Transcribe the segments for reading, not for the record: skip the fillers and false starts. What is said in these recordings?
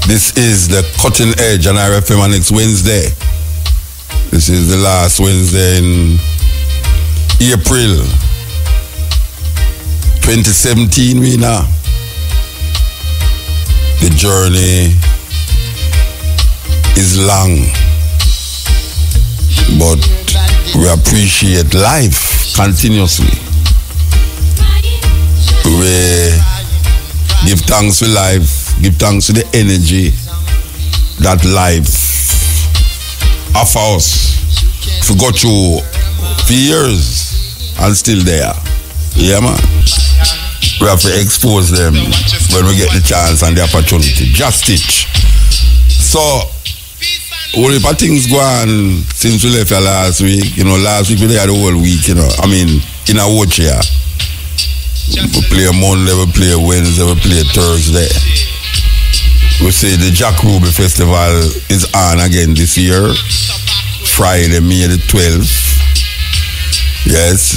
This is the Cutting Edge on RFM on next Wednesday. This is the last Wednesday in April 2017, we now. The journey is long, but we appreciate life continuously. We give thanks for life, give thanks to the energy that life offers us. We got through for years and still there. Yeah, man. We have to expose them when we get the chance and the opportunity. Just teach. So, all the things go on since we left last week. Last week we had the whole week, I mean, in a watch here. We play Monday, we play Wednesday, we play Thursday. We say the Jack Ruby Festival is on again this year. Friday, May the 12th. Yes,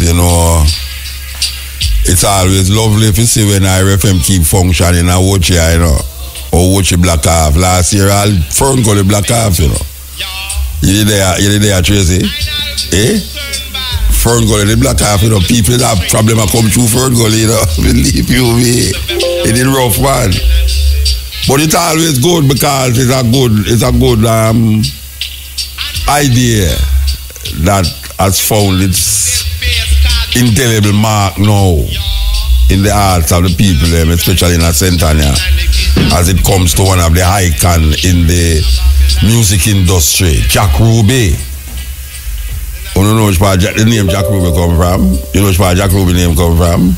it's always lovely to see when RFM keep functioning and watch here, or watch it black half. Last year, all Fern got the black half, You there, Tracy? Eh? Fern Gully, the black half, people that have problem come through Fern Gully, believe you me. It is rough, man. But it's always good because it's a good idea that has found its indelible mark now in the hearts of the people, especially in Centania, as it comes to one of the icon in the music industry, Jack Ruby. You don't know which part the name Jack Ruby come from? You know which part Jack Ruby name come from?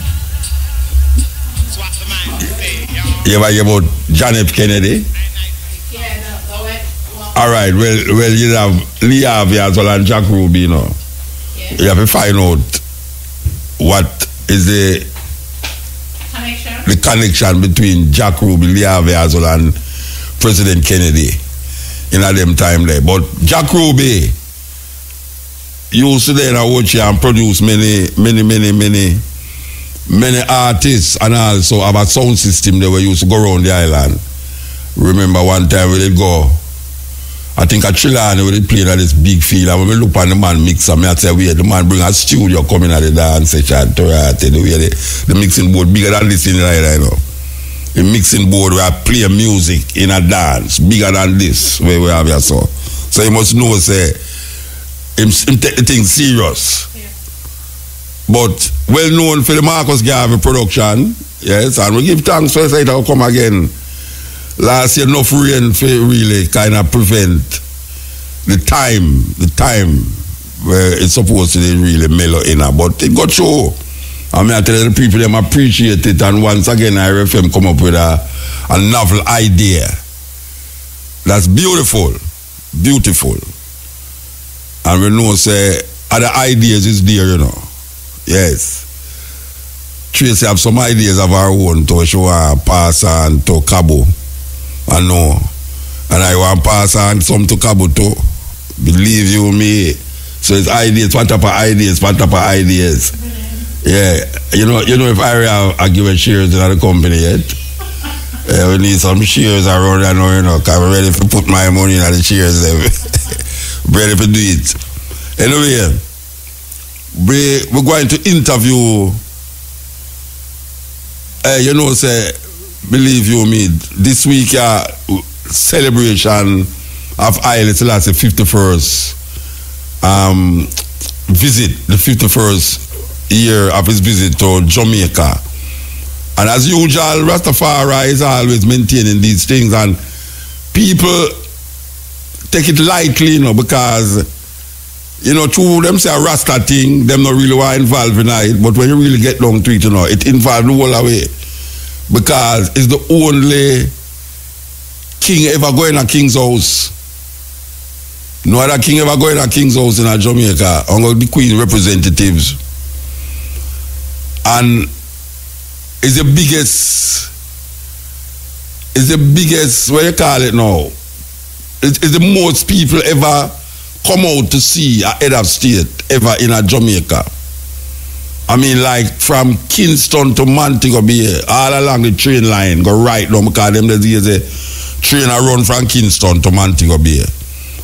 You ever hear about John F. Kennedy? Alright, well you have Lee Harvey as well and Jack Ruby, You have to find out what is the connection between Jack Ruby, Lee Harvey as well and President Kennedy in a them time there. But Jack Ruby used to then watch and produce many artists, and also have a sound system they were used to go around the island. Remember one time we did go, I think at Chilani we did play at this big field, and when we look on the man mixer, I say, wait, the man bring a studio coming at the dance session, the mixing board bigger than this in the island, The mixing board where I play music in a dance, bigger than this, where we have here, so you must know, say, him take the thing serious. Yeah. But well known for the Marcus Garvey production, yes, and we give thanks for it to come again. Last year enough rain for really kind of prevent the time where it's supposed to really mellow in, but it got through. I mean, I tell the people them appreciate it, and once again RFM come up with a novel idea that's beautiful. And we know, say, other ideas is there, Yes. Tracy have some ideas of our own to show her pass on to Cabo. I know. And I want to pass on some to Cabo too. Believe you me. So it's ideas, what type of ideas. Yeah. You know if I give a shares in the company yet. We need some shares around there now, because I'm ready to put my money in the shares. Ready to do it. Anyway, we're going to interview, say, believe you me, this week, celebration of Haile Selassie 51st visit, the 51st year of his visit to Jamaica. And as usual, Rastafari is always maintaining these things, and people take it lightly, because, true, them say a Rasta thing, them not really want involved in it, but when you really get down to it, it involves the whole away. Because it's the only king ever going to a king's house. No other king ever going to a king's house in Jamaica, only the queen representatives. And it's the biggest, what you call it now? It's the most people ever come out to see a head of state ever in a Jamaica. I mean, like from Kingston to Montego Bay, all along the train line, go right down, because them the train a run from Kingston to Montego Bay.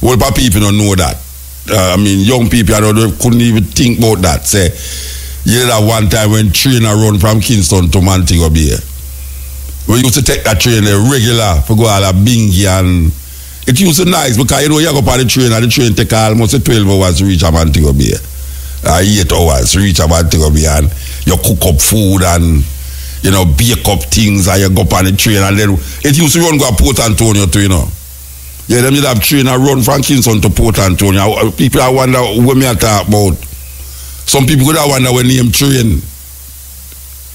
Well, people don't know that. I mean, young people couldn't even think about that. Say, you know that one time when train a run from Kingston to Montego Bay. We used to take that train regular for go all a Bingy, and it used to be nice because you know you go up on the train and the train take almost 12 hours to reach a Montego Bay. 8 hours to reach a Montego Bay, and you cook up food and you know bake up things and you go up on the train, and then it used to run go to Port Antonio too, you know. Yeah, them did have train and run from Kingston to Port Antonio. People I wonder what me I talk about. Some people could have wonder when name train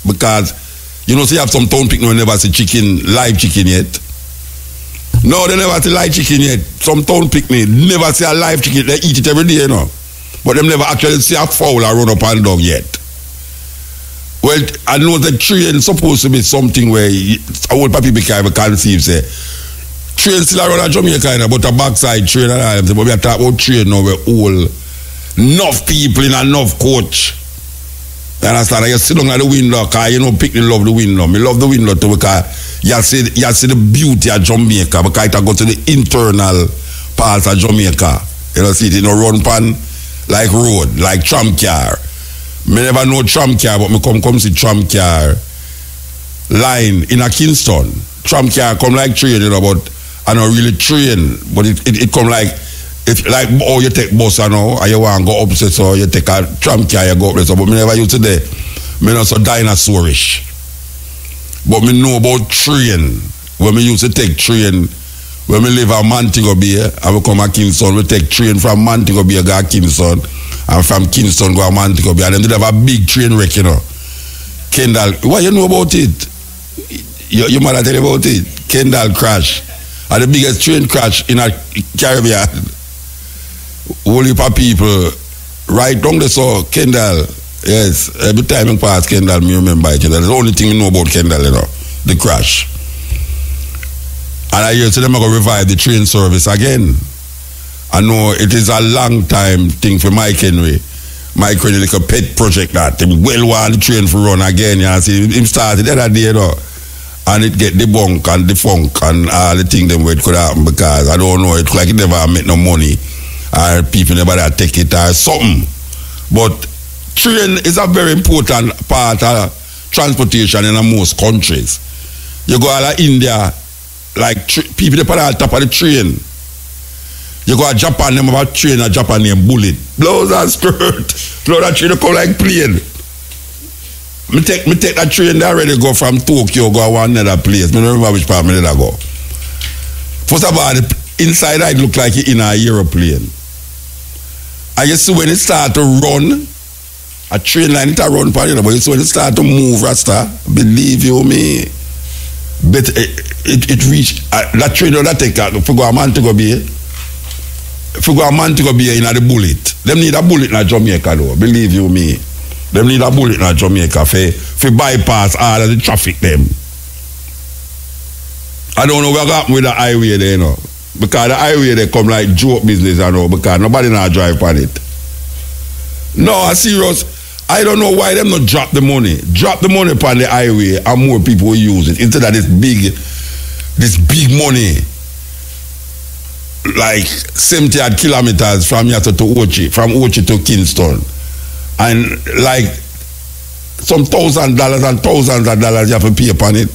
because you know, so you have some town people never see live chicken yet. No, they never see live chicken yet. Some town picnic never see a live chicken. They eat it every day, you know. But them never actually see a fowl or run up and dog yet. Well, I know the train supposed to be something where old people can conceive, say, train still around a Jamaica, but a backside train and all. But we are talking about train now, we're all enough people in enough coach. You understand? I sit down at the window because you know picnic love the window. Me love the window too because you see the beauty of Jamaica because it go to the internal parts of Jamaica. You know, see it in a run pan like road, like tram car. Me never know tram car, but me come see tram car line in a Kingston. Tram car come like train, you know, but I don't really train, but it come like if like you take bus and you want to go up so you take a tram car you go up so, but me never used to there. Me not so dinosaurish. But me know about train. When me used to take train, when me live at Montego Bay and we come to Kingston, we take train from Montego Bay go to Kingston and from Kingston go to Montego Bay and then they have a big train wreck, you know. Kendall, what you know about it? Your mother tell you about it? Kendall crash. And the biggest train crash in a Caribbean. Whole heap of people right down the saw Kendall. Yes, every time I pass Kendall, me remember it. That's the only thing we know about Kendall, you know, the crash. And I hear them going to revive the train service again. I know it is a long time thing for Mike Henry. Mike Henry like a pet project that he well want the train to run again. You know, see him started the other day, you know, and it get the bunk and the funk and all the things them where it could happen because I don't know, it's like it never make no money. Or people never take it or something. But train is a very important part of transportation in most countries. You go to India, like people they put on top of the train. You go to Japan, them have a train, a Japan named Bullet. Blouse and skirt. Blow that train, they come like plane. Me take that train, they already go from Tokyo, go to one other place. I don't remember which part I go. First of all, inside it look like you're in a aeroplane. And you see when it start to run, a train line it a run, but you see when it start to move, Rasta, believe you me, but it reach that train that take if you go a Montego Bay, if you go a Montego Bay in a the Bullet, them need a bullet in Jamaica though, believe you me. Them need a bullet in Jamaica for bypass all of the traffic them. I don't know what happened with the highway there, you know. Because the highway they come like joke business, you know, because nobody now drive on it. No, I'm serious. I don't know why them not drop the money. Drop the money upon the highway and more people will use it. Instead of this big money. Like 70 odd kilometers from here to Ochi, from Ochi to Kingston. And like some $1,000 and thousands of dollars you have to pay upon it.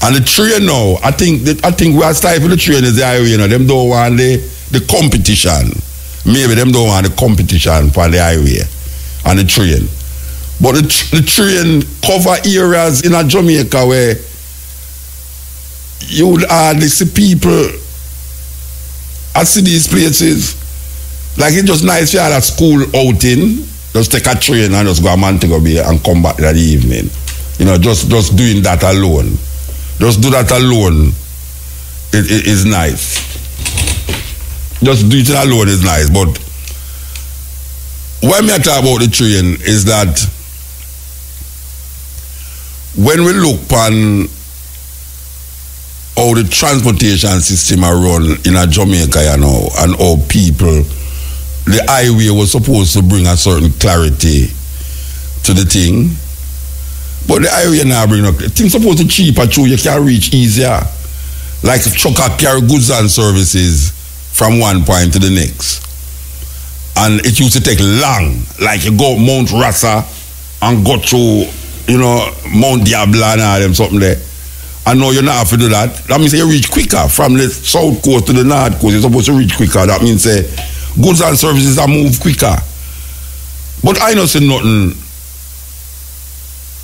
And the train now, I think we are starting for the train is the highway, you know. Them don't want the competition. Maybe them don't want the competition for the highway and the train. But the train cover areas in Jamaica where you would hardly see people. I see these places. Like it's just nice if you had a school outing, just take a train and just go to Montego Bay and come back that evening. You know, just doing that alone. Just do that alone. It is nice. Just do it alone is nice. But when I talk about the train is that when we look on how the transportation system are run in a Jamaica, you know, and how people, the highway was supposed to bring a certain clarity to the thing. But the highway now bring up things supposed to cheaper too, you can reach easier. like trucker carry goods and services from one point to the next. And it used to take long, like you go Mount Rasa and go through, you know, Mount Diablo and all them something there. And now you not have to do that. That means you reach quicker from the south coast to the north coast. You're supposed to reach quicker. That means goods and services are move quicker. But I don't see nothing.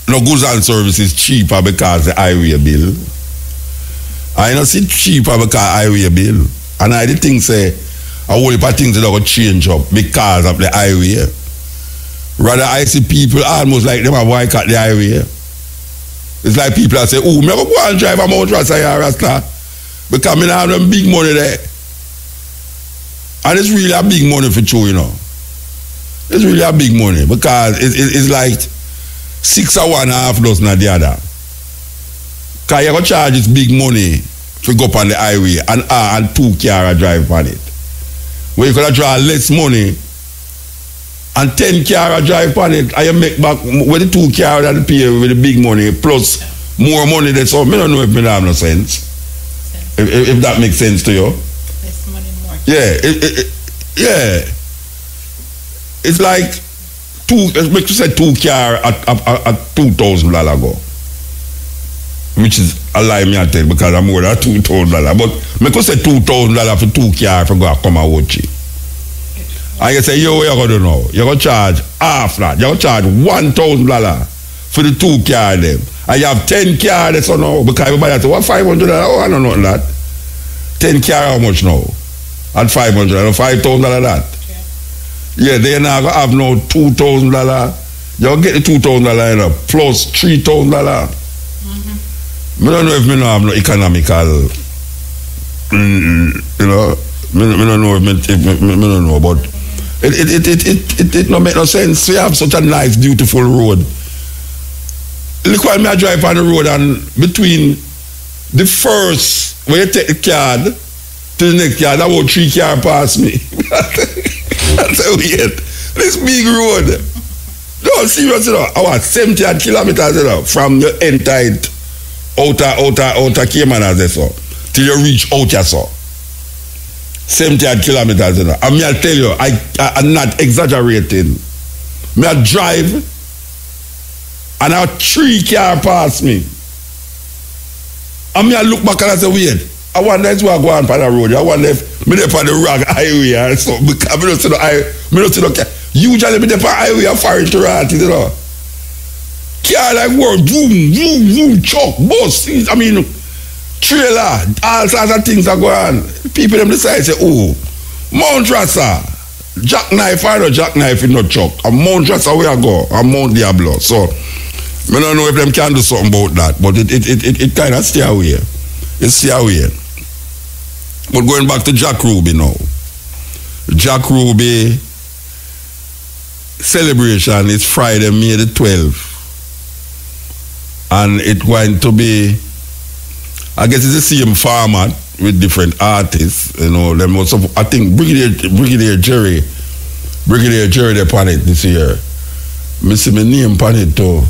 No goods and services cheaper because the highway bill. I don't see cheaper because highway bill. And I did think say a whole heap of things that will change up because of the highway. Rather I see people almost like them have boycott the highway. It's like people that say, oh, me go and drive a Mount Rasa here, Rasta. Because I have them big money there. And it's really a big money for you, you know. It's really a big money because it's like 6 or 1.5 dozen of the other. Because you're going to charge this big money to go up on the highway and 2 cars drive on it. Where you could draw less money and 10 cars drive on it and you make back with the 2 cars that pay with the big money plus more money that's all. I don't know if it have no sense. If that makes sense to you. Less money, more. Yeah. Yeah. It's like make you say 2 cars at $2,000 go. Which is a lie me I tell because I'm more than $2,000. But make you say $2,000 for 2 cars for go come and watch it. And you say, yo, what you going to do now? You're going to charge half that. You're going to charge $1,000 for the 2 cars them. And you have 10 cars that's on now. Because everybody say, what, $500? Oh, I don't know that. 10 cars how much now? At $500, $5,000 that. Yeah, they're not going to have no $2,000. You'll get the $2,000 plus $3,000. I don't know if I don't have no economical, you know, I don't know if I don't know, but it don't make no sense. We have such a nice, beautiful road. Look while I drive on the road and between the first, when you take the card to the next card, about 3 cars pass me. That's how we get. This big road. No, serious, you know. I was 70 kilometers, you know, from the entire outer Cayman as they saw, till you reach out your saw. 70 kilometers, you know. And me I tell you, I'm not exaggerating. Me I drive and I have 3 cars pass me. And me I look back and I say, wait, I wonder if I go on the road. I wonder if me there on the wrong highway or so. Because I don't see the highway. Me don't see the car. Usually me there on the highway or foreign to right, you know. Car like work, boom, boom, boom, truck, bus, I mean, trailer, all sorts of things are going on. People them decide say, oh, Mount Rasa, jackknife, I know jackknife in no truck. And Mount Rasa where I go, and Mount Diablo. So, I don't know if them can do something about that, but it kind of stay away. It stay away. But going back to Jack Ruby now. Jack Ruby celebration is Friday, May the 12th. And it's going to be, I guess it's the same format with different artists, you know. Them also, I think Brigadier Jerry they're upon it this year. I see my name upon it too.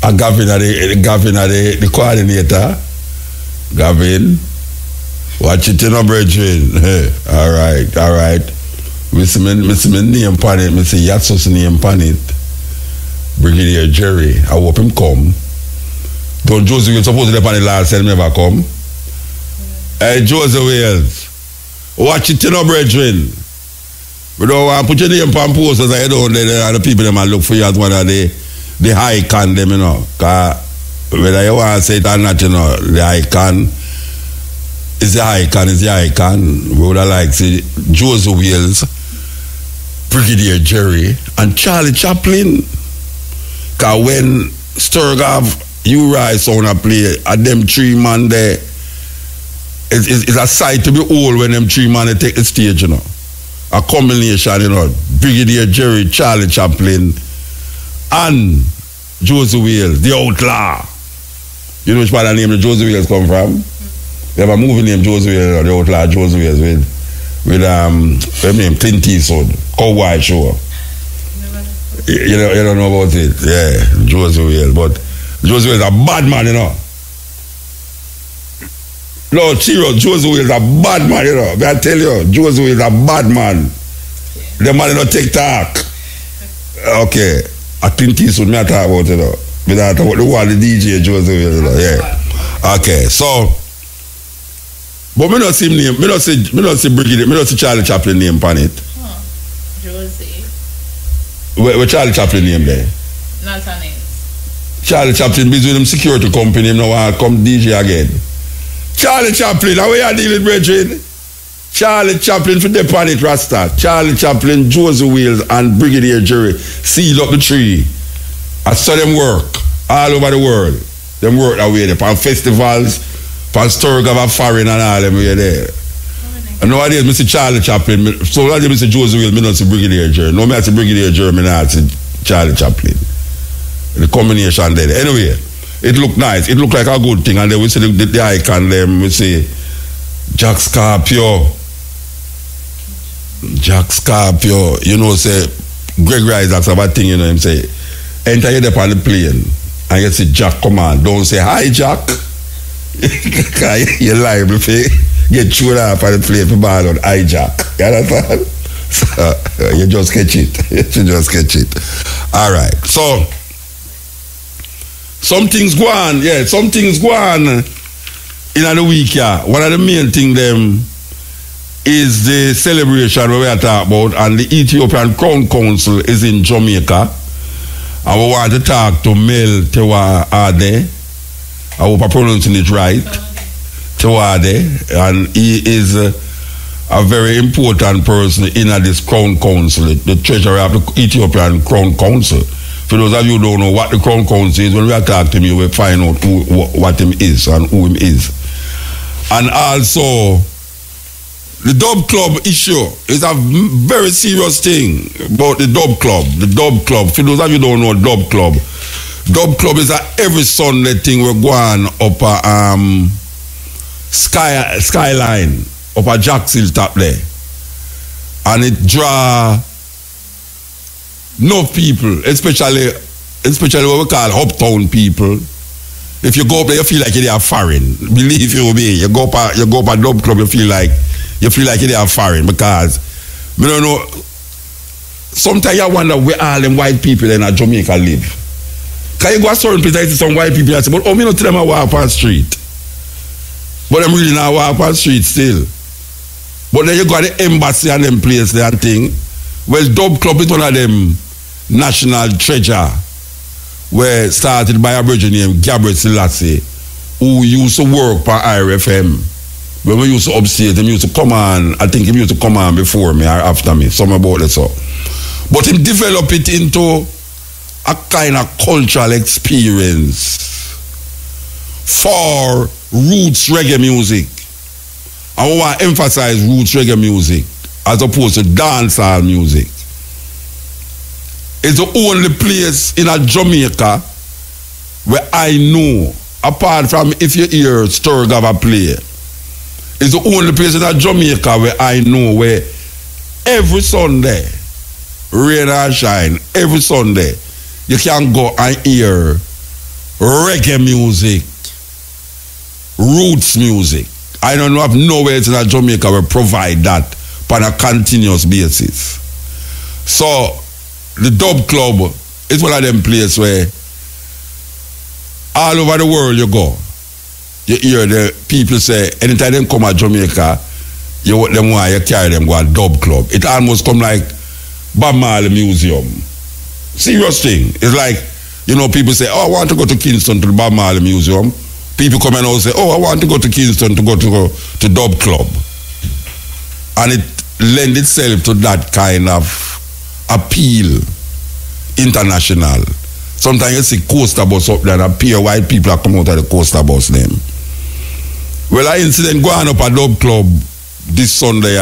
And Gavin the coordinator. Gavin, watch it in a brethren. All right. I see my name upon it. I see Yatsu's name upon it. Brigadier Jerry, I hope him come. Don't Josie Wales supposed to be on the last time never come. Hey Josie Wales, watch it in a brethren. We don't want to put your name on posters I don't and the people them and look for you as one of the icon them, you know. Cause whether you want to say it or not, you know, the icon is the icon. We would have liked to see Josie Wales, Brigadier Jerry, and Charlie Chaplin. Because when Sturgov, Uri sound a play, and them 3 man there, it's a sight to behold when them 3 man they take the stage, you know. A combination, you know, Brigadier Jerry, Charlie Chaplin, and Josie Wales, the outlaw. You know which part of the name the Josie Wales come from? They have a movie named Josie Wales, the outlaw Josie Wales, with their name, Clint Eastwood, Cowboy Show. You don't know about it. Yeah, Josie Wales. But Josie Wales is a bad man, you know. No, serious. Joseph is a bad man, you know. May I tell you, Joseph is a bad man. The man don't take talk. Okay. I think this would not talk about, you know. But I talk about the one, the DJ Joseph, you know. Yeah. Okay, so. But me not see him name. Me not see Brigadier. Me not see Charlie Chaplin name on it. Josie. Where Charlie Chaplin name there? Not her name. Charlie Chaplin busy with him security company. Him now want to come DJ again. Charlie Chaplin, how you dealing, brethren? Charlie Chaplin for the planet Rasta. Charlie Chaplin, Josie Wales, and Brigadier Jerry seal up the tree. I saw them work all over the world. Them work that way there. On festivals, on Sturga, foreign and all them way there. And nowadays, I see Charlie Chaplin. So nowadays, I see Josie Wales, I don't see Brigadier Jerry. No, I see Brigadier Jerry, I don't see Charlie Chaplin. The combination there. Anyway, it looked nice. It looked like a good thing. And then we see the icon there. We see Jack Scarpio. Jack Scarpio. You know, say, Greg Rice has a thing, you know, him say, enter you up on the plane. And you see Jack come on. Don't say, hi, Jack. You're liable to get thrown off on the plane for ball on hi, Jack. You understand? So, you just catch it. You just catch it. All right. So, some things go on, yeah, some things go on in the week, yeah. One of the main things them is the celebration we are talking about, and the Ethiopian Crown Council is in Jamaica. And we want to talk to Mel Tewade. I hope I'm pronouncing it right. Tewade. And he is a very important person in this Crown Council, the treasurer of the Ethiopian Crown Council. For those of you who don't know what the Crown Council is, when we talk to him, we find out what him is and who him is. And also, the Dub Club issue is a very serious thing about the Dub Club. The Dub Club, for those of you who don't know Dub Club is a every Sunday thing we're going up a skyline, up a Jackson top there. And it draw no people, especially what we call uptown people. If you go up there, you feel like you are foreign. Believe you me, you go up a Dub Club, you feel like you are foreign because I don't know. Sometimes I wonder where all them white people in Jamaica live. Can you go a certain place and see some white people and say, but me not tell them I walk on the street. But I'm really not walk on the street still. But then you got the embassy and them place there and thing. Well, Dub Club is one of them national treasure where started by a virgin named Gabriel Selassie, who used to work for IRFM. When we used to upstate, he used to come on, I think he used to come on before me or after me, something about that so. But he developed it into a kind of cultural experience for roots reggae music. I want to emphasize roots reggae music as opposed to dancehall music. It's the only place in a Jamaica where I know, apart from if you hear Sturgava play, it's the only place in a Jamaica where I know where every Sunday, rain or shine, every Sunday, you can go and hear reggae music, roots music. I don't know of nowhere in a Jamaica will provide that on a continuous basis. So, the Dub Club is one of them places where all over the world you go, you hear the people say, anytime they come to Jamaica, you want them why you carry them go to Dub Club. It almost come like Bob Marley Museum. Serious thing. It's like, you know, people say, oh, I want to go to Kingston to the Bob Marley Museum. People come and all say, oh, I want to go to Kingston to go to Dub Club. And it lends itself to that kind of appeal, international. Sometimes you see coaster bus up there and a pair of white people are coming out of the coaster bus name. Well, an incident going up at Dub Club this Sunday,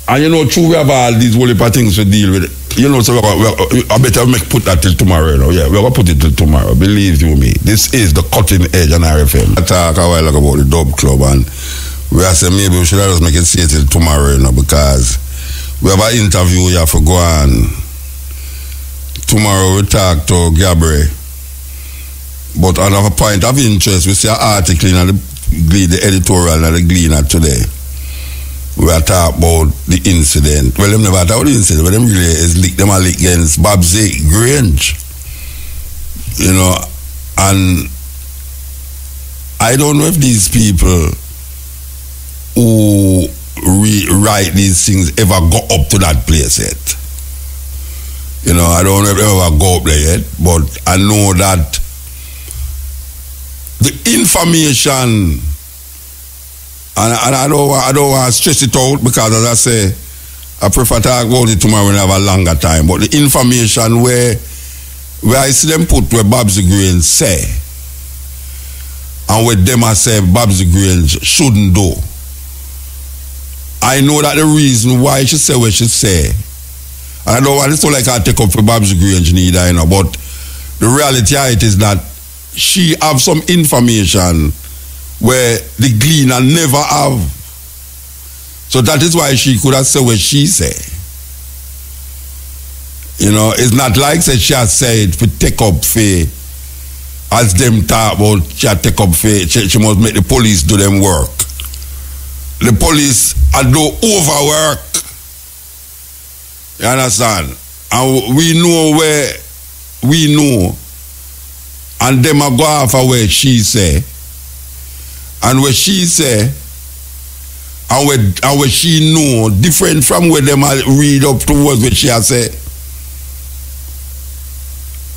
and you know, true, we have all these whole heap of things to deal with. You know, so I better put that till tomorrow, you know. Yeah, we're going to put it till tomorrow. Believe you me. This is the cutting edge on RFM. I talked a while ago about the Dub Club, and we are saying maybe we should just make it say till tomorrow, you know, because we have an interview here for go on. Tomorrow we talk to Gabriel. But on a point of interest, we see an article in the the editorial and the Gleaner today. We are talking about the incident. Well, them never talk about the incident, but them really is lick them a lick against BAYSEE Grange. You know, and I don't know if these people who write these things ever go up to that place yet. You know, I don't know if they ever go up there yet, but I know that the information, and I don't want to stress it out because, as I say, I prefer to talk about it tomorrow when I have a longer time. But the information where I see them put where BAYSEE Grange say, and where them I say BAYSEE Grange shouldn't do. I know that the reason why she say what she say, and I don't want it to like I take up for BAYSEE Grange neither, you know, but the reality of it is that she have some information where the Gleaner never have. So that is why she could have said what she say. You know, it's not like that she has said for take up for, as them talk about she has take up for, she must make the police do them work. The police are do overwork. You understand? And we know where we know, and them a go off of where she say, and where she say, and where she know different from where them a read up towards what she has say.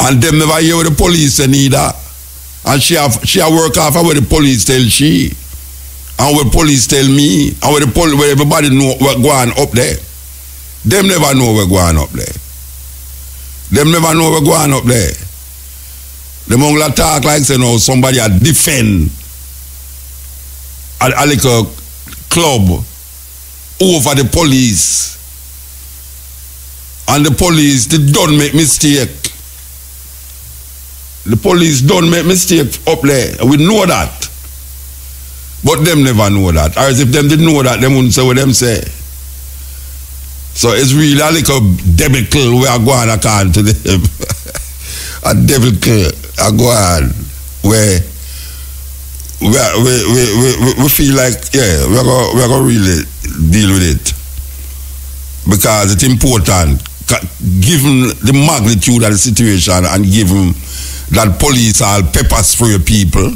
And them never hear what the police say neither. And she have work off of where the police tell she, and where police tell me, and where everybody know what going up there. Them never know what going up there. Them never know what going up there. Them only talk like say no somebody a defend a little club over the police, and the police they don't make mistake. The police don't make mistake up there. We know that. But them never know that. Or as if them didn't know that, them wouldn't say what them say. So it's really a little debacle we are going according to them. A debacle are going where we feel like, yeah, we're going to really deal with it. Because it's important, given the magnitude of the situation and given that police are pepper spray people.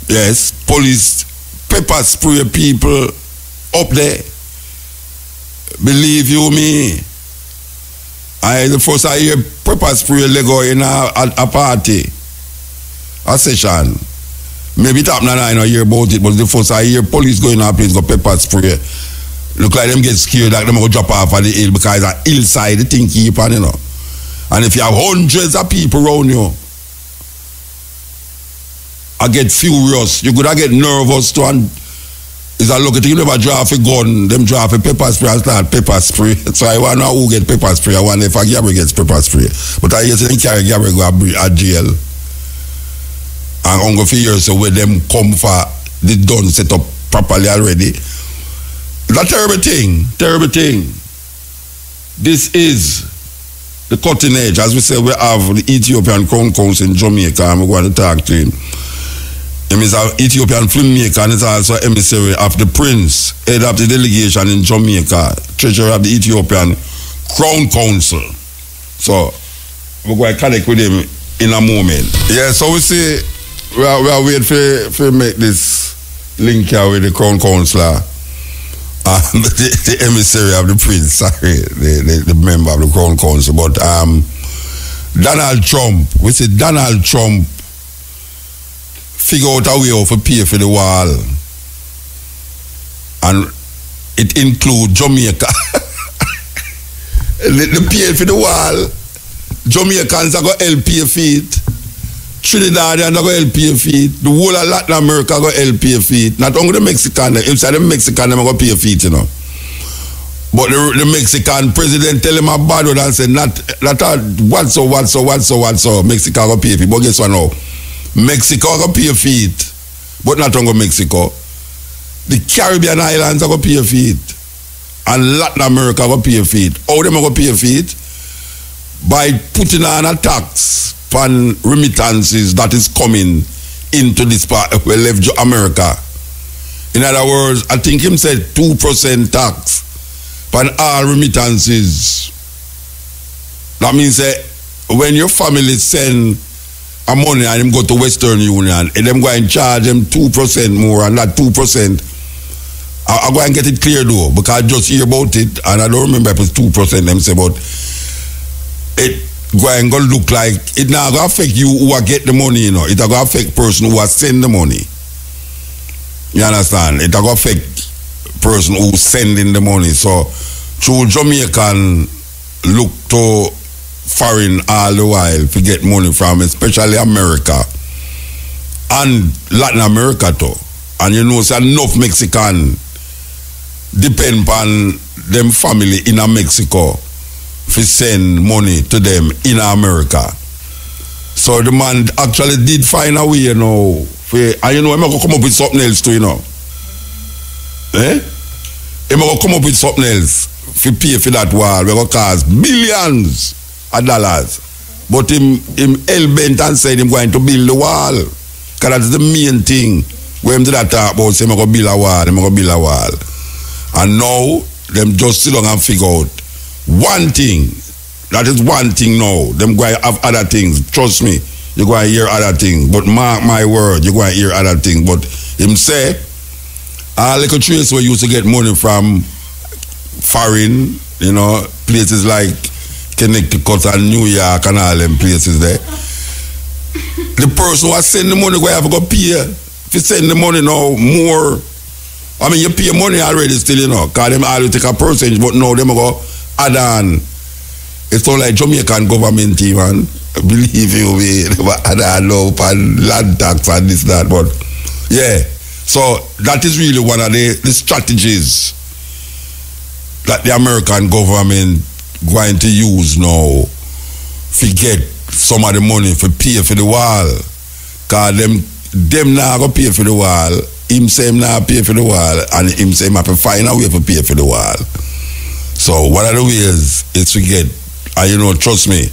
Yes, police pepper spray people up there. Believe you me, the first I hear pepper spray Lego in a party, a session. Maybe it happened and I don't hear about it, but the first I hear police going to a place go pepper spray. Look like them get scared that them go drop off of the hill because it's a hillside the thing keep on, you know. And if you have hundreds of people around you, I get furious. You could get nervous too, and it's a look at you never drop a gun, them drop a pepper spray and start pepper spray. So I want to know who get pepper spray. I wonder if a Gabriel gets pepper spray. But I used to carry Gabriel go to jail. And I'm going for years so where them come for the done set up properly already. It's a terrible thing. Terrible thing. This is the cutting edge. As we say, we have the Ethiopian Crown Council in Jamaica, and we're going to talk to him. He is an Ethiopian filmmaker and is also emissary of the Prince, head of the delegation in Jamaica, treasurer of the Ethiopian Crown Council. So, we're going to connect with him in a moment. Yeah, so we see, we are waiting for make this link here with the Crown Councilor. The emissary of the Prince, sorry, the member of the Crown Council, but Donald Trump, we say Donald Trump figure out a way how to pay for the wall, and it includes Jamaica. The pay for the wall, Jamaicans are going to help pay for it. Trinidadians are going to help pay for it. The whole of Latin America are going to help pay for it. Not only the Mexican, inside the Mexican, they're going to pay for it, you know. But the Mexican president tell him about it and say, not so. Mexico going to pay for it. But guess what now? Mexico going to pay for it. But not only Mexico. The Caribbean islands are going to pay for it. And Latin America are going to pay for it. How them are going to pay for it? By putting on a tax on remittances that is coming into this part, we left America. In other words, I think him said 2% tax on all remittances. That means that when your family send a money and them go to Western Union, and them go and charge them 2% more, and that 2%, I go and get it clear though, because I just hear about it, and I don't remember if it's 2% them say, but it go and go look like, it not going to affect you who get the money, you know, it going to affect person who send the money. You understand? It going to affect person who sending the money. So, through Jamaican look to foreign all the while to get money from, especially America and Latin America too. And you know, so enough Mexican depend on them family in Mexico to send money to them in America. So the man actually did find a way, you know, and you know, I'm going to come up with something else too, you know. I'm going to come up with something else to pay for that wall. We're going to cost billions of dollars. But him hell-bent and said him going to build the wall. Because that's the main thing. When him did that talk about, say, I'm going to build a wall, I'm going to build a wall. And now, them just sit down and figure out one thing. That is one thing now. Them going to have other things. Trust me, you're going to hear other things. But mark my word, you're going to hear other things. But him say, all little trace where you used to get money from foreign, you know, places like Connecticut and New York and all them places there. The person who send the money going to have to go pay. If you send the money now more, I mean, you pay money already still, you know, because them always take a percentage, but now them go add on. It's all like Jamaican government, man. Believe you me, they add on now and land tax and this, that, but yeah. So that is really one of the strategies that the American government going to use now to get some of the money for pay for the wall. Because them now go pay for the wall. Him say him now pay for the wall, and him say him have to find a way to pay for the wall. So one of the ways is to get, and you know, trust me,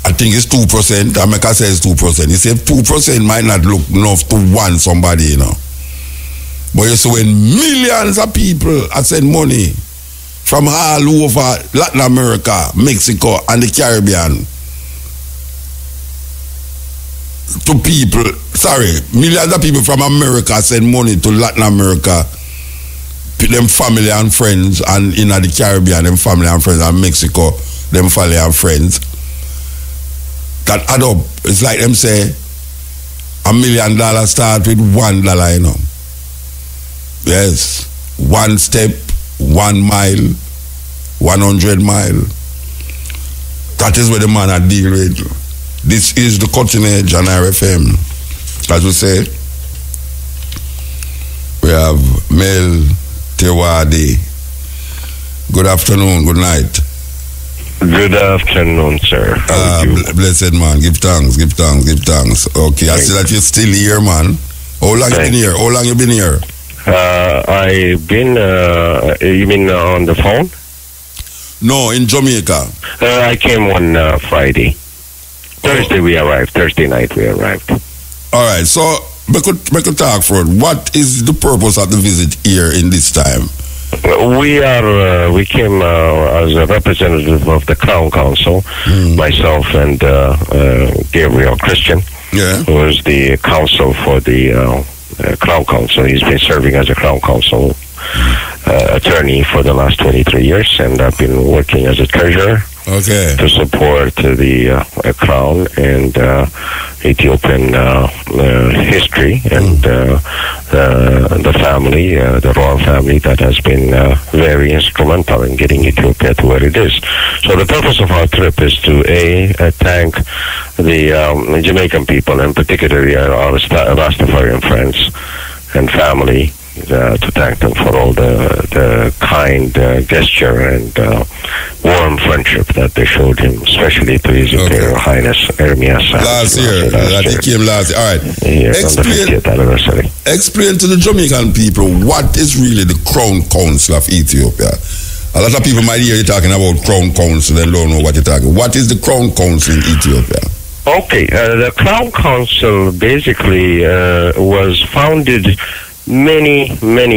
I think it's 2%. America says 2%. He said 2% might not look enough to want somebody, you know. But you see, when millions of people are send money from all over Latin America, Mexico, and the Caribbean to people, millions of people from America send money to Latin America, them family and friends, and in the Caribbean, them family and friends, and Mexico, them family and friends. That add up. It's like them say, $1 million start with $1, you know. Yes. 1 step, 1 mile, 100 mile. That is where the man are deal with. This is the Cutting Edge on RFM. As we say, we have Mel Tewadi. Good afternoon, good night. Good afternoon, sir. How are you? Blessed man, give thanks. Okay, I see that you're still here, man. How long you been here? How long you been here? I've been, you mean on the phone? No, in Jamaica. I came on Friday. Thursday we arrived. Thursday night we arrived. All right, so make a talk for it. What is the purpose of the visit here in this time? We came as a representative of the Crown Council, myself and Gabriel Christian, who is the counsel for the Crown Council. He's been serving as a Crown Council attorney for the last 23 years, and I've been working as a treasurer to support the Crown and Ethiopian history and the family, the royal family that has been very instrumental in getting Ethiopia to where it is. So the purpose of our trip is to thank the Jamaican people, and particularly our Rastafarian friends and family, to thank them for all the kind gesture and warm friendship that they showed him, especially to His Imperial Highness Ermias. Last year. He came last year. All right. On the 50th anniversary. Explain to the Jamaican people what is really the Crown Council of Ethiopia. A lot of people might hear you talking about Crown Council and don't know what you're talking. What is the Crown Council in Ethiopia? Okay, the Crown Council basically was founded many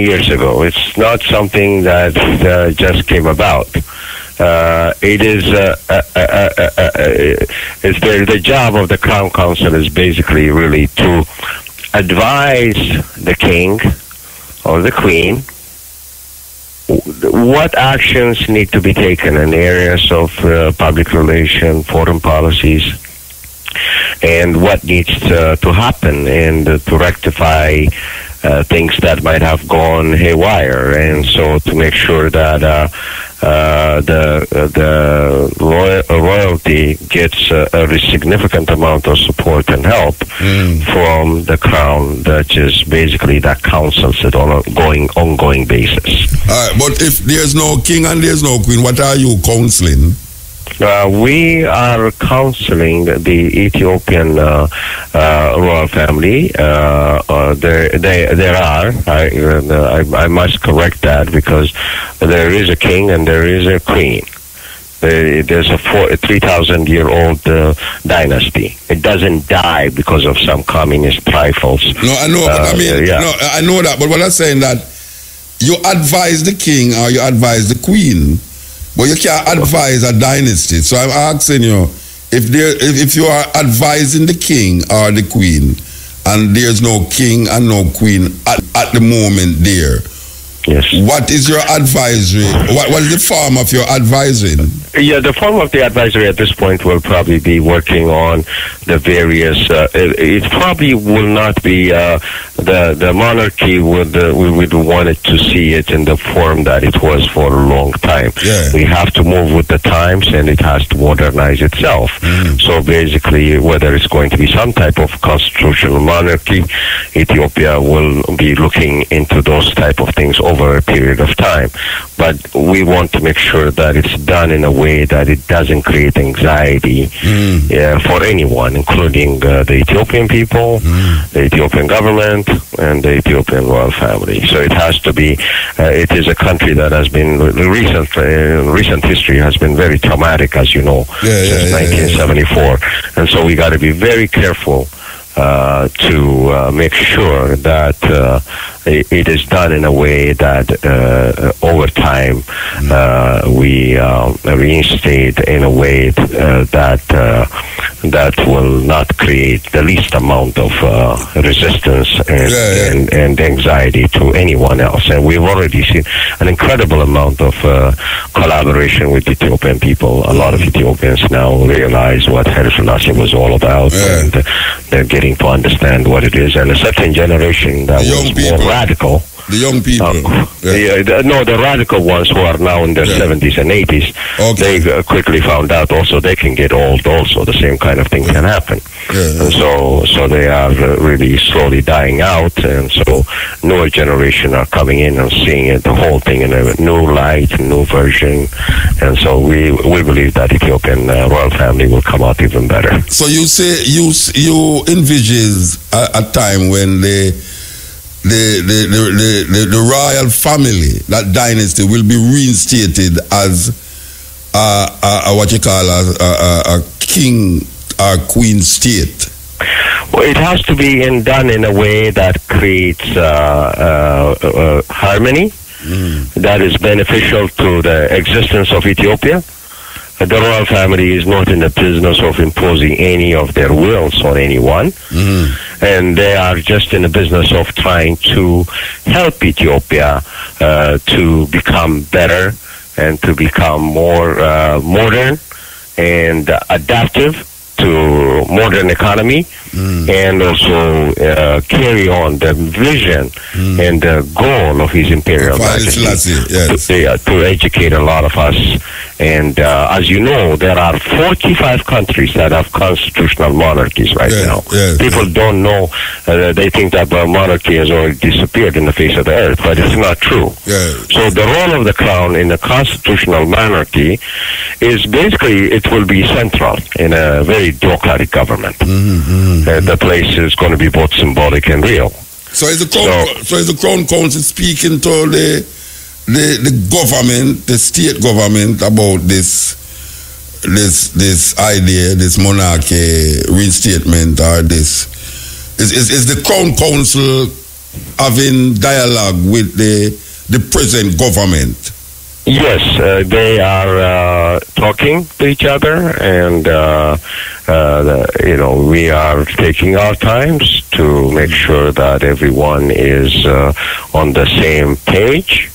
years ago. It's not something that just came about. It is it's the job of the Crown Council is basically really to advise the king or the queen what actions need to be taken in areas of public relations, foreign policies, and what needs to happen, and to rectify things that might have gone haywire, and so to make sure that the royalty gets a significant amount of support and help from the crown, that is basically that counsels it on an ongoing basis. But if there's no king and there's no queen, what are you counseling? We are counseling the Ethiopian royal family. There are. I must correct that, because there is a king and there is a queen. There's a 3,000-year-old dynasty. It doesn't die because of some communist trifles. No, I know. But no, I know that. But what I'm saying that you advise the king or you advise the queen, but you can't advise a dynasty. So I'm asking you, if you are advising the king or the queen, and there's no king and no queen at the moment there, yes, what is your advisory? What is the form of your advising? Yeah, the form of the advisory at this point will probably be working on the various. It probably will not be the monarchy. We would want it to see it in the form that it was for a long time. Yeah. We have to move with the times, and it has to modernize itself. So basically, whether it's going to be some type of constitutional monarchy, Ethiopia will be looking into those type of things over a period of time. But we want to make sure that it's done in a way that it doesn't create anxiety for anyone, including the Ethiopian people, the Ethiopian government, and the Ethiopian royal family. So it has to be, it is a country that has been, recent history has been very traumatic, as you know, since 1974. And so we got to be very careful to make sure that it is done in a way that over time we reinstate in a way that will not create the least amount of resistance and anxiety to anyone else. And we've already seen an incredible amount of collaboration with Ethiopian people. A lot of Ethiopians now realize what Haile Selassie was all about, and they're getting to understand what it is. And a certain generation that was more radical. The young people. The radical ones who are now in their 70s and 80s, they quickly found out also they can get old also. The same kind of thing can happen. And so they are really slowly dying out, and so newer generation are coming in and seeing it, the whole thing in a new light, new version. And so we believe that Ethiopian royal family will come out even better. So you say you envisage a time when the royal family, that dynasty, will be reinstated as what you call a king or queen state? Well, it has to be done in a way that creates harmony, that is beneficial to the existence of Ethiopia. The royal family is not in the business of imposing any of their wills on anyone, and they are just in the business of trying to help Ethiopia to become better and to become more modern and adaptive to modern economy, and also carry on the vision and the goal of His Imperial Majesty to educate a lot of us. And as you know, there are 45 countries that have constitutional monarchies right now. People don't know. They think that monarchy has already disappeared in the face of the earth, but it's not true. So the role of the crown in a constitutional monarchy is basically, it will be central in a very democratic government. The place is going to be both symbolic and real. So is the Crown Council speaking to the government, the state government, about this this idea, this monarchy reinstatement, or this is the Crown Council having dialogue with the present government? Yes, they are talking to each other, and we are taking our times to make sure that everyone is on the same page.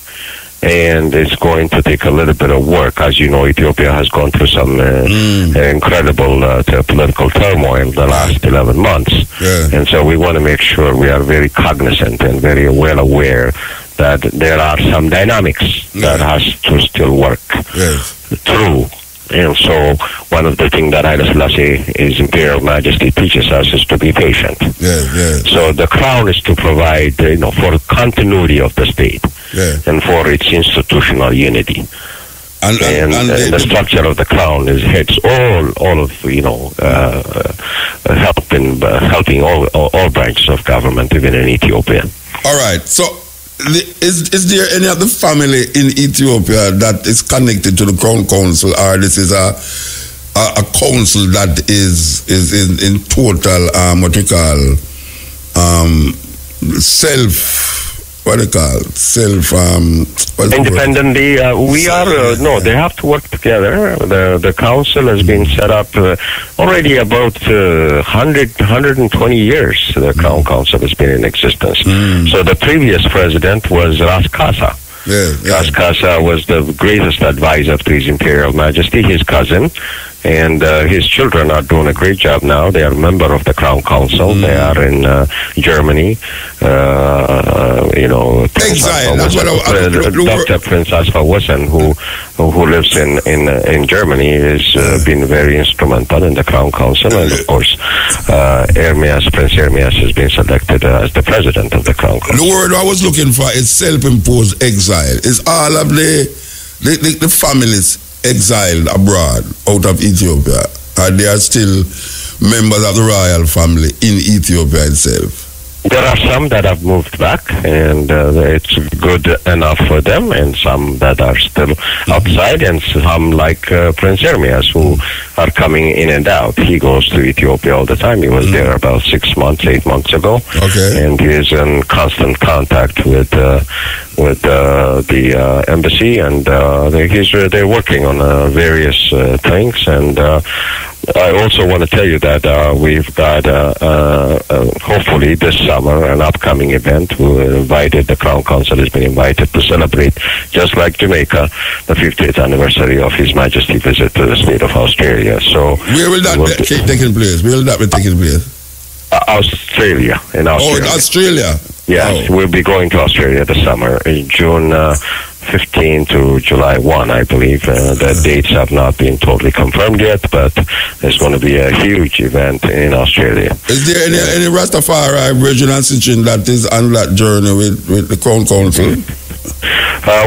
And it's going to take a little bit of work. As you know, Ethiopia has gone through some incredible political turmoil the last 11 months. Yeah. And so we want to make sure we are very cognizant and very well aware that there are some dynamics that has to still work through. And so one of the things that Haile Selassie, His Imperial Majesty, teaches us is to be patient. So the crown is to provide, for continuity of the state and for its institutional unity. And the structure of the crown is heads all of helping all branches of government, even in Ethiopia. All right. So is there any other family in Ethiopia that is connected to the Crown Council, or this is a council that is in total independently? We are they have to work together. The council has been set up already about 120 years. The Crown Council has been in existence. So the previous president was Ras Kasa. Ras Kasa was the greatest advisor to His Imperial Majesty, his cousin, and his children are doing a great job now. They are a member of the Crown Council. They are in Germany. Dr. Prince Asfa Wasson, who lives in Germany, has been very instrumental in the Crown Council, and of course, Prince Ermias has been selected as the president of the Crown Council. The word I was looking for is self-imposed exile. Is all of the families exiled abroad out of Ethiopia, and they are still members of the royal family in Ethiopia itself? There are some that have moved back, and it's good enough for them, and some that are still outside, and some like Prince Ermias, who are coming in and out. He goes to Ethiopia all the time. He was there about 8 months ago, and he is in constant contact with the embassy, and they're working on various things, and I also want to tell you that we've got, hopefully this summer, an upcoming event. The Crown Council has been invited to celebrate, just like Jamaica, the 50th anniversary of His Majesty's visit to the state of Australia. So where will that be taking place? Australia. In Australia. Oh, in Australia? Yes, we'll be going to Australia this summer, in June 15 to July 1, I believe. The dates have not been totally confirmed yet, but there's going to be a huge event in Australia. Is there any Rastafari regional situation that is on that journey with the Crown Council?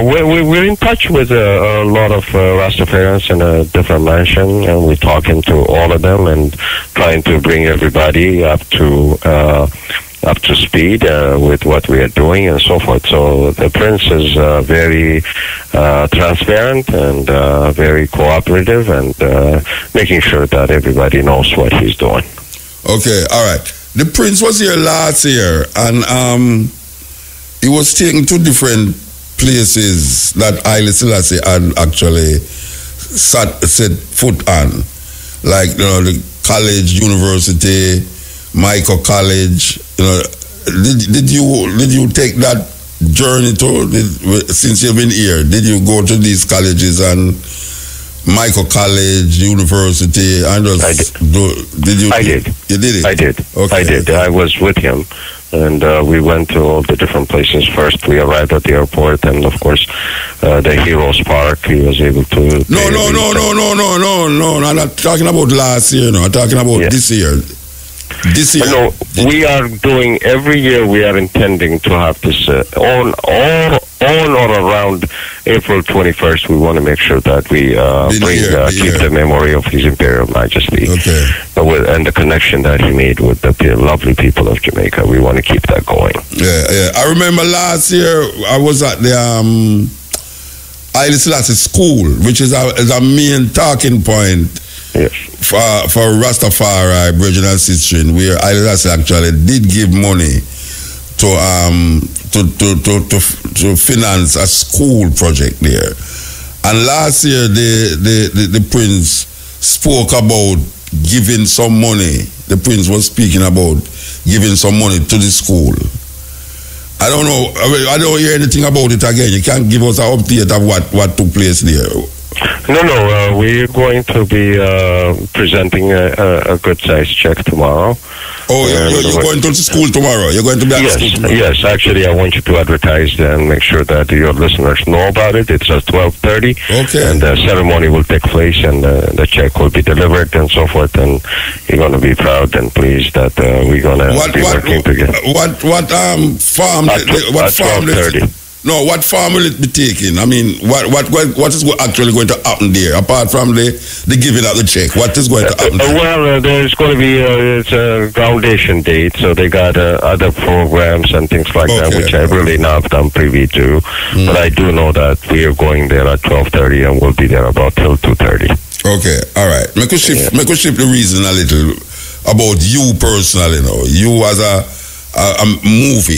We're in touch with a lot of Rastafarians in a different mansion, and we're talking to all of them and trying to bring everybody up to speed with what we are doing and so forth. So the Prince is very transparent and very cooperative, and making sure that everybody knows what he's doing. Okay, all right. The Prince was here last year, and he was taken to different places that Haile Selassie had actually set foot on, like the college, university, Michael College. Did you take that journey since you've been here? Did you go to these colleges and Michael College, university? I did. You did it? I did. Okay. I did. I was with him, and we went to all the different places. First, we arrived at the airport, and of course, the Heroes Park. He was able to. No. I'm not talking about last year. No, I'm talking about this year. This year. No, we are doing every year. We are intending to have this on or around April 21st. We want to make sure that we keep the memory of His Imperial Majesty, and the connection that he made with the lovely people of Jamaica. We want to keep that going. Yeah. I remember last year I was at the Haile Selassie School, which is a main talking point for Rastafari, Bridging and Sistering, where Haile Selassie actually did give money to finance a school project there. And last year, the Prince spoke about giving some money. The Prince was speaking about giving some money to the school. I don't know. I don't hear anything about it again. You can't give us an update of what took place there. No. We're going to be presenting a good-sized check tomorrow. Oh, you're going to school tomorrow? You're going to be at school tomorrow? Yes, actually, I want you to advertise and make sure that your listeners know about it. It's at 12:30. Okay. And the ceremony will take place, and the check will be delivered and so forth. And you're going to be proud and pleased that we're going to be working together. What farm? At 12:30. No, what form will it be taking? I mean, what is actually going to happen there, apart from the giving out the check? What is going to happen there? Well, there's going to be it's a groundation date, so they got other programs and things like that, which I really not am privy to. But I do know that we are going there at 12:30, and we'll be there about till 2:30. Okay, all right. Make us shift the reason a little about you personally. You as a movie,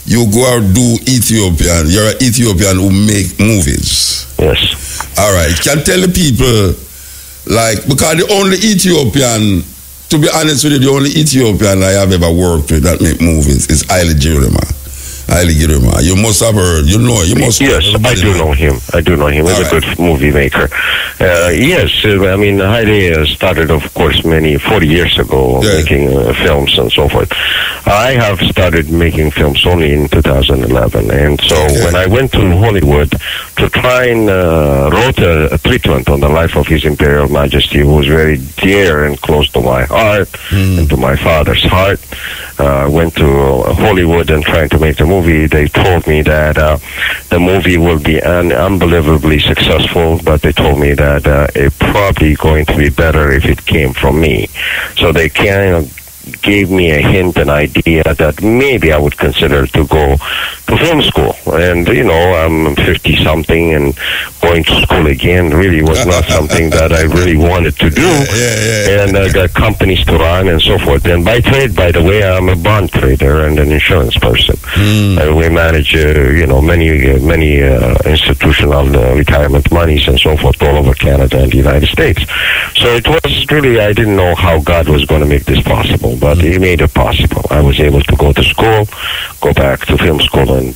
you go out do Ethiopian. You're an Ethiopian who make movies. Yes. All right. Can tell the people, because the only Ethiopian, to be honest with you, the only Ethiopian I have ever worked with that make movies is Haile Girma. You must have heard. You must. Yes, I do know him. He's a good movie maker. Yes, I mean, Haile started, of course, 40 years ago making films and so forth. I have started making films only in 2011, and so when I went to Hollywood to try and wrote a treatment on the life of His Imperial Majesty, who was very dear and close to my heart and to my father's heart, went to Hollywood and trying to make the movie. They told me that the movie will be unbelievably successful, but they told me that it probably going to be better if it came from me. So they kind of gave me a hint, an idea that maybe I would consider to go to film school. And, I'm 50-something and going to school again really was not something that I really wanted to do. And I got companies to run and so forth. And by trade, by the way, I'm a bond trader and an insurance person. We manage, many institutional retirement monies and so forth all over Canada and the United States. So it was really, I didn't know how God was going to make this possible, but He made it possible. I was able to go to school, go back to film school, and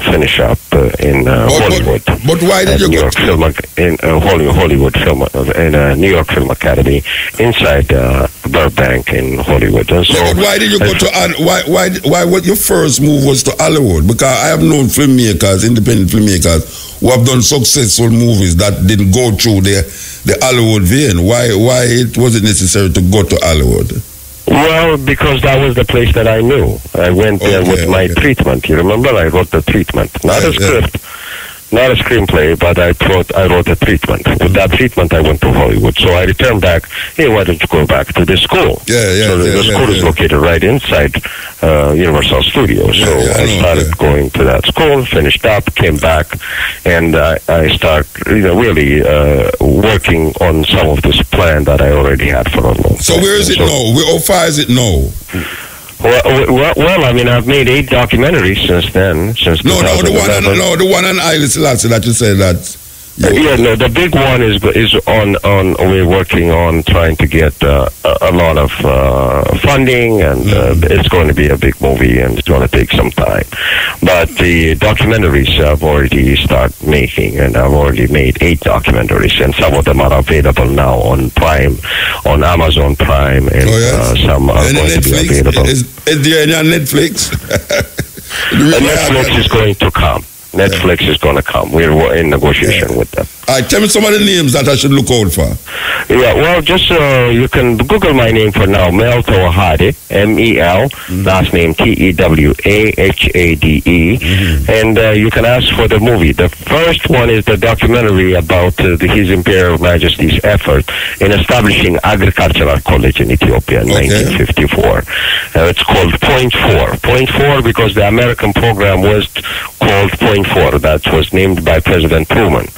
finish up in Hollywood. But why did you New go York Film in Hollywood Film in New York Film Academy inside Burbank in Hollywood? And so, but why did you go to why what your first move was to Hollywood? Because I have known filmmakers, independent filmmakers, who have done successful movies that didn't go through the Hollywood vein. Why was it necessary to go to Hollywood? Well, because that was the place that I knew. I went there with my treatment. You remember? I wrote the treatment, not a script, not a screenplay, but I wrote a treatment. With that treatment, I went to Hollywood. So I returned back. Hey, why don't you go back to the school? So the school is located right inside Universal Studios. So I started going to that school, finished up, came back, and I started really working on some of this plan that I already had for a long time. So where is it now? How far is it now? Well, I mean, I've made 8 documentaries since then. The one on Haile Selassie that you said that. The big one is on. We're working on trying to get a lot of funding, and it's going to be a big movie, and it's going to take some time. But the documentaries I've already started making, and I've already made 8 documentaries, and some of them are available now on Prime, on Amazon Prime, and some are going to be available. Is there any on Netflix? Netflix is going to come. Netflix is going to come. We're in negotiation with them. All right, tell me some of the names that I should look out for. Yeah, well, just you can Google my name for now, Mel Tewahade, M-E-L, last name T-E-W-A-H-A-D-E, and you can ask for the movie. The first one is the documentary about His Imperial Majesty's effort in establishing agricultural college in Ethiopia in 1954. It's called Point 4. Point 4 because the American program was called Point 4 that was named by President Truman.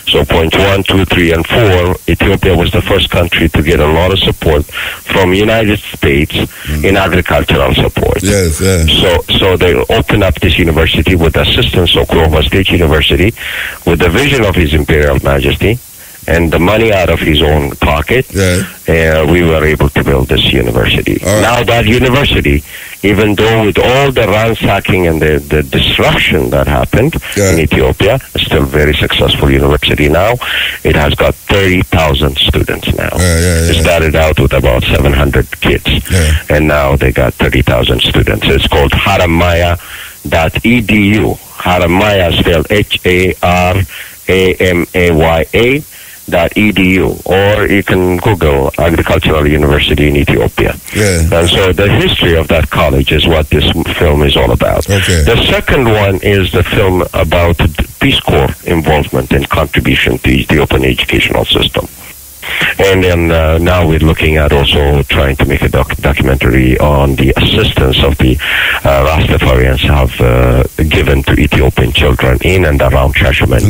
So Point 1, 2, 3, and 4, Ethiopia was the first country to get a lot of support from United States in agricultural support. Yes, yes. So they opened up this university with assistance of Oklahoma State University with the vision of His Imperial Majesty and the money out of his own pocket. We were able to build this university. Now that university, even though with all the ransacking and the disruption that happened in Ethiopia, is still a very successful university now. It has got 30,000 students now. It started out with about 700 kids, and now they got 30,000 students. It's called haramaya.edu. Haramaya spelled HARAMAYA.edu, or you can Google Agricultural University in Ethiopia. And so the history of that college is what this film is all about. The second one is the film about Peace Corps involvement and contribution to the Ethiopian educational system. And then now we're looking at also trying to make a documentary on the assistance of the Rastafarians have given to Ethiopian children in and around Shashamane.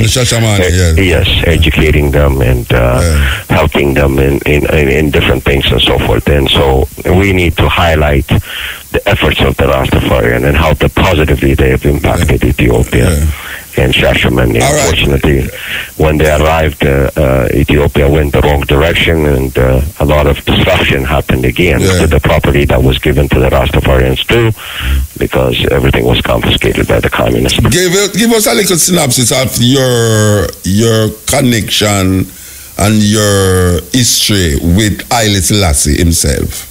Yes, educating them and helping them in different things and so forth. And so we need to highlight the efforts of the Rastafarian and how positively they have impacted Ethiopia. And Shashamane, unfortunately, when they arrived, Ethiopia went the wrong direction, and a lot of disruption happened again to the property that was given to the Rastafarians too, because everything was confiscated by the communists. Give us a little synopsis of your connection and your history with Haile Selassie himself.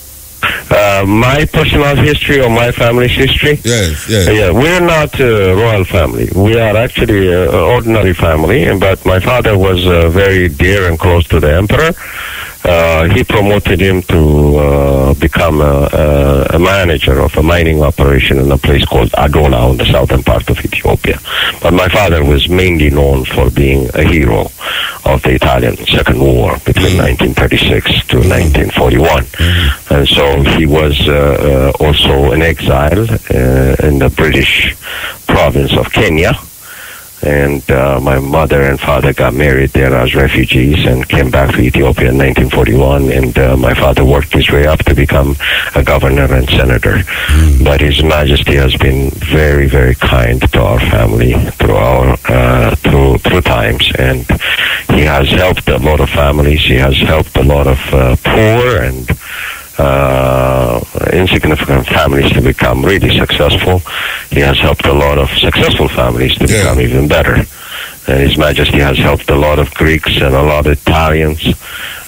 My personal history or my family's history? Yes. We're not a royal family. We are actually an ordinary family, but my father was very dear and close to the emperor. He promoted him to become a manager of a mining operation in a place called Adola on the southern part of Ethiopia. But my father was mainly known for being a hero of the Italian Second War between 1936 to 1941. And so he was also in exile in the British province of Kenya. And my mother and father got married there as refugees and came back to Ethiopia in 1941. And my father worked his way up to become a governor and senator. But His Majesty has been very, very kind to our family through times. And he has helped a lot of families. He has helped a lot of poor and insignificant families to become really successful. He has helped a lot of successful families to become even better. And His Majesty has helped a lot of Greeks and a lot of Italians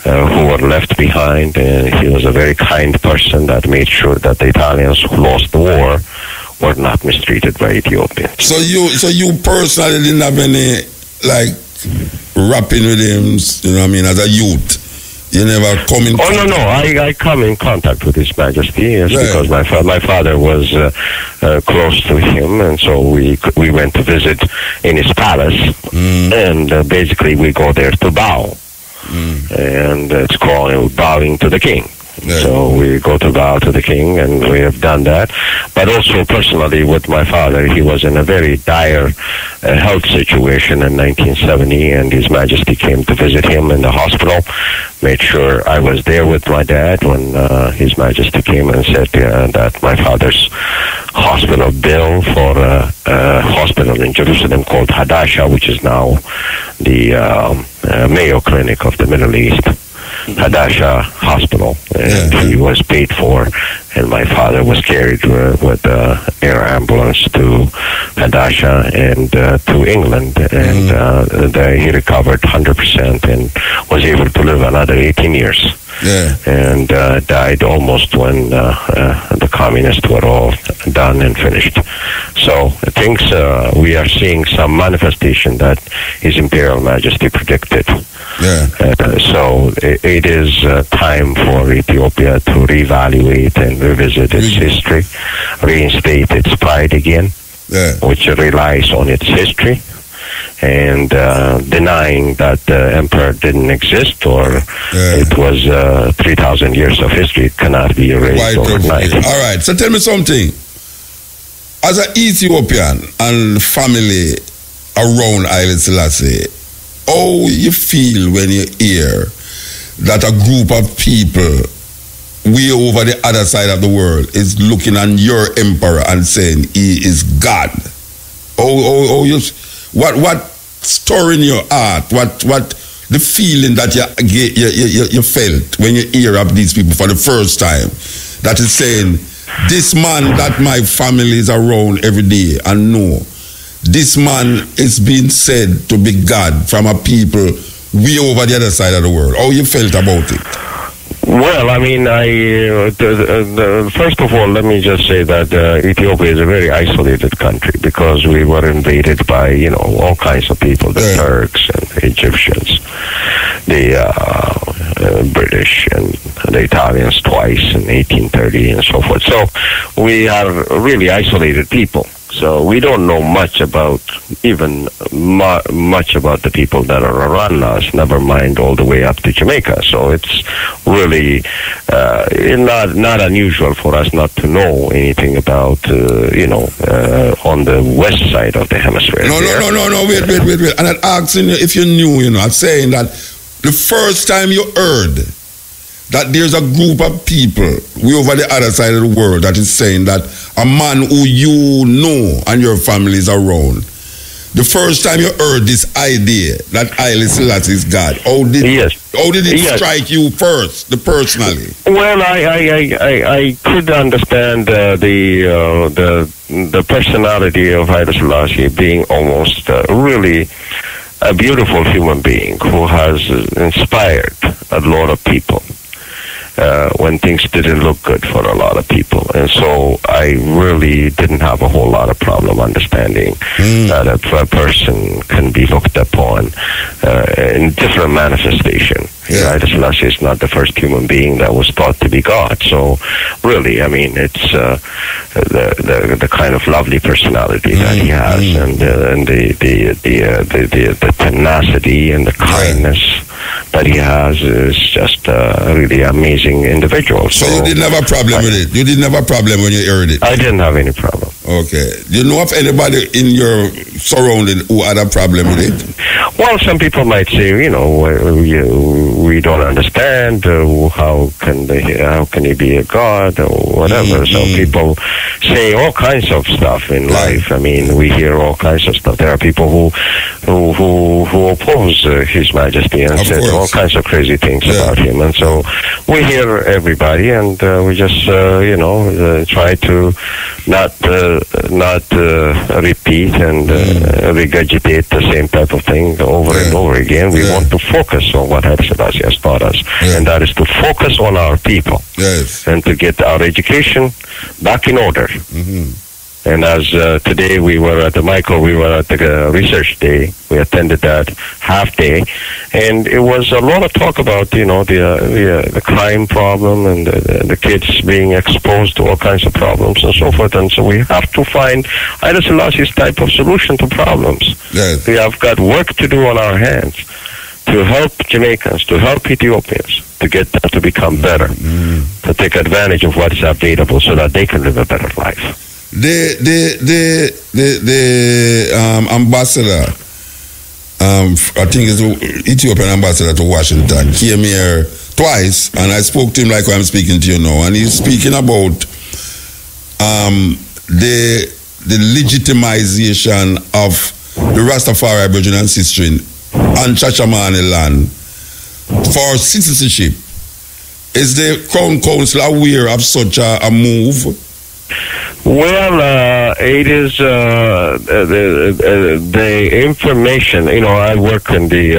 who were left behind. And he was a very kind person that made sure that the Italians who lost the war were not mistreated by Ethiopians. So you personally didn't have any rapping with him, you know what I mean, as a youth? You never come in contact? No. I come in contact with His Majesty, because my father was close to him, and so we went to visit in his palace, and basically we go there to bow, and it's called bowing to the king. So we go to bow to the king, and we have done that. But also personally with my father, he was in a very dire health situation in 1970, and His Majesty came to visit him in the hospital, made sure I was there with my dad when His Majesty came and said that my father's hospital bill for a hospital in Jerusalem called Hadassah, which is now the Mayo Clinic of the Middle East, Hadassah Hospital, and he was paid for, and my father was carried with air ambulance to Hadassah and to England, and he recovered 100% and was able to live another 18 years. And died almost when the communists were all done and finished. So things, we are seeing some manifestation that His Imperial Majesty predicted. So it is time for Ethiopia to reevaluate and revisit its history, reinstate its pride again, which relies on its history, and denying that the emperor didn't exist, or it was 3,000 years of history. It cannot be erased overnight. All right, so tell me something. As an Ethiopian and family around Haile Selassie, how you feel when you hear that a group of people way over the other side of the world is looking on your emperor and saying he is God? What stirring your heart? What the feeling that you felt when you hear of these people for the first time that is saying, this man that my family is around every day and know, this man is being said to be God from a people way over the other side of the world? How you felt about it? Well, I mean, first of all, let me just say that Ethiopia is a very isolated country because we were invaded by, all kinds of people, the Turks and the Egyptians, the British and the Italians twice in 1830 and so forth. So we are really isolated people. So we don't know much about much about the people that are around us, never mind all the way up to Jamaica. So it's really not unusual for us not to know anything about, on the west side of the hemisphere. No, wait. And I'm asking you if you knew, I'm saying that the first time you heard that there's a group of people way over the other side of the world that is saying that a man who you know and your family is around, the first time you heard this idea that Haile Selassie is God, how did it strike you first, personally? Well, I could understand the personality of Haile Selassie being almost really a beautiful human being who has inspired a lot of people when things didn't look good for a lot of people. And so I really didn't have a whole lot of problem understanding that a person can be looked upon in different manifestation. Haile Selassie is not the first human being that was thought to be God. So really, I mean, it's the kind of lovely personality that he has, and the tenacity and the kindness that he has is just a really amazing individual. So you didn't have a problem with it? You didn't have a problem when you heard it? I didn't have any problem. Okay. Do you know of anybody in your surrounding who had a problem with it? Well, some people might say, we don't understand. How can he be a god or whatever? So people say all kinds of stuff in life. I mean, we hear all kinds of stuff. There are people who oppose His Majesty and say all kinds of crazy things about him. And so we hear everybody, and we just try to not repeat and regurgitate the same type of thing over and over again. We want to focus on what Haile Selassie has taught us, and that is to focus on our people and to get our education back in order. And as today we were at the research day. We attended that half day, and it was a lot of talk about the crime problem and the kids being exposed to all kinds of problems and so forth. And so we have to find Haile Selassie's type of solution to problems. We have got work to do on our hands to help Jamaicans, to help Ethiopians, to get them to become better, to take advantage of what is available so that they can live a better life. The ambassador, I think it's the Ethiopian ambassador to Washington, came here twice, and I spoke to him like I'm speaking to you now, and he's speaking about the legitimization of the Rastafari Aboriginal ancestry on Chachamani land for citizenship. Is the Crown Council aware of such a move? Well, it is the information. I work in the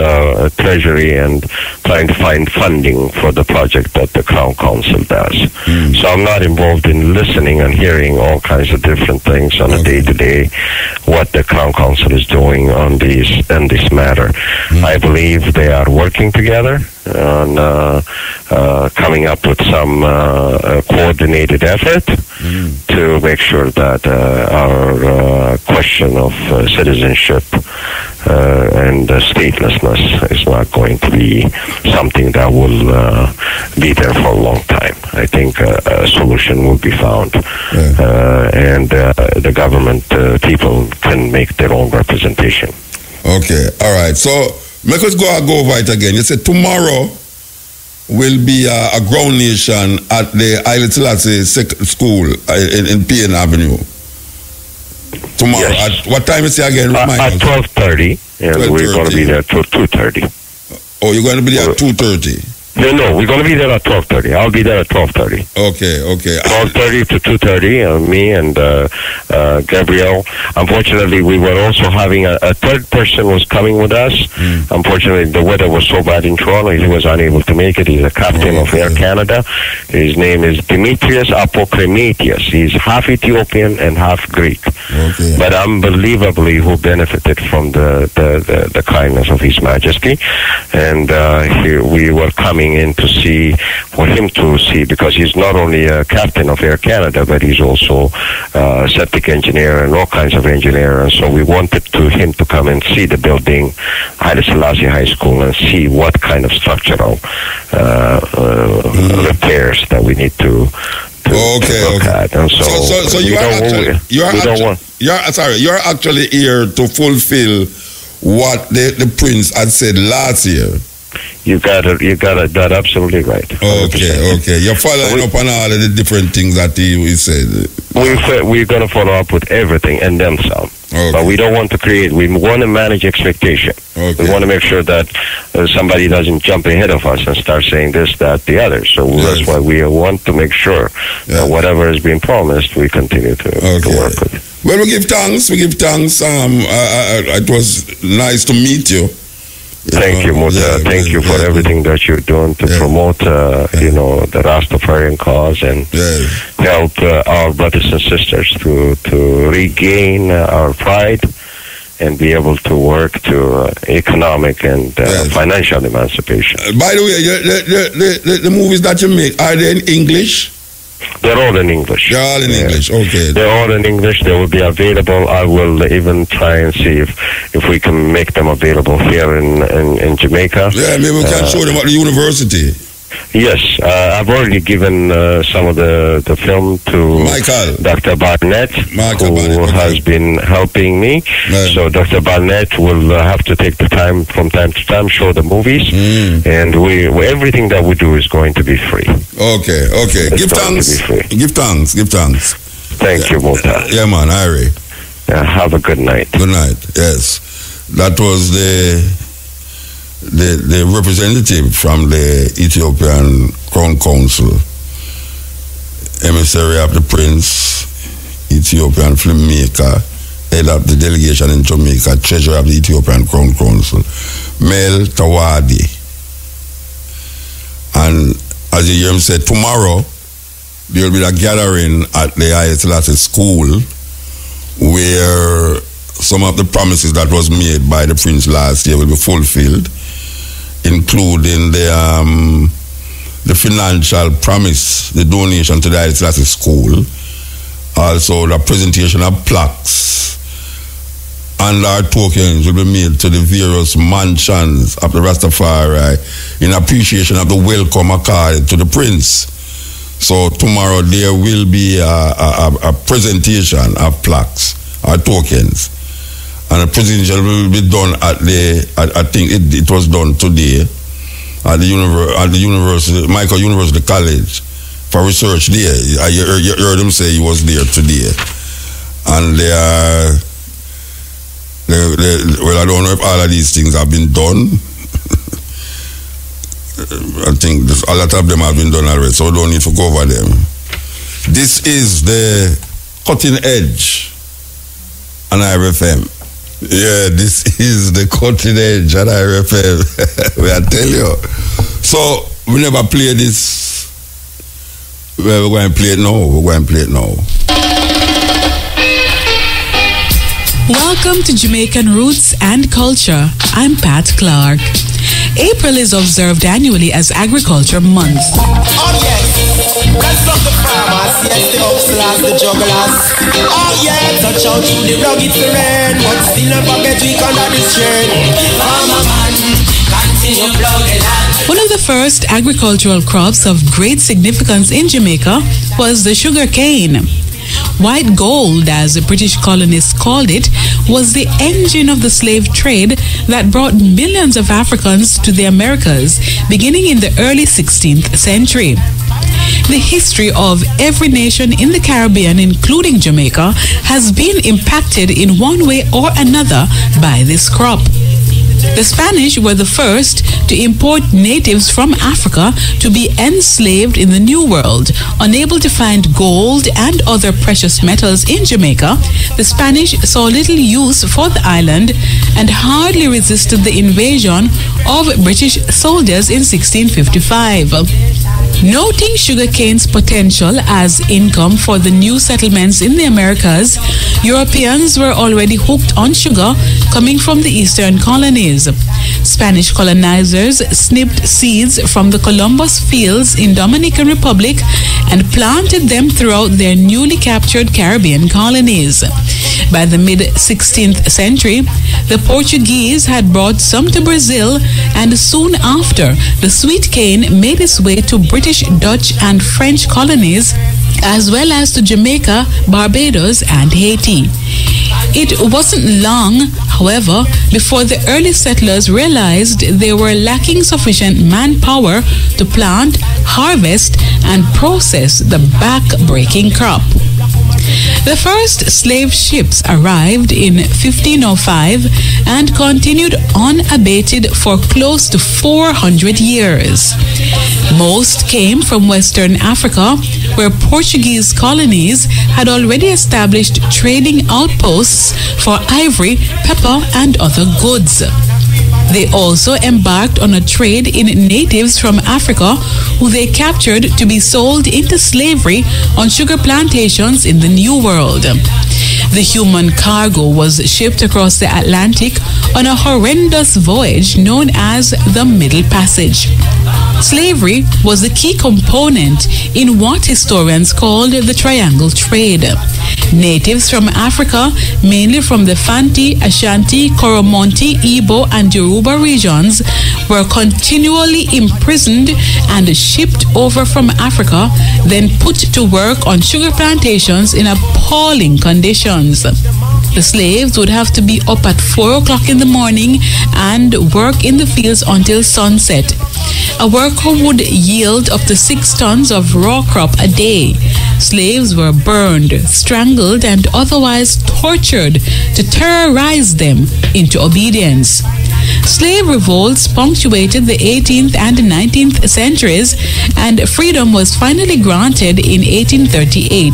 Treasury and trying to find funding for the project that the Crown Council does. So I'm not involved in listening and hearing all kinds of different things on a day-to-day what the Crown Council is doing on this matter. I believe they are working together on coming up with some coordinated effort to make sure that our question of citizenship and statelessness is not going to be something that will be there for a long time. I think a solution will be found, and the government people can make their own representation. Okay, all right. So make us go over it again. You said tomorrow will be a ground nation at the Haile Selassie School in Payne Avenue. Tomorrow, yes. At what time is it again? At 12:30, and 12:30. We're going to be there till 2:30. Oh, you're going to be there at 2:30? No, we're going to be there at 12:30. I'll be there at 12:30. Okay. 12:30 to 2:30, me and Gabriel. Unfortunately, we were also having a third person was coming with us. Unfortunately, the weather was so bad in Toronto, he was unable to make it. He's a captain of Air Canada. His name is Demetrius Apokrematius. He's half Ethiopian and half Greek. Okay. But unbelievably, who benefited from the kindness of His Majesty. And we were coming in to see, for him to see, because he's not only a captain of Air Canada, but he's also a septic engineer and all kinds of engineer. And so we wanted him to come and see the building, Haile Selassie High School, and see what kind of structural repairs that we need to look at. And so you're actually here to fulfill what the Prince had said last year. You got that absolutely right. 100%. Okay. You're following up on all of the different things that he said. We're going to follow up with everything and then some. Okay. But we don't want to create. We want to manage expectation. Okay. We want to make sure that somebody doesn't jump ahead of us and start saying this, that, the other. So that's why we want to make sure that whatever has been promised, we continue to work with. Well, we give thanks. It was nice to meet you. Thank you, Muta. Thank you for everything that you're doing to promote, the Rastafarian cause and help our brothers and sisters to regain our pride and be able to work to economic and financial emancipation. By the way, the movies that you make, are they in English? They're all in English. They're all in English, okay. They're all in English. They will be available. I will even try and see if we can make them available here in Jamaica. Yeah, maybe we can show them at the university. Yes, I've already given some of the film to Dr. Barnett, who has been helping me. So Dr. Barnett will have to take the time from time to time, show the movies, and everything that we do is going to be free. Okay. Give thanks. Thank you, Muta. Yeah, man, Harry. Have a good night. Good night, yes. That was the representative from the Ethiopian Crown Council, emissary of the Prince, Ethiopian filmmaker, head of the delegation in Jamaica, treasurer of the Ethiopian Crown Council, Mel Tawadi. And as you hear him say, tomorrow there will be a gathering at the Haile Selassie School where some of the promises that was made by the Prince last year will be fulfilled, including the financial promise, the donation to the Haile Selassie School, also the presentation of plaques and our tokens will be made to the various mansions of the Rastafari in appreciation of the welcome accorded to the Prince. So tomorrow there will be a presentation of plaques or tokens. And the presentation will be done at I think it was done today at the university, Michael University College for research there. You heard him say he was there today. And well, I don't know if all of these things have been done. I think a lot of them have been done already, so we don't need to go over them. This is the Cutting Edge on IRFM. Yeah, this is the Cutting Edge on IRFM. I tell you. So, we never play this. Well, we're going to play it now. Welcome to Jamaican Roots and Culture. I'm Pat Clark. April is observed annually as Agriculture Month. Oh, yes. Let's love the farmers, yes, the hustlers, the jugglers. Oh yeah, touch out through the rugged terrain, but still never get weak under the strain. Farmer man, continue plugging on. One of the first agricultural crops of great significance in Jamaica was the sugar cane. White gold, as the British colonists called it, was the engine of the slave trade that brought millions of Africans to the Americas, beginning in the early 16th century. The history of every nation in the Caribbean, including Jamaica, has been impacted in one way or another by this crop. The Spanish were the first to import natives from Africa to be enslaved in the New World. Unable to find gold and other precious metals in Jamaica, the Spanish saw little use for the island and hardly resisted the invasion of British soldiers in 1655. Noting sugarcane's potential as income for the new settlements in the Americas, Europeans were already hooked on sugar coming from the eastern colonies. Spanish colonizers snipped seeds from the Columbus fields in Dominican Republic and planted them throughout their newly captured Caribbean colonies. By the mid-16th century, the Portuguese had brought some to Brazil, and soon after, the sweet cane made its way to British, Dutch, and French colonies, as well as to Jamaica, Barbados, and Haiti. It wasn't long, however, before the early settlers realized they were lacking sufficient manpower to plant, harvest, and process the back-breaking crop. The first slave ships arrived in 1505 and continued unabated for close to 400 years. Most came from Western Africa, where Portuguese colonies had already established trading outposts for ivory, pepper, and other goods. They also embarked on a trade in natives from Africa who they captured to be sold into slavery on sugar plantations in the New World. The human cargo was shipped across the Atlantic on a horrendous voyage known as the Middle Passage. Slavery was the key component in what historians called the Triangle Trade. Natives from Africa, mainly from the Fanti, Ashanti, Coromantee, Igbo, and Yoruba regions, were continually imprisoned and shipped over from Africa, then put to work on sugar plantations in appalling conditions. The slaves would have to be up at 4 o'clock in the morning and work in the fields until sunset. A worker would yield up to 6 tons of raw crop a day. Slaves were burned, strangled, and otherwise tortured to terrorize them into obedience. Slave revolts punctuated the 18th and 19th centuries, and freedom was finally granted in 1838.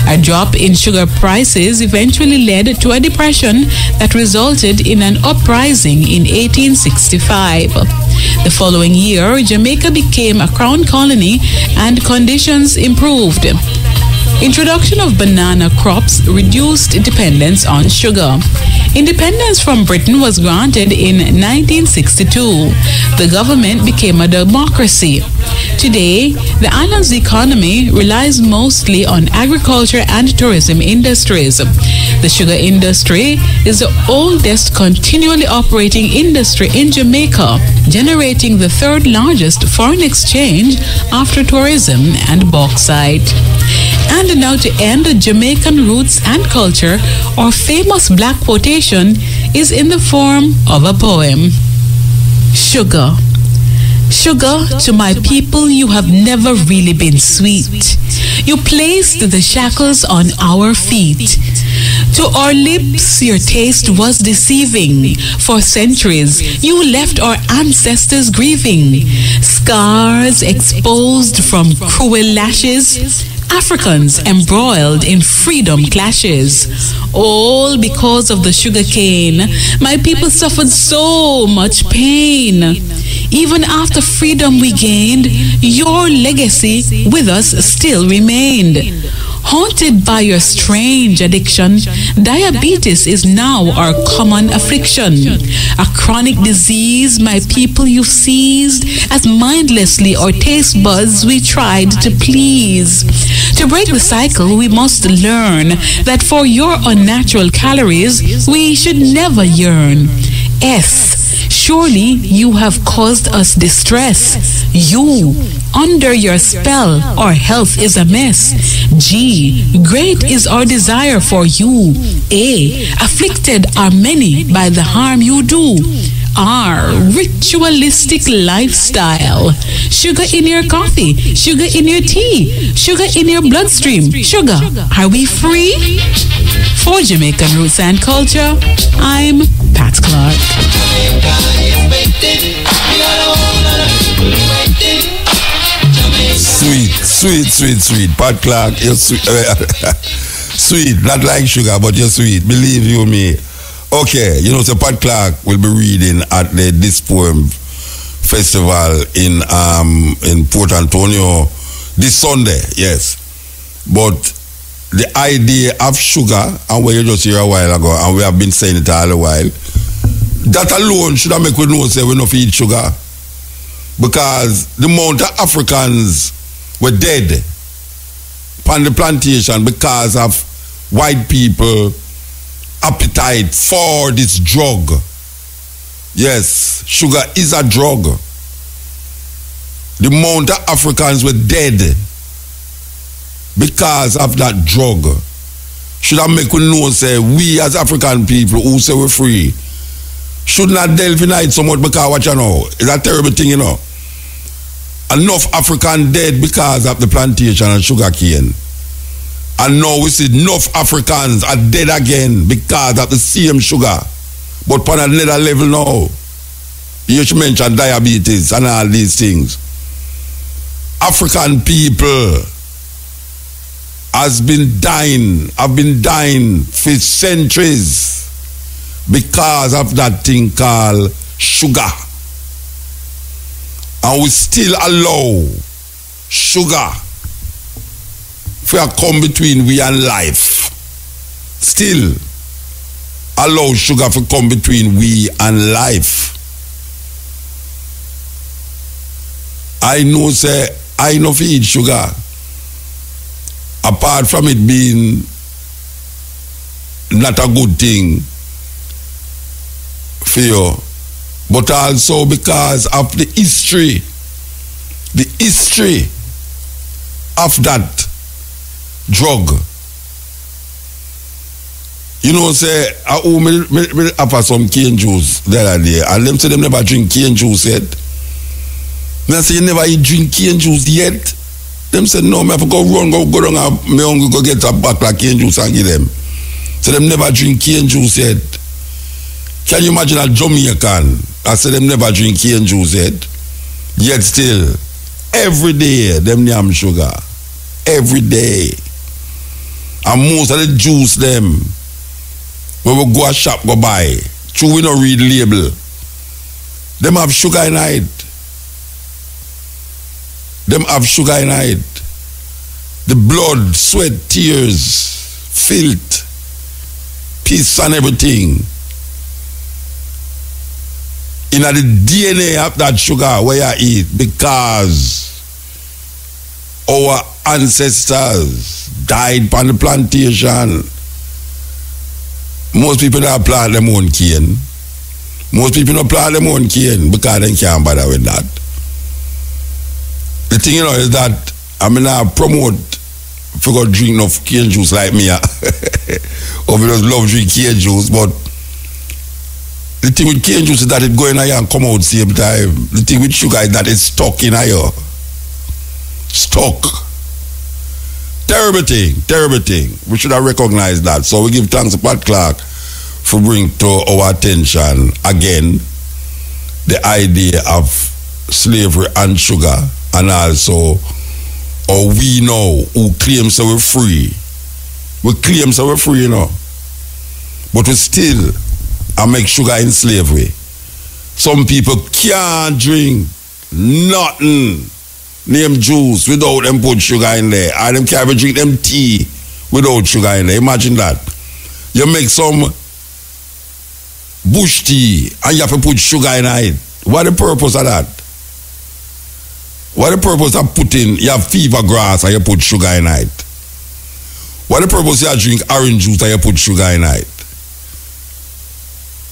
A drop in sugar prices eventually led to a depression that resulted in an uprising in 1865. The following year, Jamaica became a crown colony and conditions improved. Introduction of banana crops reduced dependence on sugar. Independence from Britain was granted in 1962. The government became a democracy. Today, the island's economy relies mostly on agriculture and tourism industries. The sugar industry is the oldest continually operating industry in Jamaica, generating the third largest foreign exchange after tourism and bauxite. And now, to end Jamaican roots and culture, our famous black quotation is in the form of a poem. Sugar. Sugar, to my people you have never really been sweet. You placed the shackles on our feet. To our lips your taste was deceiving. For centuries you left our ancestors grieving. Scars exposed from cruel lashes, Africans embroiled in freedom clashes. All because of the sugar cane. My people suffered so much pain. Even after freedom we gained, your legacy with us still remained. Haunted by your strange addiction, diabetes is now our common affliction. A chronic disease, my people, you've seized as mindlessly our taste buds we tried to please. To break the cycle, we must learn that for your unnatural calories, we should never yearn. S. Surely you have caused us distress. U. Under your spell, our health is a mess. G. Great is our desire for you. A. Afflicted are many by the harm you do. R. Ritualistic lifestyle. Sugar in your coffee, sugar in your tea, sugar in your bloodstream. Sugar, are we free? For Jamaican Roots and Culture, I'm Pat Clark. Sweet. Pat Clark, you're sweet. Sweet, not like sugar, but you're sweet. Believe you me. Okay, you know, so Pat Clark will be reading at the This Poem Festival in Port Antonio this Sunday, yes. But the idea of sugar, and what you just hear a while ago, and we have been saying it all a while, that alone should make we know say we don't eat sugar. Because the amount of Africans were dead on the plantation because of white people appetite for this drug. Yes, sugar is a drug. The amount of Africans were dead because of that drug. Should I make we know say we as African people who say we're free should not delve in it so much because what you know, it's a terrible thing, you know. Enough African dead because of the plantation and sugar cane. And now we see enough Africans are dead again because of the same sugar. But on another level now, you should mention diabetes and all these things. African people have been dying for centuries because of that thing called sugar. And we still allow sugar to come between we and life. Still allow sugar to come between we and life. I know say I know to eat sugar. Apart from it being not a good thing for you, but also because of the history of that drug. You know, say, I offer some cane juice the other day, and them say them never drink cane juice yet. And I say, you never drink cane juice yet? Them say, no, I have to go down and me hungry go get a bottle of cane juice and give them. So them never drink cane juice yet. Can you imagine a Jamaican? I said them never drink cane juice yet still, every day, them yam sugar. Every day. And most of the juice them, when we go a shop, go buy, true we don't read label, them have sugar in it. Them have sugar in it. The blood, sweat, tears, filth, piss and everything. In the DNA of that sugar where you eat, because our ancestors died on the plantation. Most people don't plant them own cane. Most people don't plant them own cane because they can't bother with that. The thing, you know, is that I mean, I promote if you go drink enough cane juice like me, or if you just love drink cane juice, but the thing with cane juice is that it go in here and come out same time. The thing with sugar is that it's stuck in here. Stuck. Terrible thing. We should have recognized that. So we give thanks to Pat Clark for bringing to our attention again the idea of slavery and sugar, and also or we know who claims that we're free. We claim that we're free, you know. But we still make sugar in slavery. Some people can't drink nothing, name juice, without them put sugar in there. Or them can't even drink them tea without sugar in there. Imagine that. You make some bush tea and you have to put sugar in it. What the purpose of that? What the purpose of putting, you have fever grass and you put sugar in it? What the purpose you drink orange juice and you put sugar in it?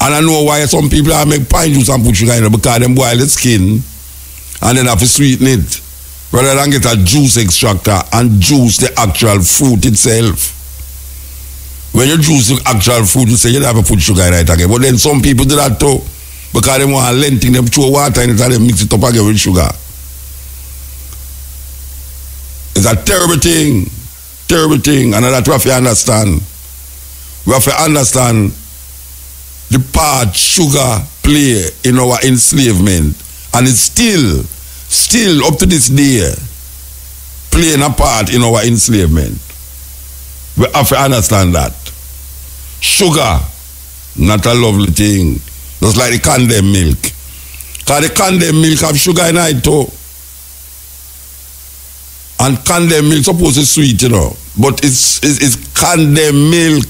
And I know why some people make pine juice and put sugar in it, because they boil the skin and then have to sweeten it, rather than get a juice extractor and juice the actual fruit itself. When you juice the actual fruit, you say you don't have to put sugar in it again. But then some people do that too, because they want to lengthen them, throw water in it and they mix it up again with sugar. It's a terrible thing, and that's what we have to understand. We have to understand the part sugar play in our enslavement, and it's still up to this day playing a part in our enslavement. We have to understand that. Sugar, not a lovely thing. Just like the condemned milk. Because the condemned milk have sugar in it too. And condemned milk supposed to be sweet, you know. But it's condemned milk.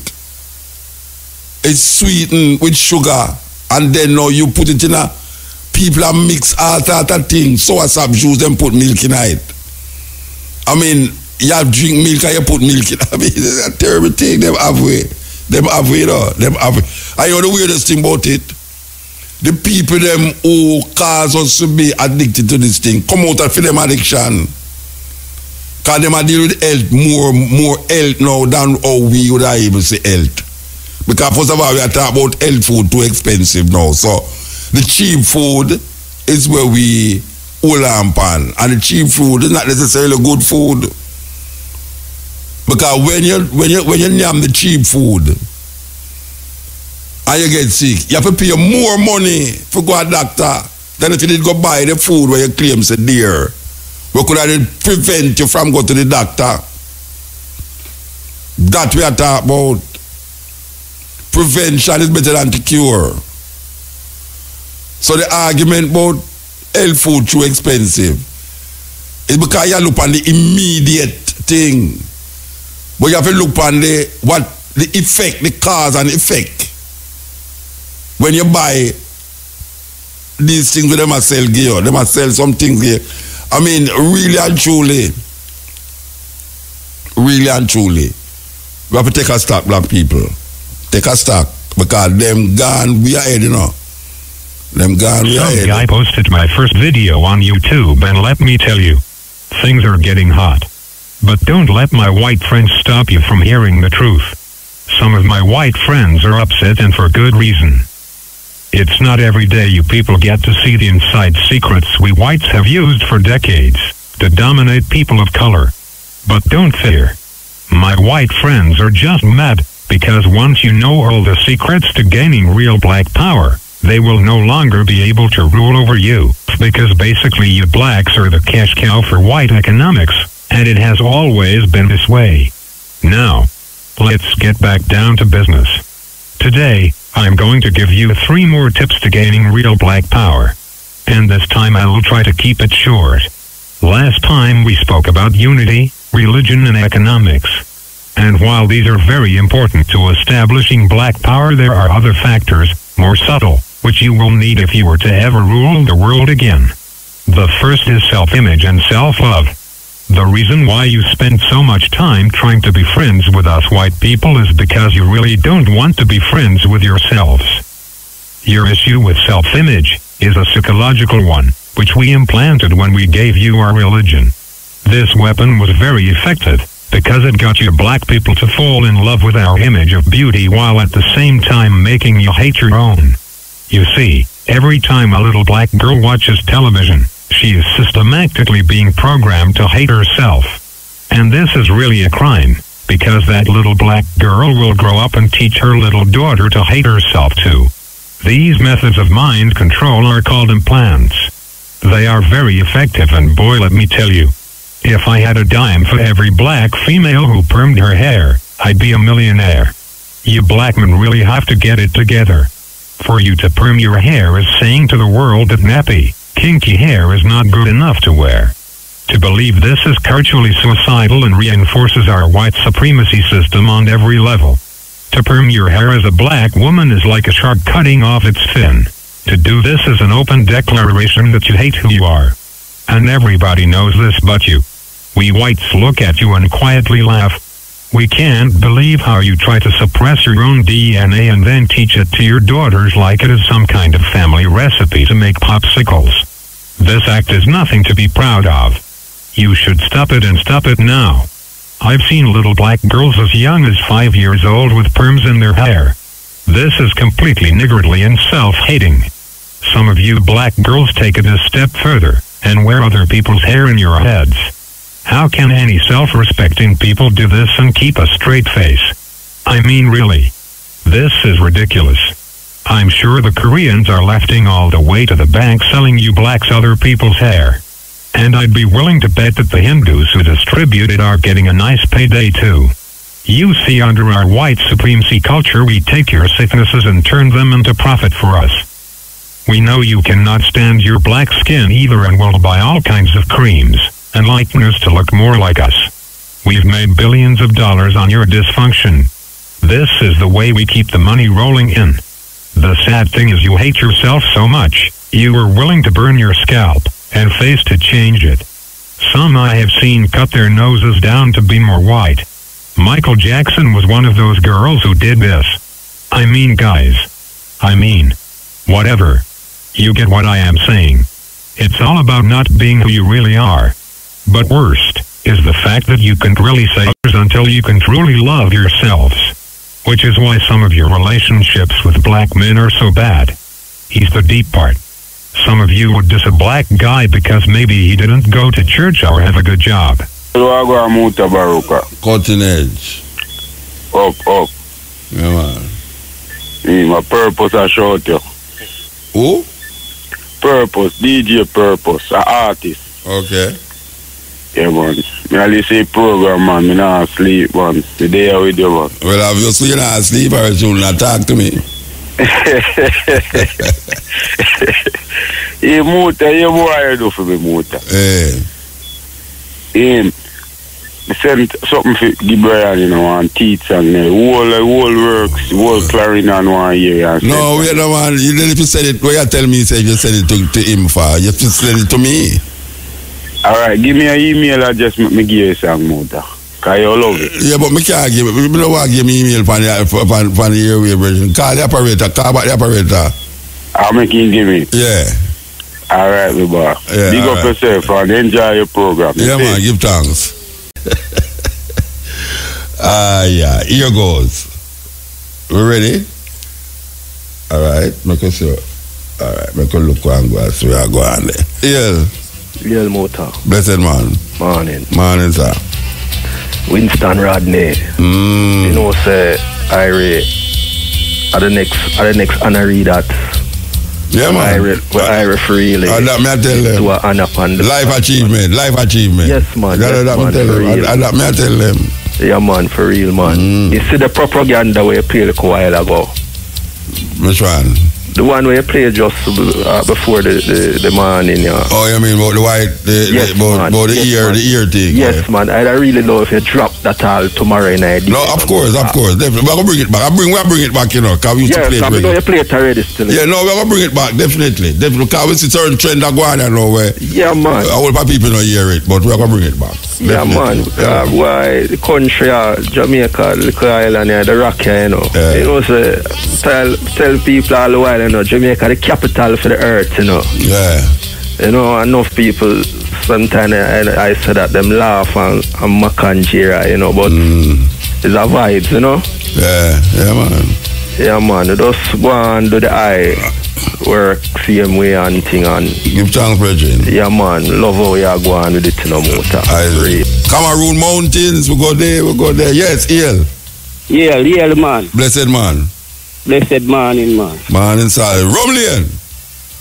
It's sweetened with sugar. And then now you put it in a... People have mixed all that of things. Sour sap juice, them put milk in it. I mean, you have drink milk and you put milk in it. I mean, it's a terrible thing. Them halfway. Them halfway, though. Them halfway. I know the weirdest thing about it. The people them who cause us to be addicted to this thing come out of them addiction. Because them are deal with health, more health now than how we would have able to say health. Because first of all, we are talking about health food too expensive now. So the cheap food is where we hold on pan. And the cheap food is not necessarily good food. Because when you name the cheap food and you get sick, you have to pay more money for go to a doctor than if you did go buy the food where you claim it's dear. We could have prevent you from going to the doctor. That we are talking about. Prevention is better than the cure. So the argument about health food too expensive is because you look on the immediate thing. But you have to look on the effect, the cause and effect. When you buy these things with them a sell gear, they must sell some things here. I mean, really and truly, we have to take a stock, black people. Take a stock, because them gone, we are ahead, you know. Them gone, we are ahead. Some guy posted my first video on YouTube, and let me tell you, things are getting hot. But don't let my white friends stop you from hearing the truth. Some of my white friends are upset, and for good reason. It's not every day you people get to see the inside secrets we whites have used for decades to dominate people of color. But don't fear. My white friends are just mad, because once you know all the secrets to gaining real black power, they will no longer be able to rule over you, because basically you blacks are the cash cow for white economics, and it has always been this way. Now, let's get back down to business. Today, I'm going to give you 3 more tips to gaining real black power. And this time I will try to keep it short. Last time we spoke about unity, religion and economics. And while these are very important to establishing black power, there are other factors, more subtle, which you will need if you were to ever rule the world again. The first is self-image and self-love. The reason why you spend so much time trying to be friends with us white people is because you really don't want to be friends with yourselves. Your issue with self-image is a psychological one, which we implanted when we gave you our religion. This weapon was very effective, because it got you black people to fall in love with our image of beauty while at the same time making you hate your own. You see, every time a little black girl watches television, she is systematically being programmed to hate herself. And this is really a crime, because that little black girl will grow up and teach her little daughter to hate herself too. These methods of mind control are called implants. They are very effective, and boy, let me tell you, if I had a dime for every black female who permed her hair, I'd be a millionaire. You black men really have to get it together. For you to perm your hair is saying to the world that nappy, kinky hair is not good enough to wear. To believe this is culturally suicidal and reinforces our white supremacy system on every level. To perm your hair as a black woman is like a shark cutting off its fin. To do this is an open declaration that you hate who you are. And everybody knows this but you. We whites look at you and quietly laugh. We can't believe how you try to suppress your own DNA and then teach it to your daughters like it is some kind of family recipe to make popsicles. This act is nothing to be proud of. You should stop it and stop it now. I've seen little black girls as young as 5 years old with perms in their hair. This is completely niggardly and self-hating. Some of you black girls take it a step further and wear other people's hair in your heads. How can any self-respecting people do this and keep a straight face? I mean, really. This is ridiculous. I'm sure the Koreans are lefting all the way to the bank selling you blacks other people's hair. And I'd be willing to bet that the Hindus who distribute it are getting a nice payday too. You see, under our white supremacy culture, we take your sicknesses and turn them into profit for us. We know you cannot stand your black skin either and will buy all kinds of creams and lighteners to look more like us. We've made billions of dollars on your dysfunction. This is the way we keep the money rolling in. The sad thing is you hate yourself so much, you were willing to burn your scalp and face to change it. Some I have seen cut their noses down to be more white. Michael Jackson was one of those girls who did this. I mean, guys. Whatever. You get what I am saying. It's all about not being who you really are. But worst is the fact that you can't really say others until you can truly love yourselves. Which is why some of your relationships with black men are so bad. He's the deep part. Some of you would diss a black guy because maybe he didn't go to church or have a good job. MUTABARUKA. Cutting edge. Up. Yeah, man. My purpose I showed you. Who? Purpose, DJ Purpose, an artist. Okay. Yeah, man. I listen to program, man. I not sleep, man. The day I with you, man. Well, obviously you're not asleep or you not talk to me. Hey, Muta, you what you do for me, Muta? I sent something for the Brian, you know, and teach and whole works, whole clarinet and one year. No, we don't want, you don't have to send it, what you tell me, say you send it to him for, you have to send it to me. Alright, give me an email address, me give you some Muta. Because you love it. Yeah, but me can't give it, me don't want to give me email for the airway version. Call the operator, call back the operator. I'll make him give me. Yeah. Alright, me boy. Yeah, big up yourself and enjoy your program. Yeah, man, give thanks. Yeah, here goes. We ready? Alright, make us sure. Alright, make us look and go as we are going there. Real Motor. Blessed man. Morning, sir. Winston Rodney. You know, say Ira at the next honoree that. Yeah, man. Ira freely. That me I tell them. To an upon the life achievement. Yes, man. That me I tell them. Yeah, man, for real, man. You see the propaganda where you played a while ago. Which one? The one where you played just before the morning, yeah. Oh, you mean about the white, about the ear thing? Yes, man. I really know if you drop that all tomorrow night. No, of course, definitely. We're going to bring it back. We're going to bring it back, you know, because we used to play it. Yes, you play it already still. Yeah, no, we're going to bring it back, definitely. Because we see certain trend that go on, you know, where man. A whole lot of people don't hear it, but we're going to bring it back. Yeah, man. Why the country, Jamaica, the island, the rock, you know. You know, tell people all the while, you know, Jamaica the capital for the earth, you know. Yeah. You know, enough people sometimes I say that them laugh and mock and jeer, you know, but it's a vibes, you know. Yeah, man. Yeah, man. You just go and do the eye work same way and thing and give thanks, Bridget. Yeah, man. Love how you go on with it, you know, Motor. Cameroon Mountains, we go there. Yes, Eel. Yeah, man. Blessed man. Blessed morning, man. Morning, sir. Rumlian.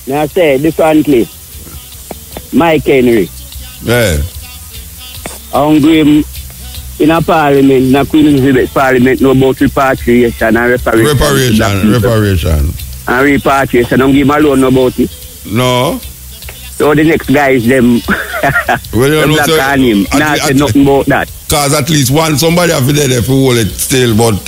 Now I say differently. Mike Henry. Yeah. Hungry in a parliament, in a Queen Elizabeth parliament, know about repatriation and reparation. Reparation. And repatriation. Don't give him alone know about it. No. So the next guys, them, well, you them know, black so, on him. Nah, say nothing about that. Because at least somebody have to there for hold it still, but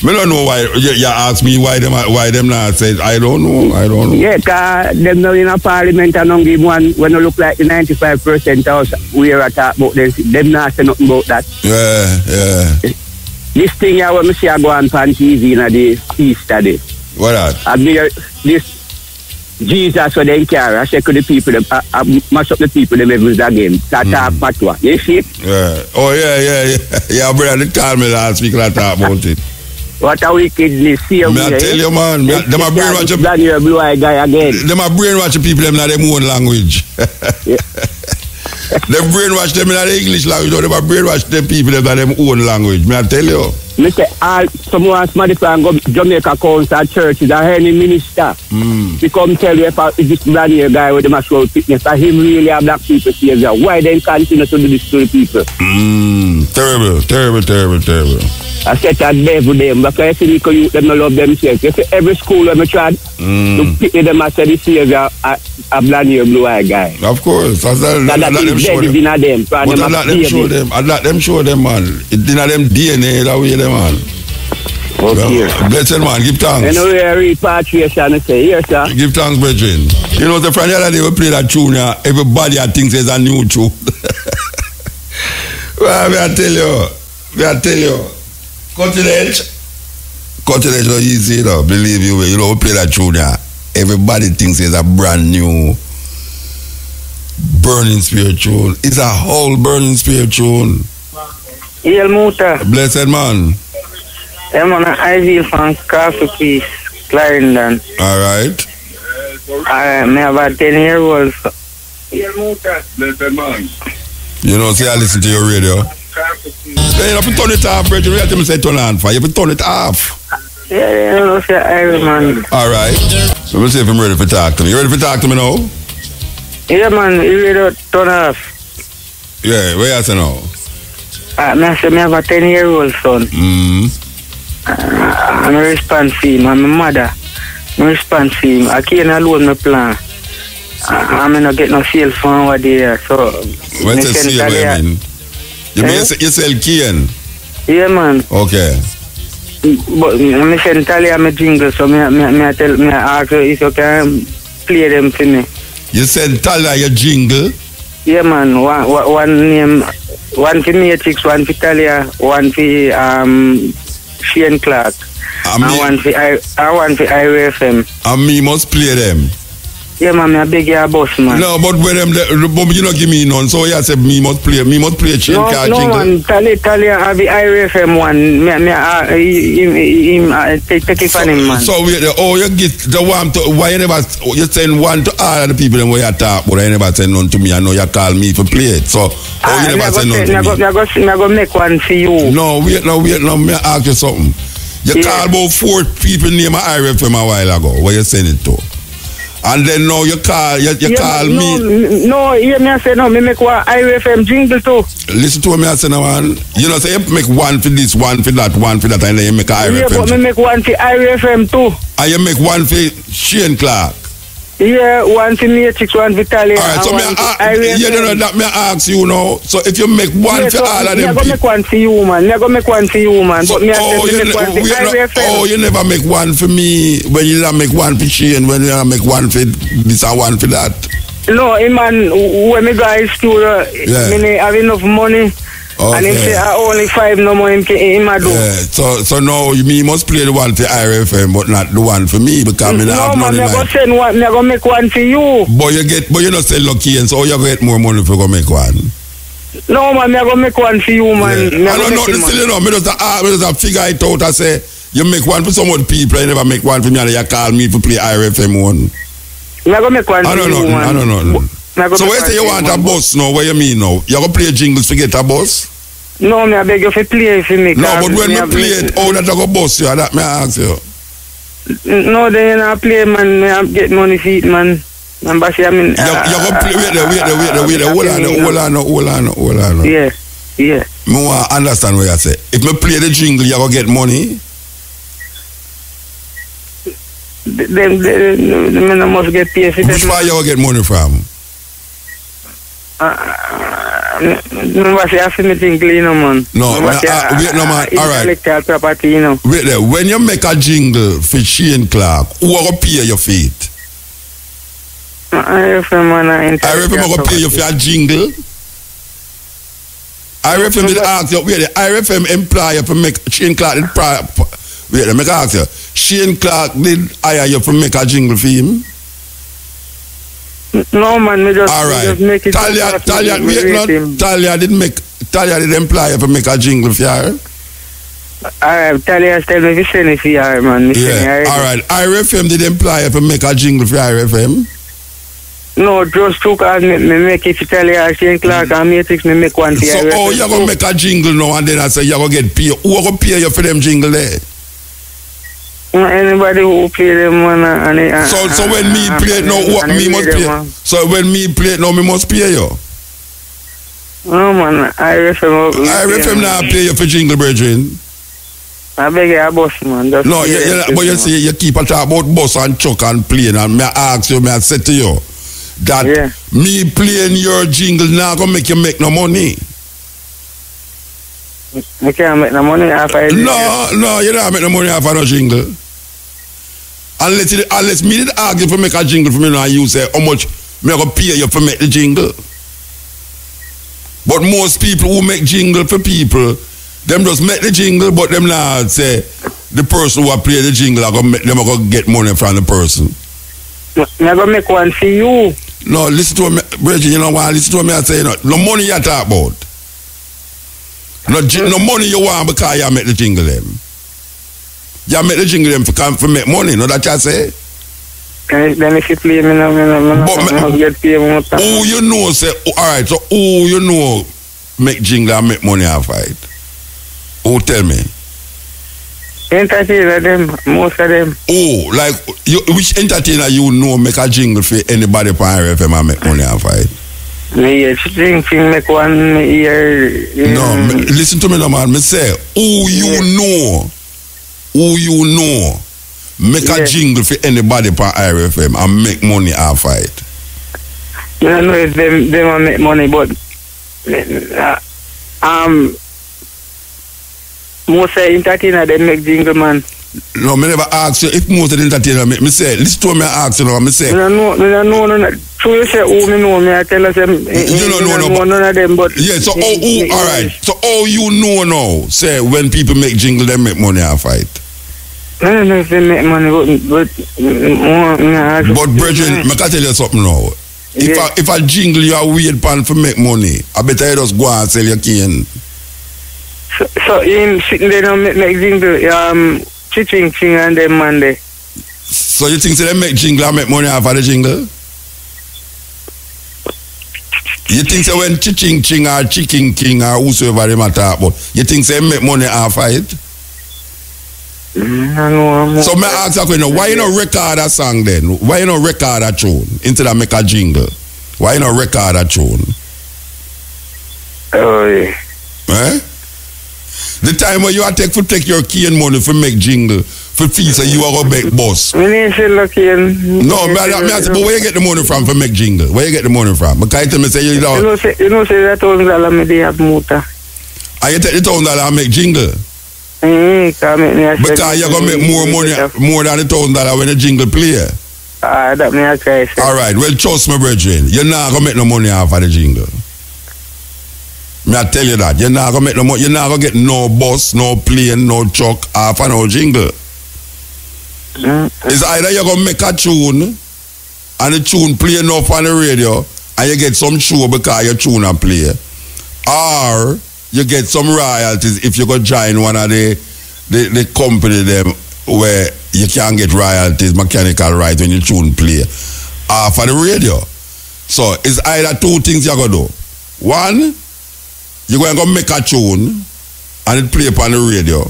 I don't know why. You ask me why them not said. I don't know. Yeah, because them now in a parliament and don't give one when you look like the 95% house we are talk about them not say nothing about that. Yeah. This thing here when I see I go on TV in the East today. What that? I mean, this Jesus so they carry. I say to the people, I mash up the people them every again. That talk patwa. You see it? Yeah. Oh yeah. Yeah, brother, they called me last week and talk about it. What a wickedness. See I tell you, man. Them a brainwash blue eye guy again. Them a brainwash people them in their own language. Them brainwash them in their English language, or them a brainwash them people in their own language. I tell you. Me say someone somebody can go Jamaica council churches and any minister. He come tell you if this brand new guy with the masculine fitness that him really have black people savior. Why they continue to do this to the people? Terrible. I said that devil them because I see the youth them not love themselves. You see every school when I tried to pick them as the savior a brand new blue eye guy. Of course. That let them show them, man. It didn't them DNA that way them, man. Okay. Blessed man, give thanks. Anyway, repatriation, I say, yes, sir. Give thanks, brethren. You know, the Friday other day we play that tune, everybody I think there's a new tune. Well, I tell you. Continent not easy, you know, believe you. You know, we play that tune, everybody thinks it's a brand new burning spirit tune. It's a whole burning spirit tune. El Muta. Blessed man. I'm on an IV from Coffee Peace, Clarendon. All right. I have about 10 years old. El Muta. Blessed man. You know, see, I listen to your radio. Then you have to turn it off, brethren. You have to say turn on fire. You have to turn it off. Yeah, you know, say Irish man. All right. So let's see if I'm ready for talk to me. You ready for talk to me now? Yeah, man. You ready to turn off? Yeah, where you say now? I say I have a 10-year-old son. I'm a response to him. I'm a mother. I response to him. I can't alone my plan. I'm not getting no sales phone over there. So, what's a sale, what you mean? You mean you sell cane? Yeah, man. Okay. But I send Talia my jingle, so I ask if you can play them for me. You send Talia your jingle? Yeah, man. One name, one for Matrix, one for Talia, one for Shane Clark, and one for Ira FM. And me must play them? Yeah, man, I beg your boss, man. No, but when them, you don't give me none, so you say me must play Shane Clark jingle. No, man, Talia have the Ira FM one. Take it from him, man. So wait, you get the one to, why you never, you send one to all the people where you talk, but you never send none to me. I know you call me for play it. So, you never send none to me. I'm going to make one for you. No, wait, me ask you something. You call about 4 people name of Ira FM a while ago, where you send it to. And then now you call me. No, hear me say no, me make one IFM jingle too. Listen to me I say no, man. You know, say you make one for this, one for that, and then you make IFM. Yeah, but me make one for IFM too. And you make one for Shane Clark. Yeah, one for Matrix, one for Talia. Alright, so you know that me ask you now. So if you make one for all of them people. Make one for you, man. But me make one for IFM. Oh, you never make one for me when you don't make one for Shane, when you don't make one for this and one for that. No, man, when me go to studio, me have enough money. Okay. And he say only 5 no more in my do. Yeah. So now me must play the one for IRFM, but not the one for me because me not have money. No, man, I'm gonna make one for you. But you not sell lucky, and so you get more money if you go make one. No, man, I'm gonna make one for you, man. Yeah. I don't know. Listen, me just figure it out. I say you make one for some other people, you never make one for me, and you call me to play IRFM one. I'm gonna make one for you, man. I don't know. So where say you want a bus now? What you mean now? You gonna play jingles to get a bus? No, me I beg you to play for me. No, but when me play it, how that I go bus you? That me ask you. No, then you play, man. Me I get money for it, man. And but I mean, you go play. Wait. Hold on. Yeah. Me want to understand what you say. If me play the jingle, you go get money. Then must get paid for that. Which part you go get money from? What's your affinity jingle, man? No, wait, no, man. All right. Intellectual property, you know. Wait there. When you make a jingle for Shane Clark, who are going to pay your feet? IFM, man. IFM are going to pay you for a jingle? IFM did ask you, wait there. IFM employ you for make Shane Clark did wait there, make ask you. Shane Clark did hire you for make a jingle for him? No, man, we just, all right. We just make it. Talia did employ you for make a jingle for her? Alright, Talia tell me we send it for her, man. Yeah, alright. IRFM did employ you for make a jingle for IRFM? No, just two cars me make it for Talia, Shane Clark and Matrix, me make one for so, IRFM. So, you're going to make a jingle now and then I say you're going to get paid. Who are going to pay you for them jingle there? Anybody who play them, man. So when me play it now, what me must pay? So when me play it now, me must pay you? No, man. IRFM now pay you for jingle, brethren. I beg you, a bus, man. Just no, but you see, you keep a talk about bus and truck and plane, and me ask you, me I say to you, that me playing your jingle now gonna make you make no money. You can't make no money off of it. No, you don't make no money off of no jingle. Unless me did argue for make a jingle for me now, you say how much me gonna pay you for make the jingle. But most people who make jingle for people, them just make the jingle, but them now say the person who play the jingle are gonna get money from the person. I'm gonna make one for you. No, listen to me, Bridget, you know why? Listen to me, I say, no money you talk about. No money you want because you make the jingle them. You make the jingle them for make money, know that you say? Then if you play me now, I get paid more time. Who you know say, alright, so who you know make jingle and make money off it? Who tell me? Entertainer them, most of them. Oh, like, which entertainer you know make a jingle for anybody for RFM and make money off it? Me think make one year. No, listen to me now, man. Me say, who you know make a jingle for anybody for RFM and make money off it? I don't know if them will make money, but most entertainer they make jingle, man. No, me never ask you if most of the entertainer make. Me say, listen to me, I ask you now. Me say, no. True, you say who me know me. I tell us them. You don't know none of them, but yeah. So all right. So all you know now, say when people make jingle, they make money off it. I don't know if they make money, but Brethren, I can tell you something now. If a jingle you are weird pan for make money, I better you just go and sell your cane. So in sitting there now make jingle, ching and them man there. So you think they make jingle and make money off of the jingle? You think so when ching or chicken king or whosoever they matter about, you think they make money off of it? No. So may I ask you a question, why you not record a song then? Why you not record a tune instead of make a jingle? Why you not record a tune? Oh yeah. Eh? The time when you are take your key and money for make jingle for fees and you are going to make boss. We need to look in. No, but where you get the money from for make jingle? Where you get the money from? Because you tell me say you don't. You know say that $1,000 me they have motor. And you take the $1,000 and make jingle? Because you're going to make more money, more than the $1,000 when the jingle play. That me I try. Alright, well trust me, brethren. You're not going to make no money off of the jingle. Me I tell you that. You're not going to make no money. You're not going to get no bus, no plane, no truck off of no jingle. It's either you're going to make a tune and the tune play enough on the radio and you get some show because your tune a play, or you get some royalties if you go join one of the company them where you can get royalties, mechanical right when your tune play off of the radio. So it's either two things you're going to do. One, you're going to make a tune and it play upon the radio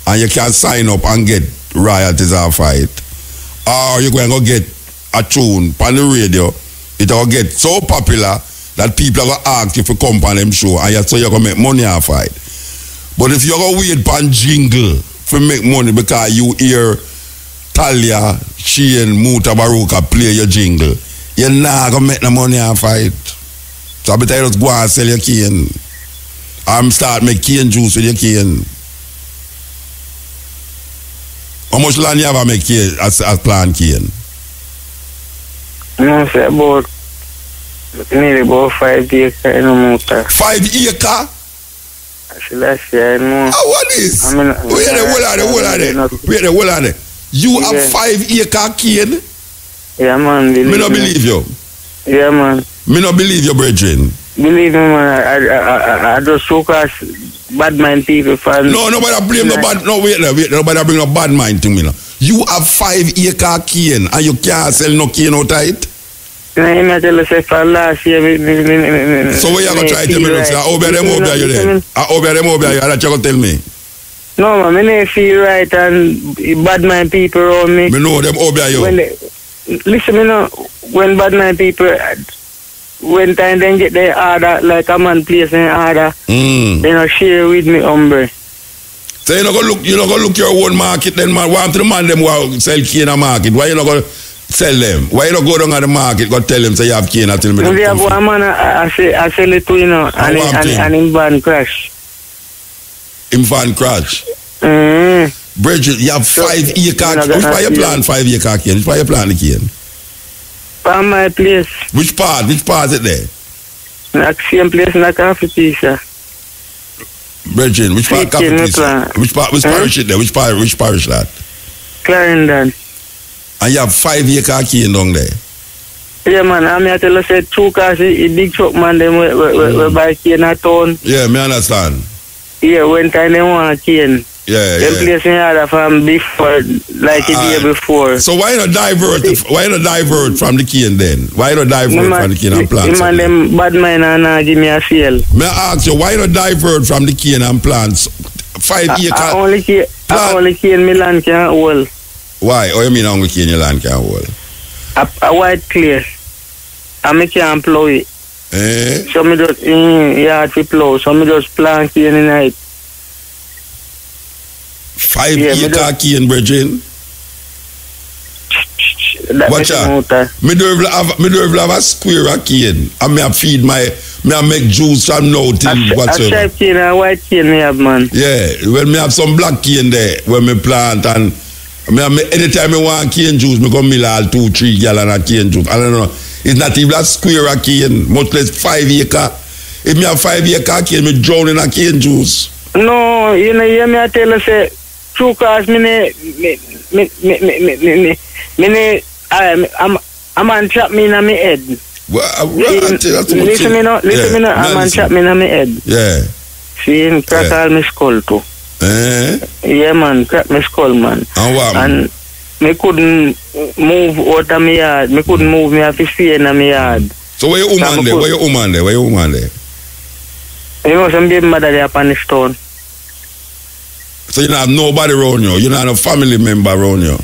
and you can sign up and get royalties off of it, or you're going to get a tune on the radio, it will get so popular that people are going to ask you to come on them show and so you're going to make money off of it. But if you're going to wait for jingle to make money because you hear Talia, Shane, MUTABARUKA play your jingle, you're not going to make no money off of it. So I better just go and sell your cane. Start make cane juice with your cane. How much land you have to make cane as plant cane? No, say about nearly about 5 acres in a motor. 5 acres? Should I say I know? What is? Wait the whole You have 5 acre cane? Yeah, man. Me not believe you. Yeah, man. Me not believe you, brethren. Believe me, man. I just focus bad mind people. No, nobody blame no bad. No, wait. Nobody bring no bad mind to me. No. You have 5 acre cane and you can't sell no cane out of it? No, I tell you, say for last year. So what you going to try to tell me? Right. I hope them over you then. I hope them over you. That's what you going to tell me. No, man. I don't feel right and bad mind people around me. Me know them over you. Listen, me know, when bad mind people, when time they get their order, like a man place in order, they don't share with me, hombre. So you not go look your own market then, man. Why to the man them who sell cane in the market? Why you not go sell them? Why you not go down at the market, go tell them say you have cane and tell me them? We have one man I sell it to, you know, and him van crash. Him van crash? Bridget, you have 5 acre. Which part you plant 5 acre cane? Which part you plant the cane? On my place. Which part? Which part is it there? Like same place in the coffee pizza. Bridget, which part coffee pizza? Which parish is there? Which parish that? Clarendon. And you have 5 acre cane down there? Yeah, man. I'm here to tell you, say, 2 cars, a big truck, man, them we buy cane at town. Yeah, me understand. Yeah, when time they want a cane. Yeah, them place in order from before, like a day before. So why not divert? Why not divert from the cane then? Why not divert from the cane and plant? Man, them bad mind and give me a sale. May I ask you, why not divert from the cane and plants 5 acres? I only cane my land can hold. Why? Oh, you mean only cane your land can hold? A white clear. I make you employ it. So me just yard to plow. So me just plant cane in night. 5 acre cane, Bridget. Watch out. Me don't have a square of cane. And me feed me make juice from now till whatsoever. A striped cane and white cane me have, man. Yeah, well, me have some black cane there when me plant and anytime I want cane juice, me come mill all 2-3 gallon of cane juice. I don't know. It's not even a square of cane, much less 5 acre. If me have 5 acre cane, me drown in a cane juice. No, you know, me I tell you, say, 2 cars, I'm on trap me in my head. Listen me now, I'm on trap me in my head. Yeah. See, crack all my skull too. Yeah, man, crack my skull, man. And me couldn't move out of my yard. Me couldn't move, me have to stay in my yard. So where your woman there? Where your woman there? You know, some baby mother there upon the stone. So you don't have nobody around you? You don't have a family member around you?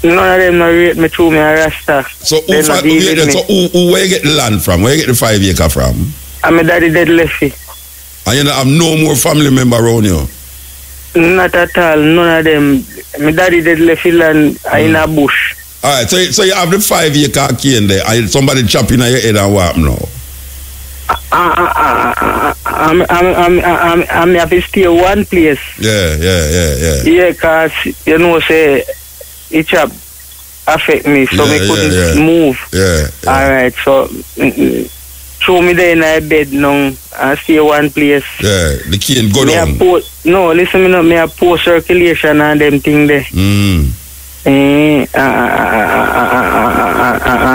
None of them not rate me through me a rasta. So where you get the land from? Where you get the 5 acre from? And my daddy dead lefty. And you don't have no more family member around you? Not at all. None of them. My daddy dead lefty land in a bush. Alright, so you have the 5 acre cane there and somebody chopping on your head and what now? I'm have to stay one place. Yeah. Yeah, cause you know, say it chop affect me, so me couldn't move. Yeah. Alright, so throw me there in a bed now and stay one place. Yeah, the cane go down. No, listen me now, me have poor circulation and them thing there.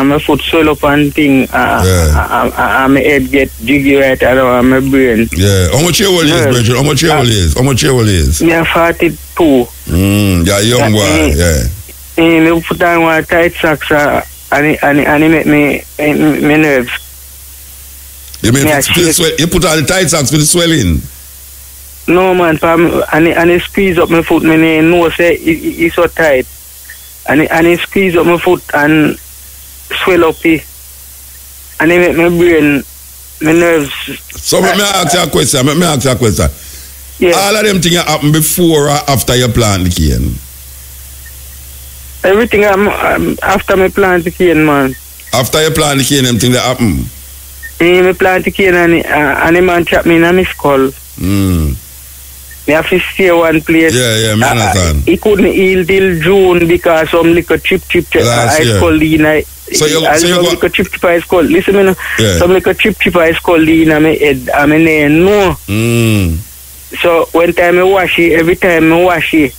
My foot swell up and thing. My head get jiggy right around my brain. Yeah. How much year old is, Bridget? How much year old is? Me 42. Yeah, young boy. Yeah. Me put on one tight socks and it make me nerves. You mean you put on the tight socks for the swelling? No, man. And it squeeze up my foot. Me know say it's so tight. And it squeeze up my foot and swell up it. And it make my brain, my nerves. So let me ask you a question. Yeah. All of them things happen before or after you plant the cane? Everything after me plant the cane, man. After you plant the cane, them things that happen? Me plant the cane and the man trap me in my skull. Me have to stay one place. Yeah, me understand. He couldn't heal till June because some little chip I skull in. So you little chip I skull. Listen me now. Yeah. Some little chip I skull in my head. I mean no. So when time I wash it, every time I wash it,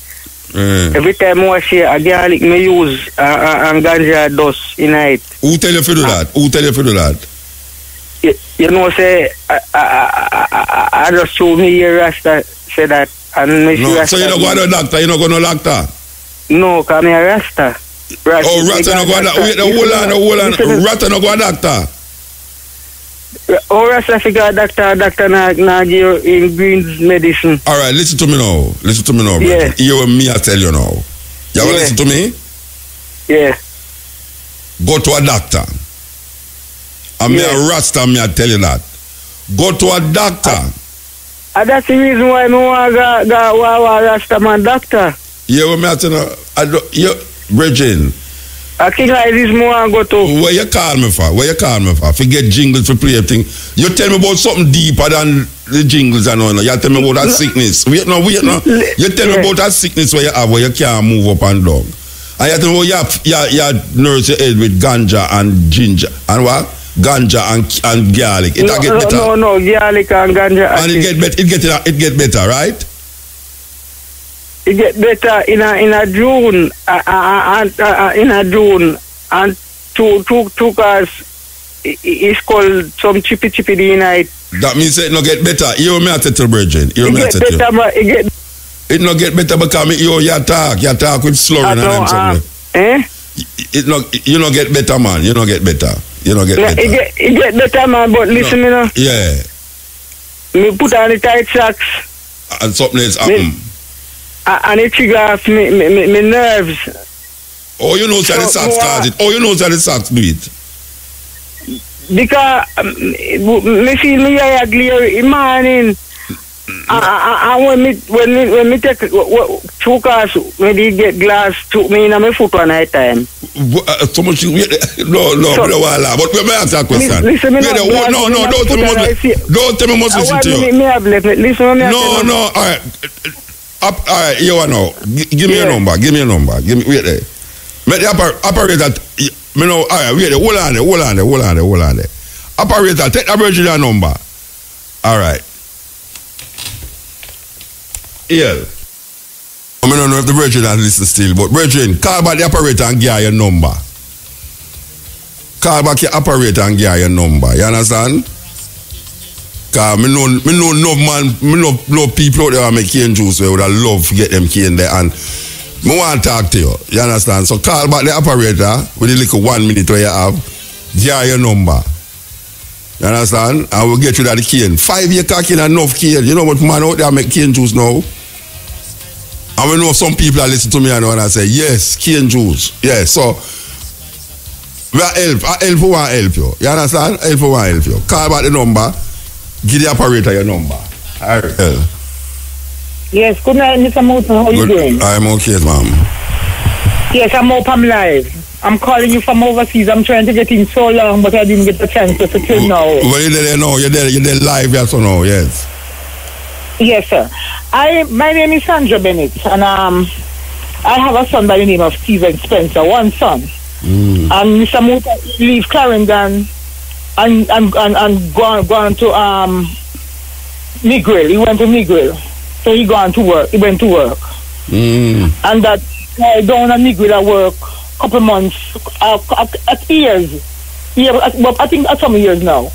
a garlic me use and ganja dust in it. Who tell you to do that? Who tell you to do that? You know, say I just told me here Rasta say that, and me no, Rasta. So you don't go to the doctor? You don't go to the doctor? No, cause me a Rasta. Oh, Rasta no go to the doctor. Hold on. Rasta no go to the doctor. Oh, Rasta figure a doctor na give in greens medicine. All right, listen to me now. Yeah. Hear what me I tell you now. You want to listen to me? Yeah. Go to a doctor. And me a Rasta, me I tell you that. Go to a doctor. That's the reason why me want go Rasta man doctor. Yeah, what me I tell you, Bridging. I think like this more go to. Where you call me for? Forget jingles for play thing. You tell me about something deeper than the jingles and all. You tell me about that sickness. Wait no. You tell me about that sickness where you have where you can't move up and down. And you tell me you nurse your head with ganja and ginger and what? Ganja and garlic. It get better. No, garlic and ganja. And it get better, right? It get better in a June and two cars it's called some chippy night. That means it no get better. You me at the bridging. It no get better because you talk with slurring and something. You no get better, man. You no get better. It get better, man, but listen me now. Yeah. Me put on the tight socks. And something else happen. And it trigger off me nerves. Oh, you know that the socks cause it. Oh, you know that the socks do it. Because me feel me eye clear in morning. And when me take 2 cars, when they get glass, took me in my foot one night time. So much no, but we may ask that question. Listen, don't tell me must listen to you. No, all right. All right, you know. Give me a number. Wait there. Make the operator. Me know. All right, wait there. Hold on there. Operator, take the original number. All right. Yeah. I don't know if the Virgin has listened still, but Virgin, call back the operator and give your number. Call back your operator and give your number. You understand? Because me know no man, me know people out there who make cane juice where would love to get them cane there, and me want to talk to you. You understand? So call back the operator with the little 1 minute where you have, give your number. You understand? And we'll get you that cane. 5 year cane enough cane. You know what man out there make cane juice now? And we know some people that listen to me and I say, yes, cane juice. Yes, so we are help. Help want help you. You understand? Help want help you. Call back the number. Give the operator your number. All right. Yes, good night, Mr. Moulton. How are you doing? I'm okay, ma'am. Yes, I'm up. I'm live. I'm calling you from overseas. I'm trying to get in so long, but I didn't get the chance to till now. Well, you're there now. You're there live, yes or no? Yes. Yes, sir. My name is Sandra Bennett, and I have a son by the name of Stephen Spencer. One son. And Mr. Moulton leave Clarendon and gone to Negril. He went to Negril. So he went to work. And that down at Negril at work couple months, at years. I think at some years now.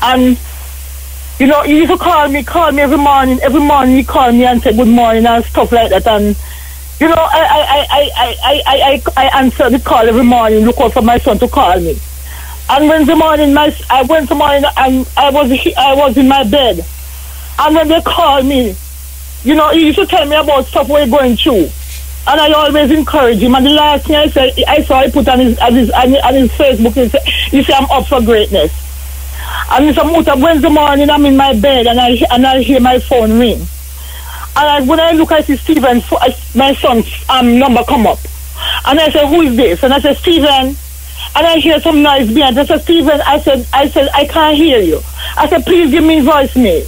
And you know, he used to call me every morning. Every morning he called me and said good morning and stuff like that. And you know, I answered the call every morning, look out for my son to call me. And Wednesday morning and I was in my bed. And when they called me, you know, he used to tell me about stuff we're going through. And I always encourage him. And the last thing I saw he put on his Facebook, he said, I'm up for greatness. And Mr. Muta, Wednesday morning, I'm in my bed and I hear my phone ring. And when I look, I see Stephen, my son's number come up. And I said, who is this? And I said, Stephen. and I hear some noise behind. I said, Stephen, I said, I can't hear you. I said, please give me voicemail.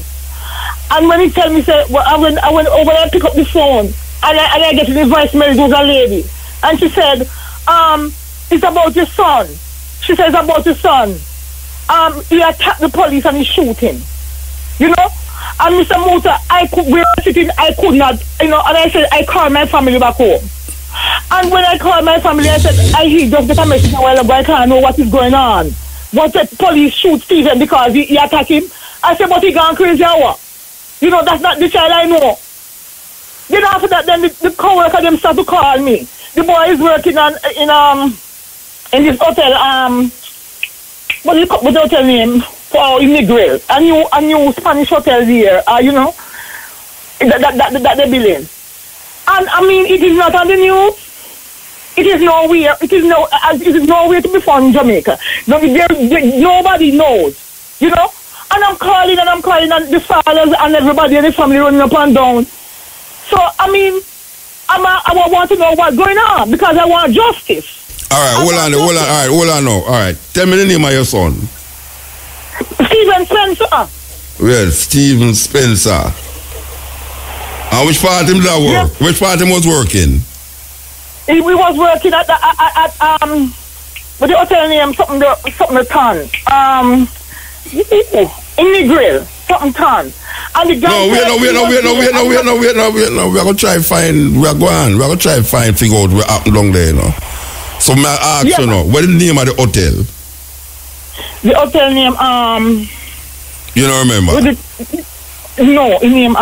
And when he tell me, say, well, I went over and pick up the phone, and I get to the voicemail. It was a lady, and she said, it's about your son. She says about your son. He attacked the police and he shoot him. You know? And Mr. Muta, we were sitting, I could not, you know, and I said, I called my family back home. And when I called my family, I said, he just got a message a while ago, I can't know what is going on. What the police shoot Stephen because he attacked him? I said, but he gone crazy or what? You know, that's not the child I know. Then after that, then the co-worker them start to call me. The boy is working in this hotel, what do you call the hotel name? For in the grill. A new Spanish hotel there, you know, that they building. And I mean, it is not on the news. It is nowhere. It is nowhere to be found in Jamaica. Nobody knows, you know. And I'm calling, and the fathers and everybody in the family running up and down. So I mean, I want to know what's going on because I want justice. All right, hold on now. All right, tell me the name of your son. Stephen Spencer. Well, Stephen Spencer. And which part him that work? Yeah. Which part him was working? We was working at what the hotel name something the ton. In the grill, something ton. And the guy wait. We're gonna try and find. We're gonna try and figure out what happened down there, you know. So may I ask you know, what is the name of the hotel? The hotel name, you don't remember? No, the name,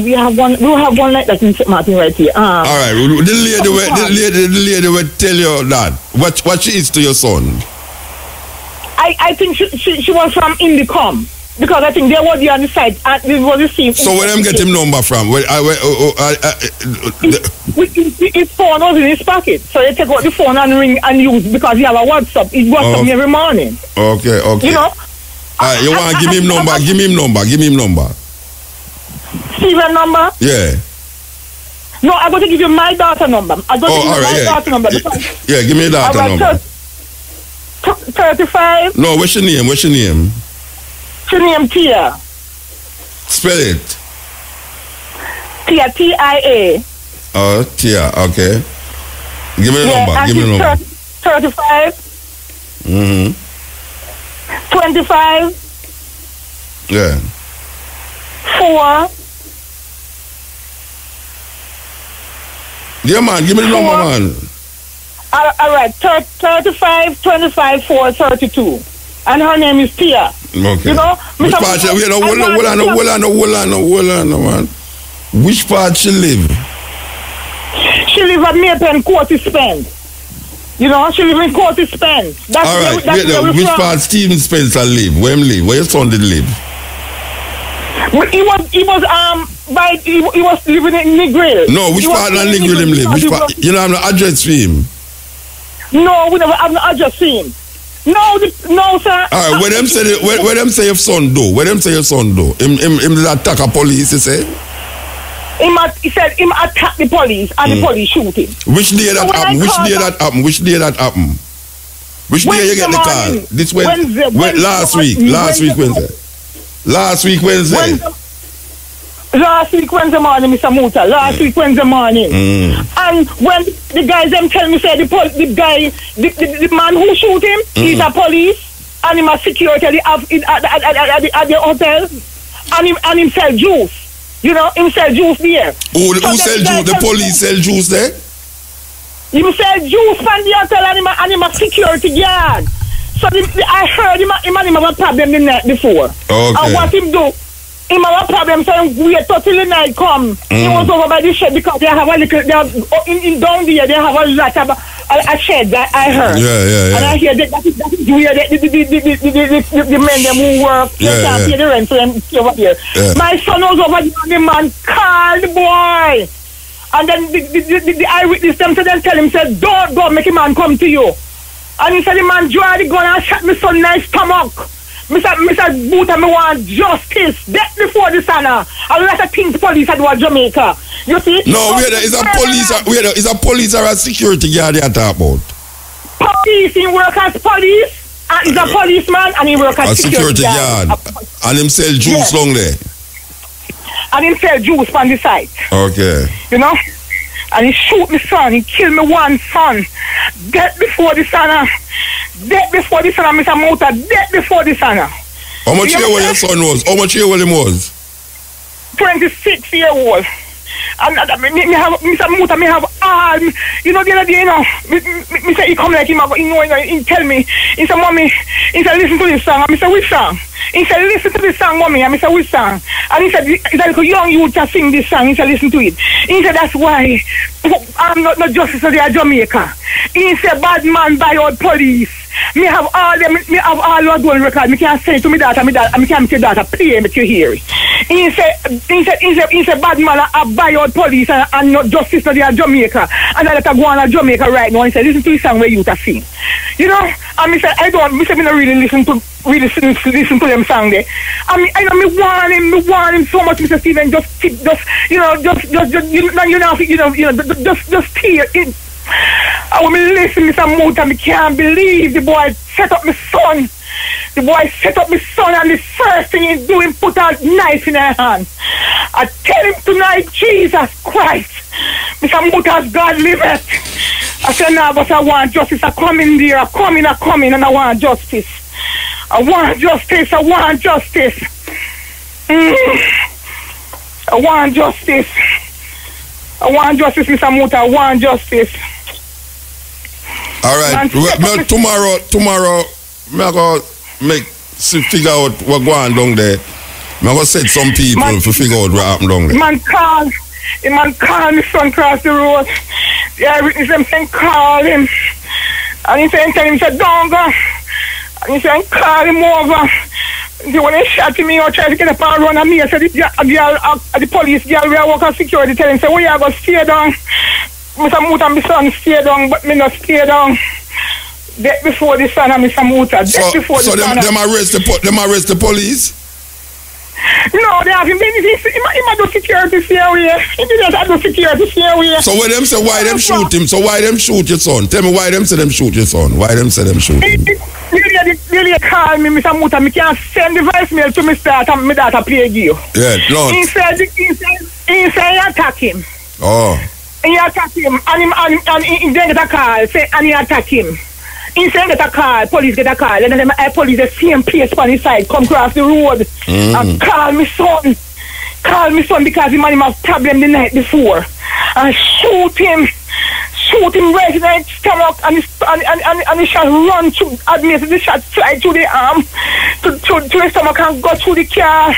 we have one like that in St. Martin right here. All right, the lady will tell you that. What she is to your son? I think she was from Indicom. Because I think they were the on the side. This was the same. So where them get him number from? His phone was in his pocket. So they take out the phone and ring and use because he have a WhatsApp. He WhatsApp me every morning. Okay. You know? You want to give him number? Give him number. Steven number? Yeah. No, I'm going to give you my daughter number. I'm going to give you my daughter number. Yeah, give me your daughter number. 35. No, what's your name? Her name Tia. Spell it. Tia, T-I-A. Oh, Tia, okay. Give me the number. 35. 25. Yeah. 4. Yeah, man, give me the number, man. All right, 35, 25, 4, 32. And her name is Tia. Okay. You know, which part she live? Hold on, man. Which part she live? She live at Maypen, Courty Spence. You know, she live in Courty Spence. All right, which part Stephen Spencer live? Where him live? Where your son did live? He was living in Negril. No, which part of Negril him live? Which part? You know, have no address for him. No, we never have no address for him. No, sir. All right, where them say your son do? Where them say your son do? Him did attack a police, you say? He said him attack the police and the police shoot him. Which day that happened? Which day you get the call? This Wednesday. Last week Wednesday. Last week Wednesday morning, Mr. Muta. Last week Wednesday morning. And when the guys them tell me say the man who shoot him, he's a police and him a security at the hotel and him sell juice. You know, him sell juice there. Who sell juice? The police sell juice there? Him sell juice from the hotel and him a security guard. So I heard him have a problem the night before. Okay. And what him do? Him have a problem, so him wait till the night come. He was over by the shed because they have a little, in down there, they have a lot of a shed that I heard. Yeah. And I hear that is where the men them who work, they can't pay the rent, so them over here. Yeah. My son was over there and the man called the boy. And then the eyewitness them to them tell him, said, don't go, make a man come to you. And he said the man draw the gun and shot me son nice stomach. Mr. Boot and me want justice. Death before the sun. A lot of things police do at Jamaica. You see? No, is a police or a security guard you talk about? thief, he work as police. He's a policeman and he work as security guard. And him sell juice long there. And him sell juice on the side. Okay. You know? And he shoot me son. He kill me one son. Death before the son. Death before the son, Mr. Muta. Death before the son. How much year old your son was? How much year old him was? 26-year-old. And me have Mr. Muta, me have all, you know, the other day, you know, me say he come like him, he tell me, he said, mommy, he said, listen to this song. And I said, which song? He said, listen to this song, mommy. And I said, which song? And he said, he's like a young youth to sing this song. He said, listen to it. He said, that's why I'm not justice of the Jamaica. He said, bad man buy out police. Me have all them, me have all your gold record. Me can't send it to me daughter, me can't make your daughter play me to hear it. He said, bad man buy out police and not justice of the Jamaica. And I let her go on to Jamaica right now. He said, listen to this song where you to sing. You know? And me said, I don't really listen to them song there. I know me want him so much, Mr. Steven, just hear it. I want me listen, Mr. Muta. I can't believe the boy set up my son. The boy set up my son, and the first thing he's doing, put a knife in her hand. I tell him tonight, Jesus Christ, Mr. Muta's God liveth. I said, no, but I want justice. I come in there, I come in, and I want justice. I want justice. I want justice. I want justice. I want justice, Mr. Muta. I want justice. All right. Tomorrow, I'm going to figure out what's going down there. I'm going to set some people to figure out what happened down there. The man called me son across the road. The eyewitness them saying call him. And he said, tell him, he said, don't go. And he said, call him over. When they shot me or tried to get up and run at me, I said, the police girl, we are working security, tell him, say, well, you are going to stay down. Mr. Muta and my son stay down, but me not stay down. Death before the son and Mr. Muta. Death before the son. So them arrest the police? No, they haven't been. He might do security stay away. He didn't have do security stay away. So when them say why them shoot him? So why them shoot your son? Tell me why them say them shoot your son? Why them say them shoot him? Really call me, Mr. Muta. Me can't send the voicemail to my daughter play you. Yeah, no. He said he attack him. Oh. He attack him and he then get a call and he attack him. He said get a call, police get a call, and then police the same place on his side, come across the road and call me son. Call me son because the man have problem the night before. And shoot him right in the stomach and the shot run through, admit the shot fly through the arm to the stomach and go through the car.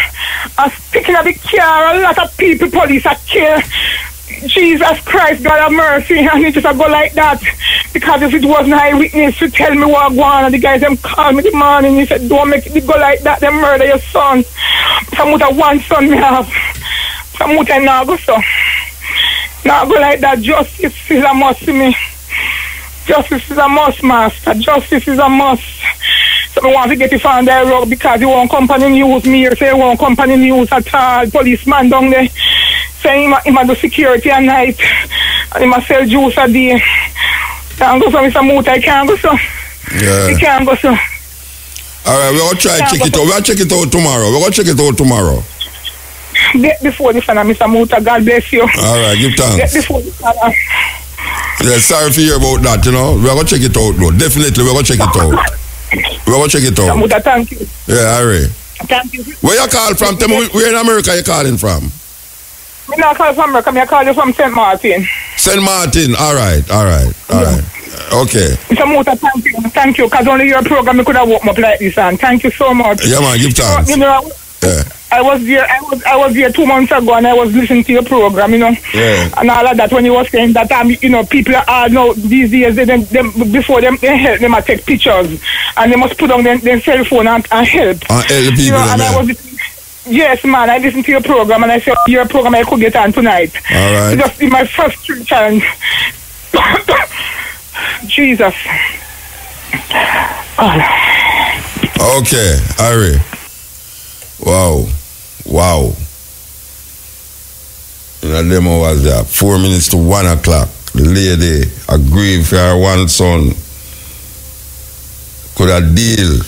And sticking at the car, a lot of people, police are killed. Jesus Christ, God have mercy, and it just go like that. Because if it wasn't eyewitness to tell me what going on, and the guys them called me the morning, he said, don't make it go like that, them murder your son. Some with a one son me have. Some with a now go so. Now go like that, justice is a must to me. Justice is a must, master. Justice is a must. So I want to get it on the road because he won't company news me here, say he won't company news at all. Policeman down there saying he might do security at night and he might sell juice a day. Can't go so, Mr. Muta, I can't go so. Yeah. He can't go so. Alright, we're going to try to check it out. We're going to check it out tomorrow. We're going to check it out tomorrow. Get before the sun, Mr. Muta, God bless you. Alright, give thanks. Get before the sun. Yeah, sorry for hear about that, you know. We're going to check it out, though. Definitely, we're going to check it out. We're going to check it out. Muta, thank you. Yeah, alright. Thank you. Where you call from? Tell me, where in America you calling from? I'm not calling from America. I call you from St. Martin. St. Martin. Alright. Okay. Mr. Muta, thank you. Thank you. Because only your program I could have woke me up like this. And thank you so much. Yeah, man. Give thanks. You know, yeah. I was there 2 months ago and I was listening to your program, you know. Yeah. And all of that when you was saying that you know, people are now these days before they help them take pictures and they must put on their cell phone and help. Help the people, you know, and I was yes, man, I listened to your program and I said your program I could get on tonight. All right. Just in my first challenge. Jesus. Okay, Ari. Wow. And the demo was there. 4 minutes to 1 o'clock. The lady agreed for her one son could have deal.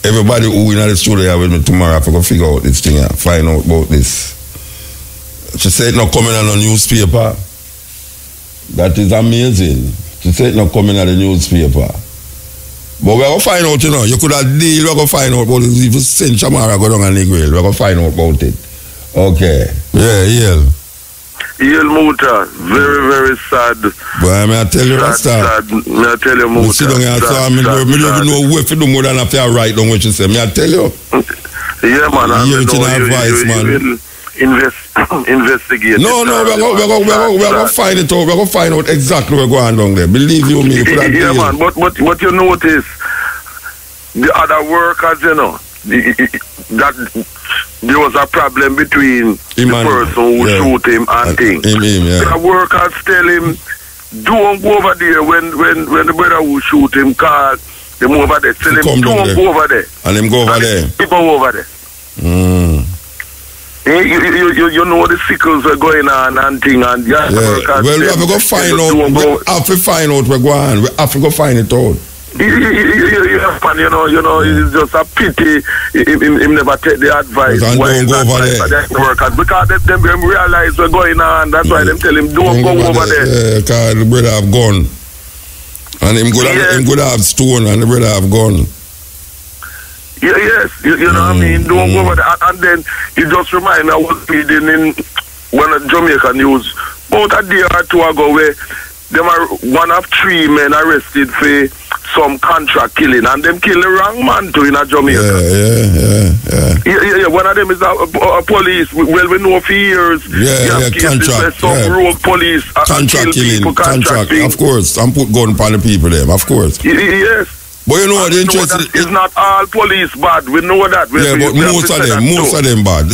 Everybody who in the studio with me tomorrow, I go figure out this thing, find out about this. She said not coming on a newspaper. That is amazing. She said not coming on the newspaper. But we're going to find out, you know. You could have deal, we're going to find out about it. If you send Shamara go down and Negril, we're going to find out about it. Okay. Yeah. Yel Muta, very, very sad. But I tell you, sad. May I tell you, Muta. Sit down here, I don't even know where to do more than if you write down what you say. May I tell you? Yeah, man. I know advice, man. Investigate. No, we're going to find it out. We're going to find out exactly what's going on down there. Believe you me. Yeah, man. But you notice, the other workers, you know, that there was a problem between the person who shoot him and thing. The workers tell him, don't go over there when the brother who shoot him call him over there. Tell him, don't go over there. And him go over there. He go over there. You know the sickles are going on and thing and we have to go find out. We have to find out what's going on. We have to go find it out. You know, it's just a pity him never take the advice. Why don't go over there? Because them realize what's going on. That's why them tell him don't go over there. Yeah, because the brother have gun. And him could have stone and the brother have gun. Yeah, yes, you know what I mean? Don't go over there. And then it just remind me I was reading in one of Jamaica news about a day or two ago where them are one of 3 men arrested for some contract killing, and them kill the wrong man too in a Jamaica. Yeah. One of them is a police. Well, we know for years. Contract. Some rogue police contract killing. People, contract. Of course, and put gun upon the people them. Of course. Yes. But you know the interest is not all police bad. We know that. But most of them bad.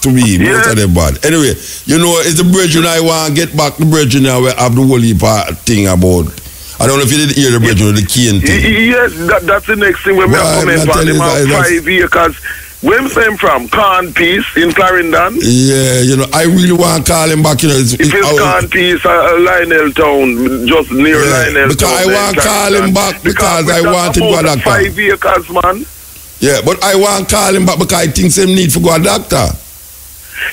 To me, most of them bad. Anyway, you know, it's the brethren I want to get back. The brethren now we have the whole heap thing about. I don't know if you did hear the brethren, the cane thing. Yes, that's the next thing when we are coming from. Them have 5 acres. Where I'm from, Corn Peace in Clarendon. Yeah, you know, I really want to call him back. You know, it's Corn Peace, Lionel Town, just near Lionel because Town. I want to call him back because I want him to go a doctor. 5 acres, man. Yeah, but I want to call him back because I think him need to go a doctor.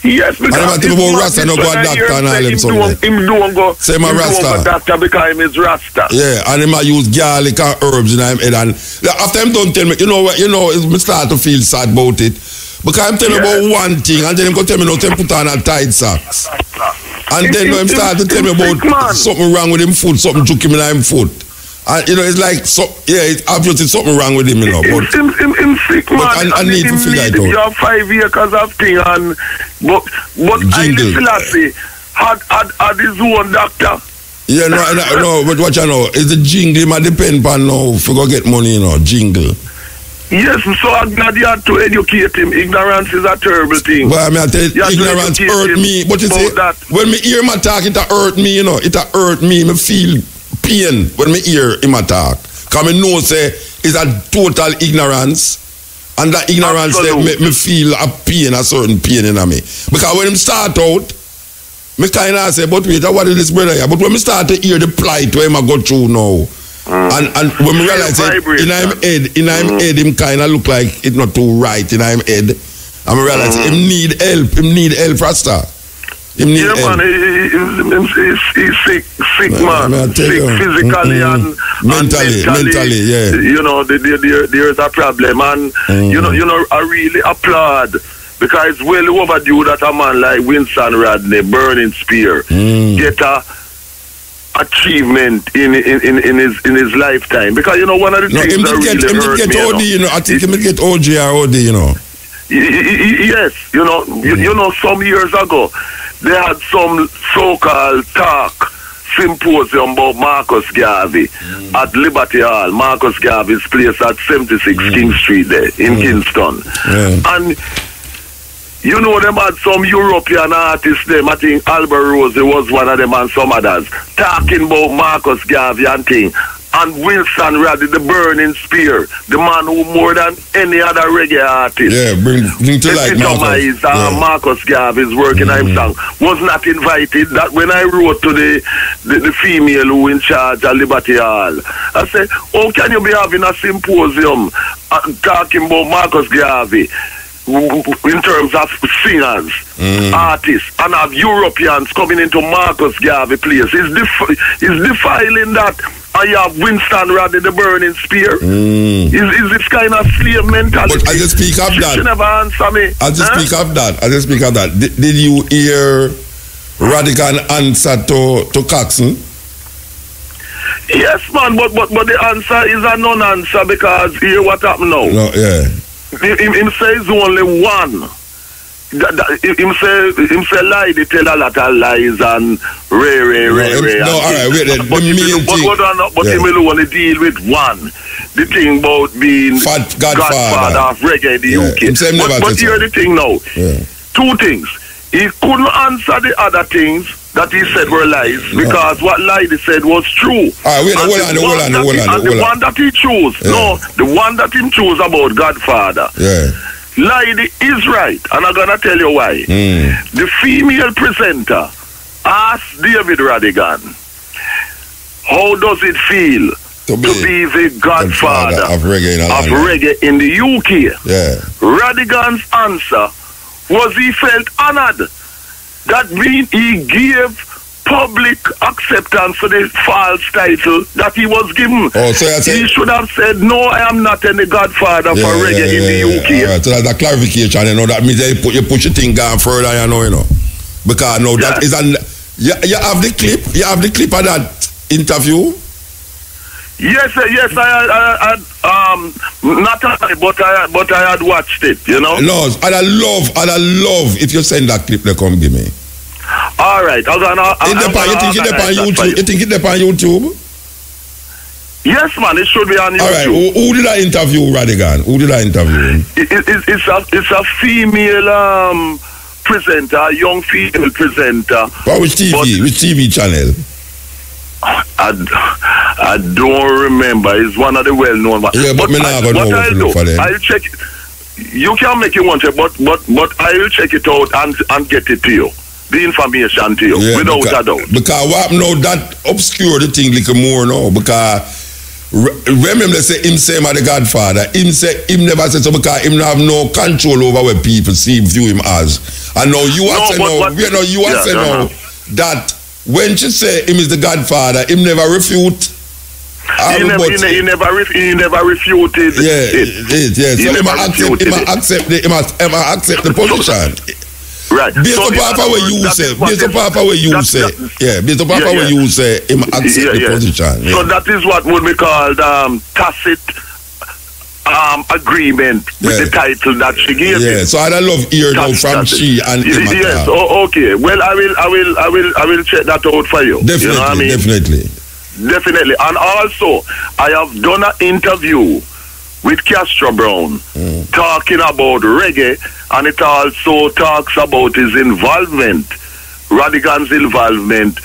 Yes, because I want to go Rasta, no go a doctor and all him something. Him don't go. Say my Rasta. Doctor because him is Rasta. Yeah, and him I use garlic and herbs in him head. And after him don't tell me, you know, I start to feel sad about it. Because I'm telling about one thing, and then him go tell me no, to put on a tight socks. And then him start to tell me about something wrong with him foot, something took him in him foot. And you know, it's like it's obviously something wrong with him, you know. But him sick, man. But I need to figure it out. You have 5 acres of thing, and but I still had his own doctor. Yeah, no, but what you know, is the jingle might depend on now if you go get money, you know, jingle. Yes, so I'm glad you had to educate him. Ignorance is a terrible thing. Well, I mean, I tell you, ignorance hurt me. But you see, when me hear him attack, it hurt me, you know. It hurt me. Me feel pain when me hear him attack. Because I know, say, it's a total ignorance. And that ignorance make me feel a pain, a certain pain in me. Because when him start out, me kind of say, but wait, what is this brother here? But when me start to hear the plight where I go through now, and when we realize it, in him head, him kind of look like it's not too right in him head. And we realize him need help, Rasta. Him need help. Man, he's sick, man. Sick physically and mentally, yeah. You know, there's a problem. And, you know, I really applaud because it's well overdue that a man like Winston Rodney, Burning Spear, get a achievement in his lifetime, because you know one of the things that really hurt me, OD, you know, I think he may get OG or OD, you know. Yes, you know, some years ago they had some so-called talk symposium about Marcus Garvey at Liberty Hall, Marcus Garvey's place at 76 King Street there in Kingston, and you know, them had some European artists, them, I think Albert Rose was one of them and some others, talking about Marcus Garvey and thing. and Wilson Raddy, the burning spear, the man who more than any other reggae artist. Yeah, bring to light Marcus. Marcus Garvey's working on his song. Was not invited. That when I wrote to the female who in charge at Liberty Hall, I said, how can you be having a symposium talking about Marcus Garvey in terms of singers, artists, and have Europeans coming into Marcus Garvey place? Is defiling that. I have Winston Raddy, the burning spear. Is this kind of slave mentality? But as you speak of that, she never answer me. As you speak of that, did you hear Radigan answer to Coxon? Yes, man, but the answer is a non-answer because hear what happened now. No, yeah. Him says only one. Him say lie, they tell a lot of lies and Ray. No, all right, wait. But he will only deal with one. The thing about being Godfather of reggae in the UK. But here's the thing now. Yeah. Two things. He couldn't answer the other things that he said were lies because what lie he said was true. All right, hold on. The one that he chose, the one that he chose about Godfather. Yeah. Lie is right, and I'm gonna tell you why. The female presenter asked David Radigan, how does it feel to be the godfather of reggae in the UK? Yeah. Radigan's answer was he felt honored. That means he gave public acceptance for the false title that he was given. Oh, so he should have said, no, I am not any godfather for reggae in the UK. All right, so that's a clarification, that means you push the thing down further, because that is you have the clip, of that interview? Yes, I not I, but I had watched it, No, I'd love if you send that clip, they come give me. All right. You think it's on YouTube? Yes, man. It should be on YouTube. All right. Who did I interview, Radigan? Who did I interview? It's a female presenter, a young female presenter. Which TV channel? I don't remember. It's one of the well-known ones. Yeah, but I'll check it. You can make it one check, but I'll check it out and get it to you. The information to you, without a doubt. Because what now that obscure the thing like more now. Because remember say him say the Godfather. Him never said so because him have no control over what people view him as. And now you are saying that when she say him is the Godfather, him never refute. He never refuted it. Yeah. So he must accept the position. Right. Based upon what you say, him accept the position. So that is what would be called tacit agreement with the title that she gave. Yeah. So I love hear now from she and him. Yes. Okay. Well, I will check that out for you. Definitely. You know what I mean? Definitely. And also, I have done an interview with Castro Brown talking about reggae, and it also talks about his involvement, Radigan's involvement.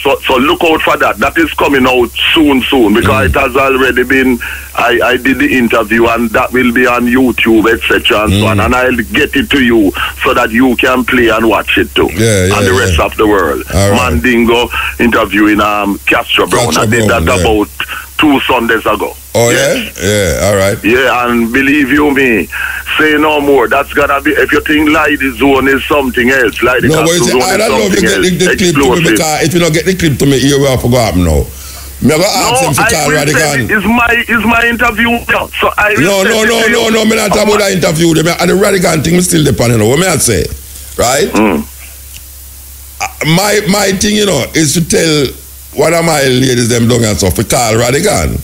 So look out for that. That is coming out soon because it has already been. I did the interview and that will be on YouTube, etc. and so on. And I'll get it to you so that you can play and watch it too. And the rest of the world. Right. Mandingo interviewing Castro Brown. I did that about 2 Sundays ago. Oh yeah, all right. Yeah, and believe you me, say no more. That's gonna be if you think Lady Zone is something else. Like no, but I don't know if you get the clip to me because if you don't get the clip to me, you will forget no. Me go ask him to call Radigan. Is my interview now? So I no. Me not talk about that interview. And the Radigan thing, me still depending on what me I say, right? My thing, is to tell one of my ladies them down and stuff to call Radigan.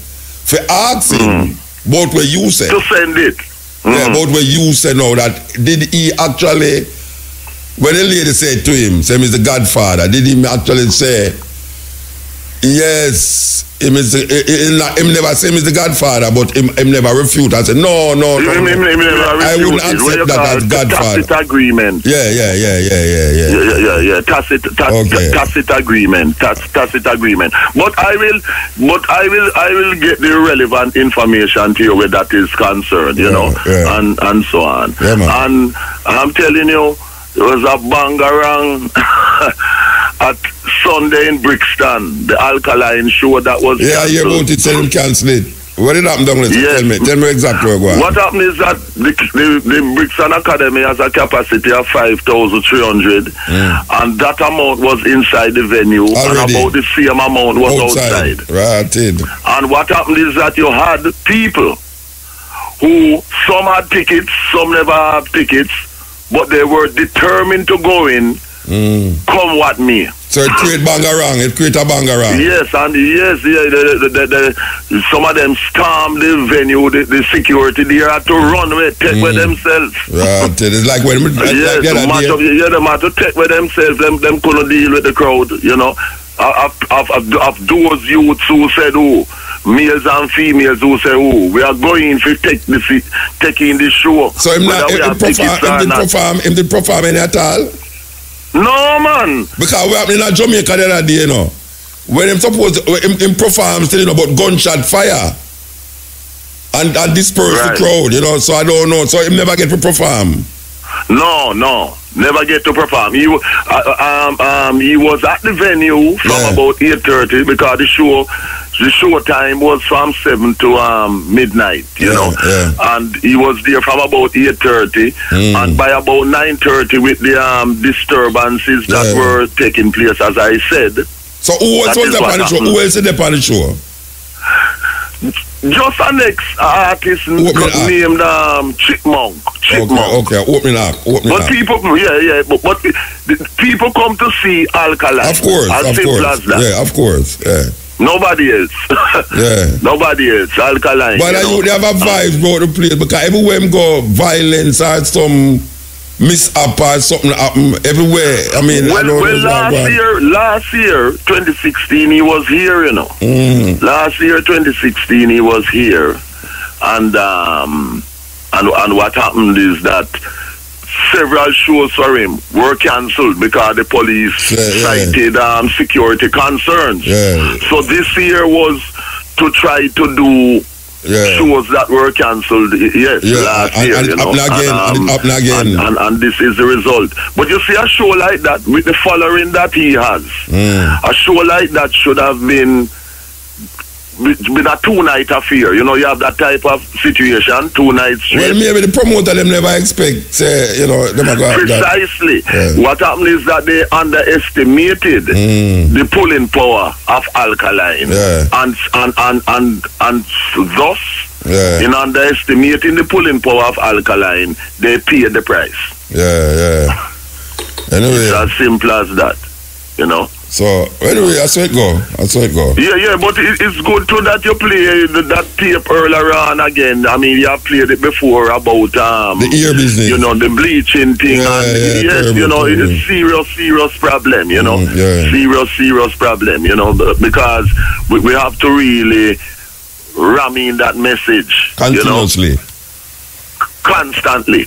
For asking about what you said. To send it. Yeah, about what you said now, that did he actually, when the lady said to him, say Mr. Godfather, did he actually say, Yes. Him never say him is the Godfather, but him never refute and say no. I wouldn't accept that as Godfather. Tacit agreement. Yeah. Tacit agreement. Tacit agreement. But I will get the relevant information to you where that is concerned, you know, and so on. Yeah, and I'm telling you, there was a bangarang at Sunday in Brixton, the Alkaline show that was canceled. Yeah, about it, tell him cancel it. What did happen down there? Yes. Tell me exactly what happened is that the Brixton Academy has a capacity of 5,300 and that amount was inside the venue already. And about the same amount was outside. Right. And what happened is that you had people who, some had tickets, some never had tickets, but they were determined to go in, come what may. So it create bangarang. Yes, and some of them stormed the venue, the security there had to run away, take with themselves. Right, it's like when them had to take with themselves, them couldn't deal with the crowd, you know. Of those youths who said, males and females who say, we are going to taking the show. So him did perform any at all? No, man. Because we happened in Jamaica the other day, you know. When him perform still, you know, about gunshot fire and disperse the crowd, you know. So I don't know. So him never get to perform. No, never get to perform. He was at the venue from about 8:30 because the show time was from 7 to midnight, you know. Yeah. And he was there from about 8:30 and by about 9:30 with the disturbances that were taking place, as I said. So who else was there on the show? Who else is there on the show? Just an ex-artist named Chipmunk. Okay, opening up. But people, but people come to see Alkaline. Of course, as simple as that. Yeah, of course, yeah. Nobody else. Nobody else. Alkaline. But they have a vibe about the place because everywhere him go, violence or some mishap or something happen everywhere. I mean, last year, 2016, he was here, you know. Last year, 2016, he was here, and what happened is that several shows for him were cancelled because the police cited security concerns. So this year was to try to do shows that were cancelled last year, you know. And this is the result. But you see, a show like that with the following that he has, a show like that should have been a 2-night affair. You know, you have that type of situation, 2 nights straight. Well, maybe the promoter them never expect, you know, them go precisely. What happened is that they underestimated the pulling power of Alkaline, and thus, in underestimating the pulling power of Alkaline, they paid the price. Anyway, it's as simple as that, you know. So anyway, that's how it go. Yeah, but it's good too that you play that tape earlier on again. I mean, you have played it before about the ear business. You know, the bleaching thing. Terrible, you know, it's a serious problem. You know, serious problem. You know, because we have to really ram in that message continuously. You know? Constantly,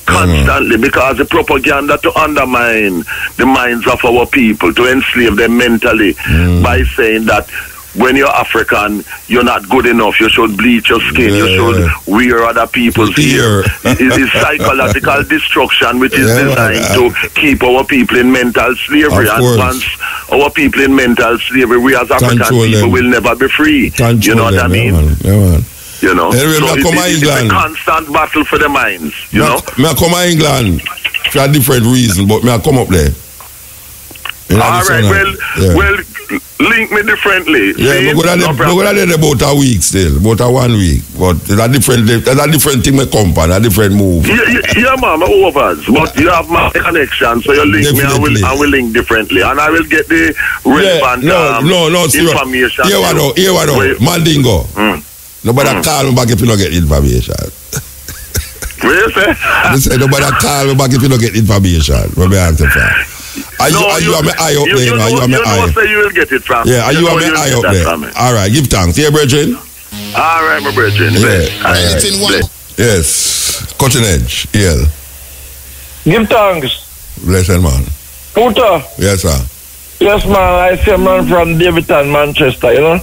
because the propaganda to undermine the minds of our people, to enslave them mentally by saying that when you're African, you're not good enough, you should bleach your skin, you should wear other people's hair. It is psychological destruction which is designed to keep our people in mental slavery. And once our people in mental slavery, we as African people will never be free. You know what I mean? You know, anyway, so it's a constant battle for the minds, you know. I come to England for a different reason, but I come up there. All right, well, link me differently. Yeah, we're going to about a week still, about a 1 week. But there's a different thing may come on, a different move. Yeah, man, overs. But you have my connection, so you link me and we'll link differently. And I will get the relevant information. Here we know. Mandingo. Nobody call me back if you don't get information. What you say? Nobody call me back if you don't get information. What me answer for? Are you on my eye up there? You know, so you will get it from. Yeah, are you on my eye up there? All right, give thanks. Yeah, brethren. All right, my brethren. Yeah. Yes. Cutting edge. Yeah. Give thanks. Blessed man. Puta. Yes, sir. Yes, man. I see a man from Davidton, Manchester, you know?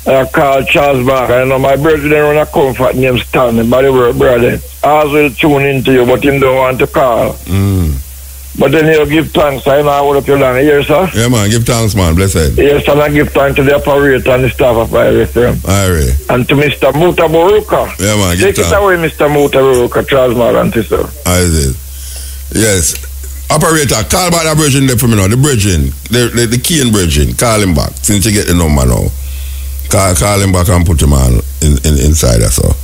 I call Charles Barker. You know, my brother didn't want to comfort name Stanley, by the word, brother. I will tune into you, but him don't want to call. But then he'll give thanks. I know I would up your line here, sir. Yeah, man. Give thanks, man. Blessed. Yes, and I give thanks to the operator and the staff of IRFM. Aye. And to Mr. MUTABARUKA. Yeah, man. Take it away, Mr. MUTABARUKA, Charles Barker and sister. Aye. Yes. Operator, call back that bridging there for me now. The bridging. The key in bridging. Call him back. Since you get the number now. Call him back and put him on inside us. So.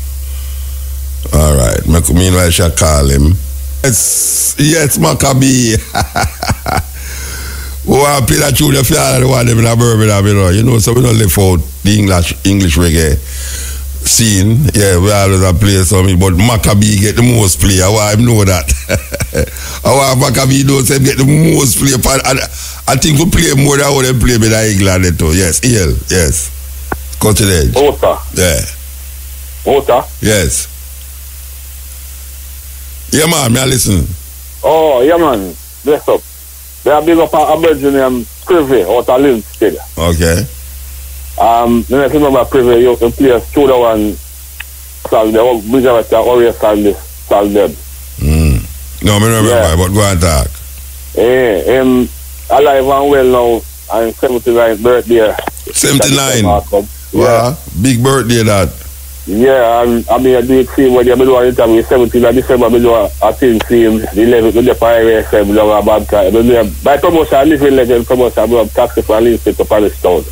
All right. Meanwhile, I shall call him. Yes, Maccabee. Oh, I play that tune, the flower, the one in a Birmingham, you know, so we don't live out the English reggae scene. Yeah, we always play something, but Maccabee get the most play. I know that. How Maccabee knows him get the most play. I think we play more than how they play with England too. Yes, yes. Cutting edge. Water. Yeah. Water? Yes. Yeah, man, I listen. Oh, yeah, man. Bless up. They are big up a virgin named Privy out of Linstead. Okay. Then I remember Privy used to play a studio one song, the big up the Oriole song them. No, I remember, but go and talk. Him alive and well now, and 79th birthday. 79? Wow, big birthday that. Yeah, and I mean, I did see when you do an interview 17th of December, I do a thing see him, the 11th with the Pirate FM, a bad by promotion, I live in legend promotion, I do a taxi for a little bit to Palestine.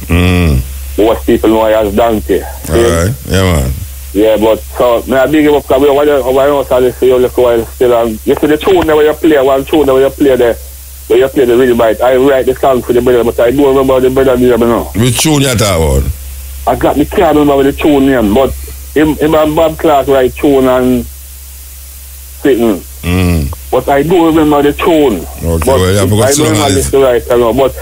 Most people know I as Donkey. Alright, yeah, man. Yeah, but so, I big him up, because we know how they see you look while still, and you see the tune where you play, one tune where you play the rhythm bite. I write the song for the brother, but I don't remember the brother name now. Which tune you talk about? I got the can't remember the tune name, but him and Bob Clark write tune and sitting. But I do remember the tune. Okay, but well, yeah, I don't remember this right now. But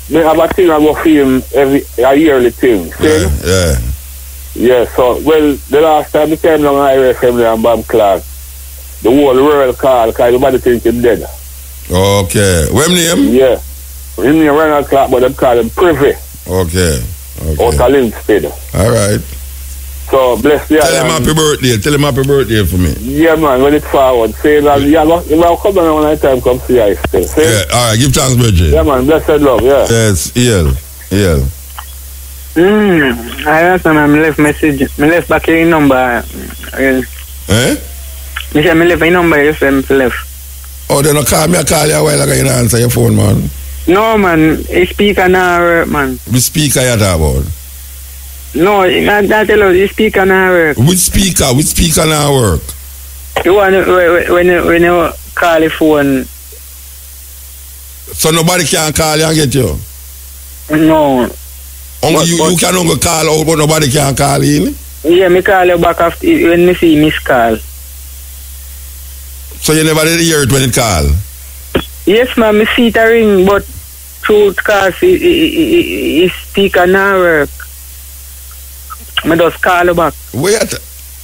they have a thing I go film a yearly thing. Yeah, so, well, the last time we came down IRFM and Bob Clark, the whole world called because everybody think him dead. Okay. What name? Yeah. His name Ronald Clark, but they call him Privy. Okay. Out of Linstead. All right. So, bless you. Tell him happy birthday. Tell him happy birthday for me. Yeah, man, when it's forward. Say that, you'll come down when I time come see I still. Yeah, all right, give thanks, Bridget. Yeah, man, blessed love, yeah. Yes, yeah. I understand, I left message. I left back your number. Eh? I said, I left your number, you said left. Oh, then I call you a while ago, you don't answer your phone, man. No, man, a speaker now work, man. Which speaker you talk about? No, I tell you, the speaker now work. Which speaker now work? The one when you call the phone. So nobody can call you and get you? No. You can only call out, but nobody can call in? Yeah, me call you back after when me see miss call. So you never did hear it when it call? Yes, man, me see it a ring, but through cause it speaker now work. Me just call you back. Wait,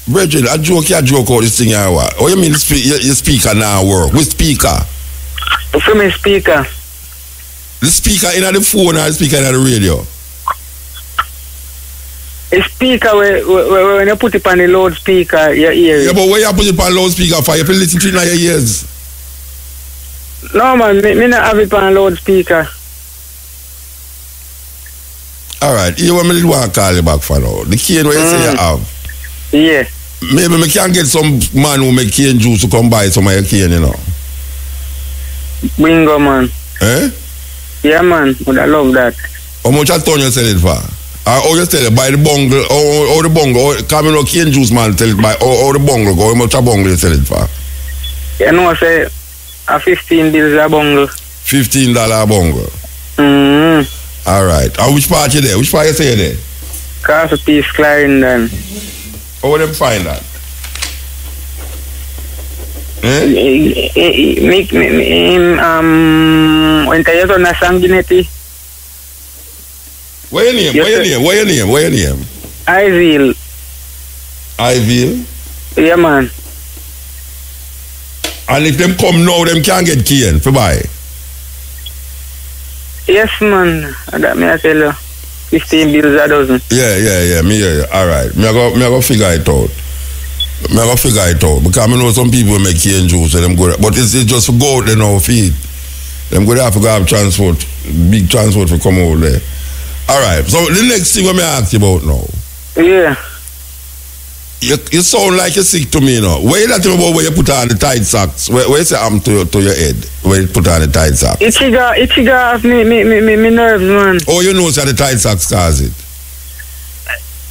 Bridget, I joke out this thing here. What you mean your speaker now work? Which speaker? From a speaker. The speaker in the phone or the speaker in the radio? A speaker where when you put it on the loudspeaker, your ears. Yeah, but where you put it on loudspeaker for? You can listen to it in your ears. No, man, me not have it on loudspeaker. All right, you want me to want to call you back for now? The cane where you say you have? Yeah. Maybe me can get some man who make cane juice to come buy some of your cane, you know. Bingo, man. Eh? Yeah, man, would I love that. How much a ton you sell it for? Or you sell it by the bungle, or the bungle, come in no cane juice man sell it by, or the bungle go, how much a bungle you sell it for? You know, I say, a 15 bills a bungle. $15 a bungle? All right. And which part you there? Which part you say you there? Castle Peace, Clarendon. How would them find that? When I on a sanguinity. What your name? What your name? Ivil. Yeah, man. And if them come now, them can't get key for buy. Yes, man. That me I tell you. 15 bills a dozen. Yeah. Me hear you. All right. Me I go figure it out. Because I know some people make cane juice and them go, but it's just for go out there now feed. Them go have to go have transport, big transport for come over there. All right. So the next thing I ask you about now. Yeah. You sound like you're sick to me now. Where you that about where you put on the tight socks? Where you say to your head? Where you put on the tight socks? Itchy off me nerves, man. Oh, you know so the tight socks cause it?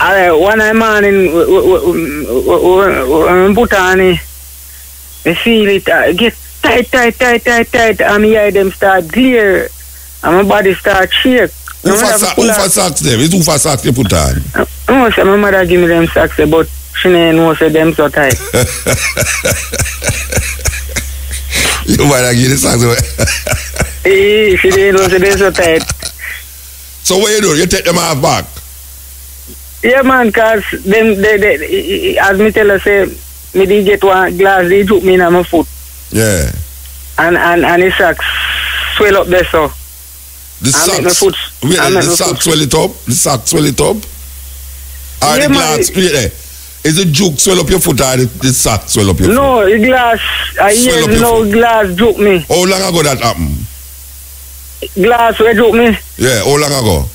Alright, one morning when put on it, I feel it get tight, and my eye them start clear, and my body start shake. Who for socks them? It's who for socks you put on? No, so my mother give me them socks, but she didn't know say them so tight. Your mother give the socks away? She didn't know say them so tight. So what you do? You take them off back? Yeah, man, because them, they, as me tell her, say, me did get one glass, they took me in my foot. Yeah. And the socks swell up there, so. The socks? Wait, the socks swell it up? The socks swell it up? Or yeah, the glass, wait there. Is the juke swell up your foot or the sock swell up your foot? No, the glass, glass juke me. How long ago that happened? Glass where juke me? Yeah, how long ago?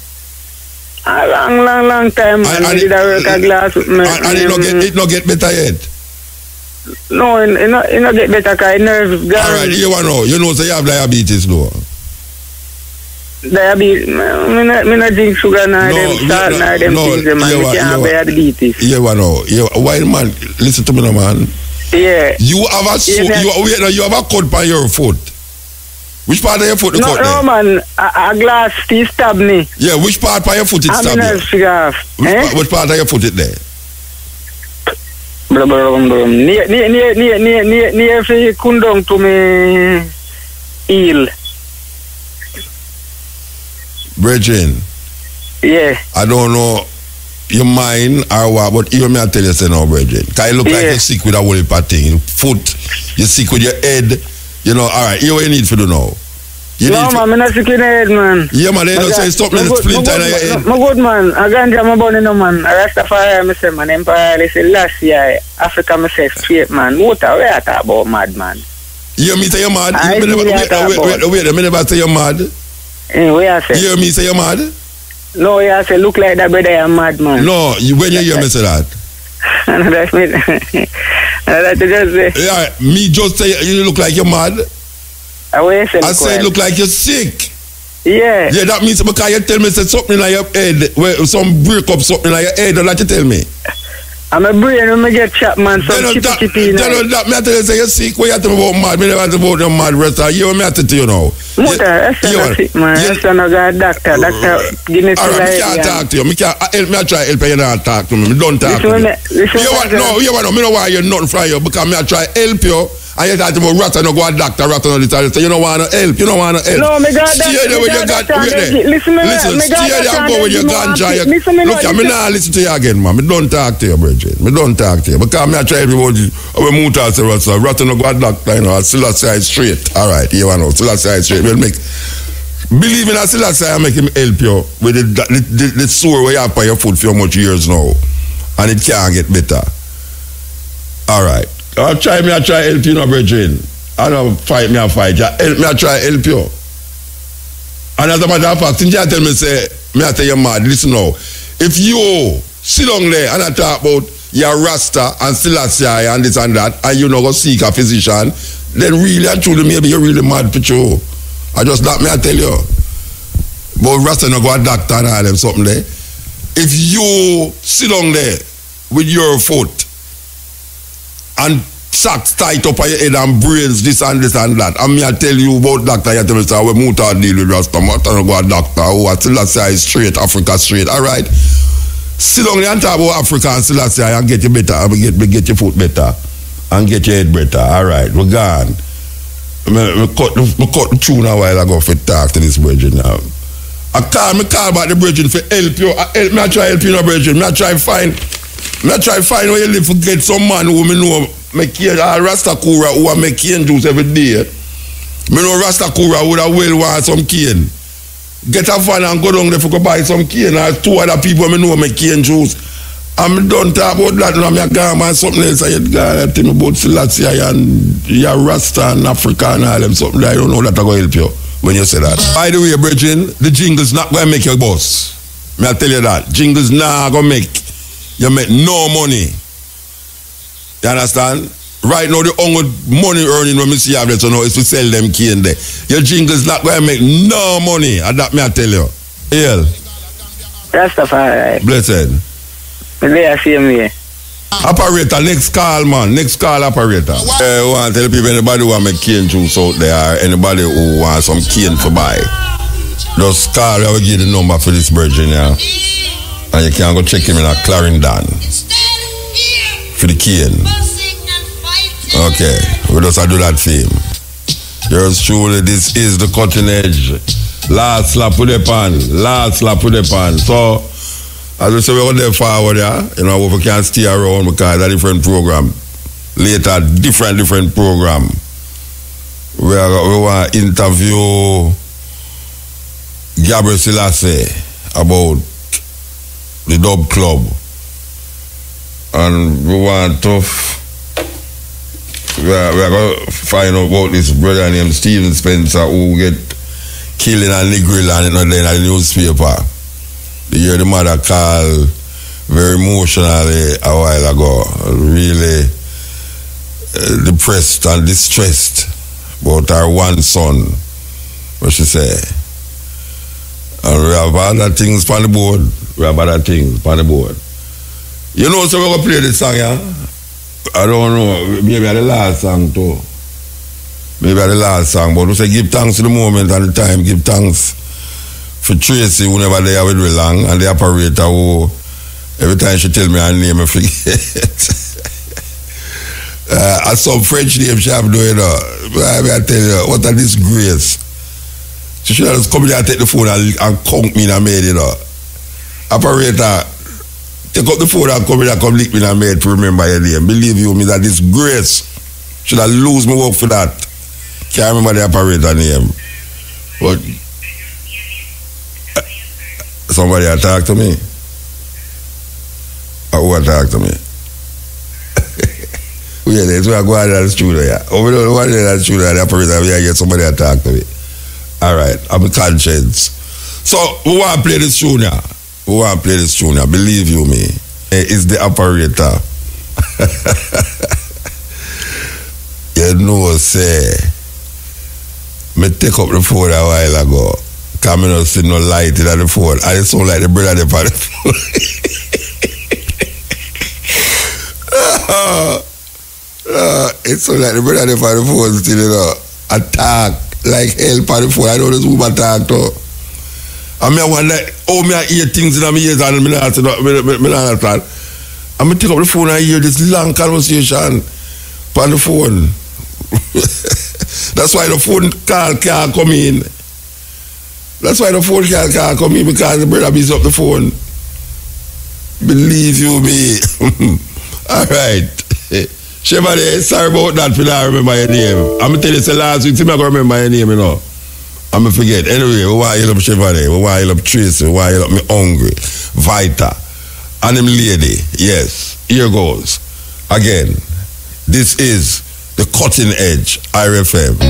A long time, man. I did work a glass with me. And it not get better yet? No, it not get better because nerves gone. Alright, you know, so you have diabetes though. Diabetes? Me not drink sugar now, them salt now, them things, man. Me can't have diabetes. You know, why man, listen to me now, man. Yeah. You have a cut by your foot. Which part of your foot cut there? No, man. A glass still stab me. Yeah, which part of your foot it stab you? Which part of your foot it there? Near fi kundong to me heel. Brethren. Yeah. I don't know your mind or what, but even me I tell you say no, brethren. Because you look like you're sick with a whole heap of thing. Foot, you're sick with your head. You know, alright, what you need for do now? No, man, I'm not sick in the head, man. Yeah, man, they don't say stop me splinter in your head. I'm good, man. I ganja my bone, no, man. I Rastafari, I say, man. Empire, they say, last year, Africa, I say, straight, man. What are we talking about, mad, man? You me say you're mad? Wait, I never say you're mad. Where I say? You hear me say you're mad? No, I say, look like that, brother, I'm mad, man. No, when you hear me say that? That's me. Yeah, me just say you look like you're mad. I said look like you're sick. Yeah. Yeah, that means because you tell me say something like your head, some break up something like your head, don't like you tell me. I'm a brain when I get shot, man. Some chippy. Tell you that, me I tell you say you're sick. What you tell me about mad? Me never tell about your mad rest. You me I tell you now. Mother, that's not sick, man. That's not a doctor. Doctor, give me some idea. I can't talk to you. Me can't help me. I try help you. You not talk to me. Me don't talk to you. You want no? You want no? Me know why you're nothing from you because me I try help you. And you talk about rat and go a doctor, rat and all this. You don't want to help. You don't want to help. No, me got that. Stay there with your ganja. Listen, stay there and go with your ganja. Look, I'm not listen to you again, man. Me don't talk to you, Bridget. Me don't talk to you because me I try everybody. We mutas the rat and go a doctor. You know, still a side straight. All right, you know, still a side straight. We'll make. Believe in us, still a side. I make him help you with the sore where you have on your foot for much years now, and it can't get better. All right. I try help you, no, brethren. I don't fight me, I fight you. Help me, I try help you. And as a matter of fact, since you tell me, say, me I tell you mad, listen now. If you sit down there and I talk about your Rasta and Selassie and this and that, and you know go seek a physician, then really and truly maybe you're really mad for you. I just that me I tell you. But Rasta no go a doctor and all them something there. If you sit down there with your foot and socks tight up on your head and braids this and that. And me I tell you about doctor, you tell me say we muta deal with Rasta, muta no go a doctor who are still say straight, Africa straight. Alright. Sit down there and talk about Africa and still say and get you better, and get your foot better. and get your head better. All right, we're gone. I cut the tune a while ago for talk to this brethren now. I call about the brethren for help you. I try help you, no brethren. I try find where you live to get some man who me know make cane, Rastakura who make cane juice every day. Me know Rastakura would have well want some cane. Get a van and go down there for go buy some cane. And 2 other people me know make cane juice. I'm done talk about that now. I'm going to something else. I tell me about Selassie and your Rasta and Africa and all them something. I don't know that I go help you when you say that. By the way, brethren, the jingle's not going to make you boss. May I tell you that? Jingle's not going to make you make no money. You understand? Right now, the only money earning when we see have that, so now is to sell them cane there. Your jingle's not going to make no money. And that may I tell you. Hail. Rastafari. Blessed. Operator, next call, man. Next call, operator. I want to tell people, anybody who want make cane juice out there, anybody who wants some cane to buy, just call, I will give the number for this virgin, yeah. And you can go check him in a Clarendon for the cane. Okay, we just do that for him. Yours truly, this is the cutting edge. Last slap with the pan. Last slap with the pan. So, as we say, we're going there forward, yeah. You know, we can't stay around because a different program. Later, different program. We want to interview Gabriel Selassie about the Dub Club. And we want to we are going to find out about this brother named Stephen Spencer who get killed in a Negril and in the newspaper. You hear the mother call very emotionally a while ago, really depressed and distressed about her one son, what she say. And we have other things on the board. You know, so we're going to play this song, yeah? I don't know, maybe the last song too. But we say give thanks to the moment and the time, give thanks for Tracy, who never there with me long, and the operator who, every time she tell me her name, I forget. Some French name she have doing, I tell you, what a disgrace. She should have just come here and take the phone and conk me in a maid, you know. Operator, take up the phone and come here and come lick me in a maid to remember your name. Believe you me, that disgrace. Should I lose my work for that? Can't remember the operator name. But somebody attack to me. Who attack to me? Yeah, that's where I go out of the studio. Yeah. Over there, one day in the studio, the operator, I get somebody attack to me. All right, I'm a conscience. So, we want to play this tune now. Believe you me. It's the operator. You know, say, me take up the phone a while ago. Because I don't see no light in the phone. I just sound like the brother on the phone. It sounds like the brother on the phone still, you know, attack like hell on the phone. I know this woman attack too. I mean, I wonder, I hear things in my ears and I don't understand. I'm going to take up the phone and hear this long conversation on the phone. That's why the phone call can't come in. That's why the phone call can't come in, because the brother beats up the phone. Believe you me. All right. Chevalier, sorry about that, but I remember your name. I'm going to tell you, last week, I'm going to remember your name, you know. I'm going to forget. Anyway, we want you up Chevalier, we want you up Tracy, we want you up me Hungry, Vita, and him lady. Yes, here goes. Again, this is the Cutting Edge, IRFM.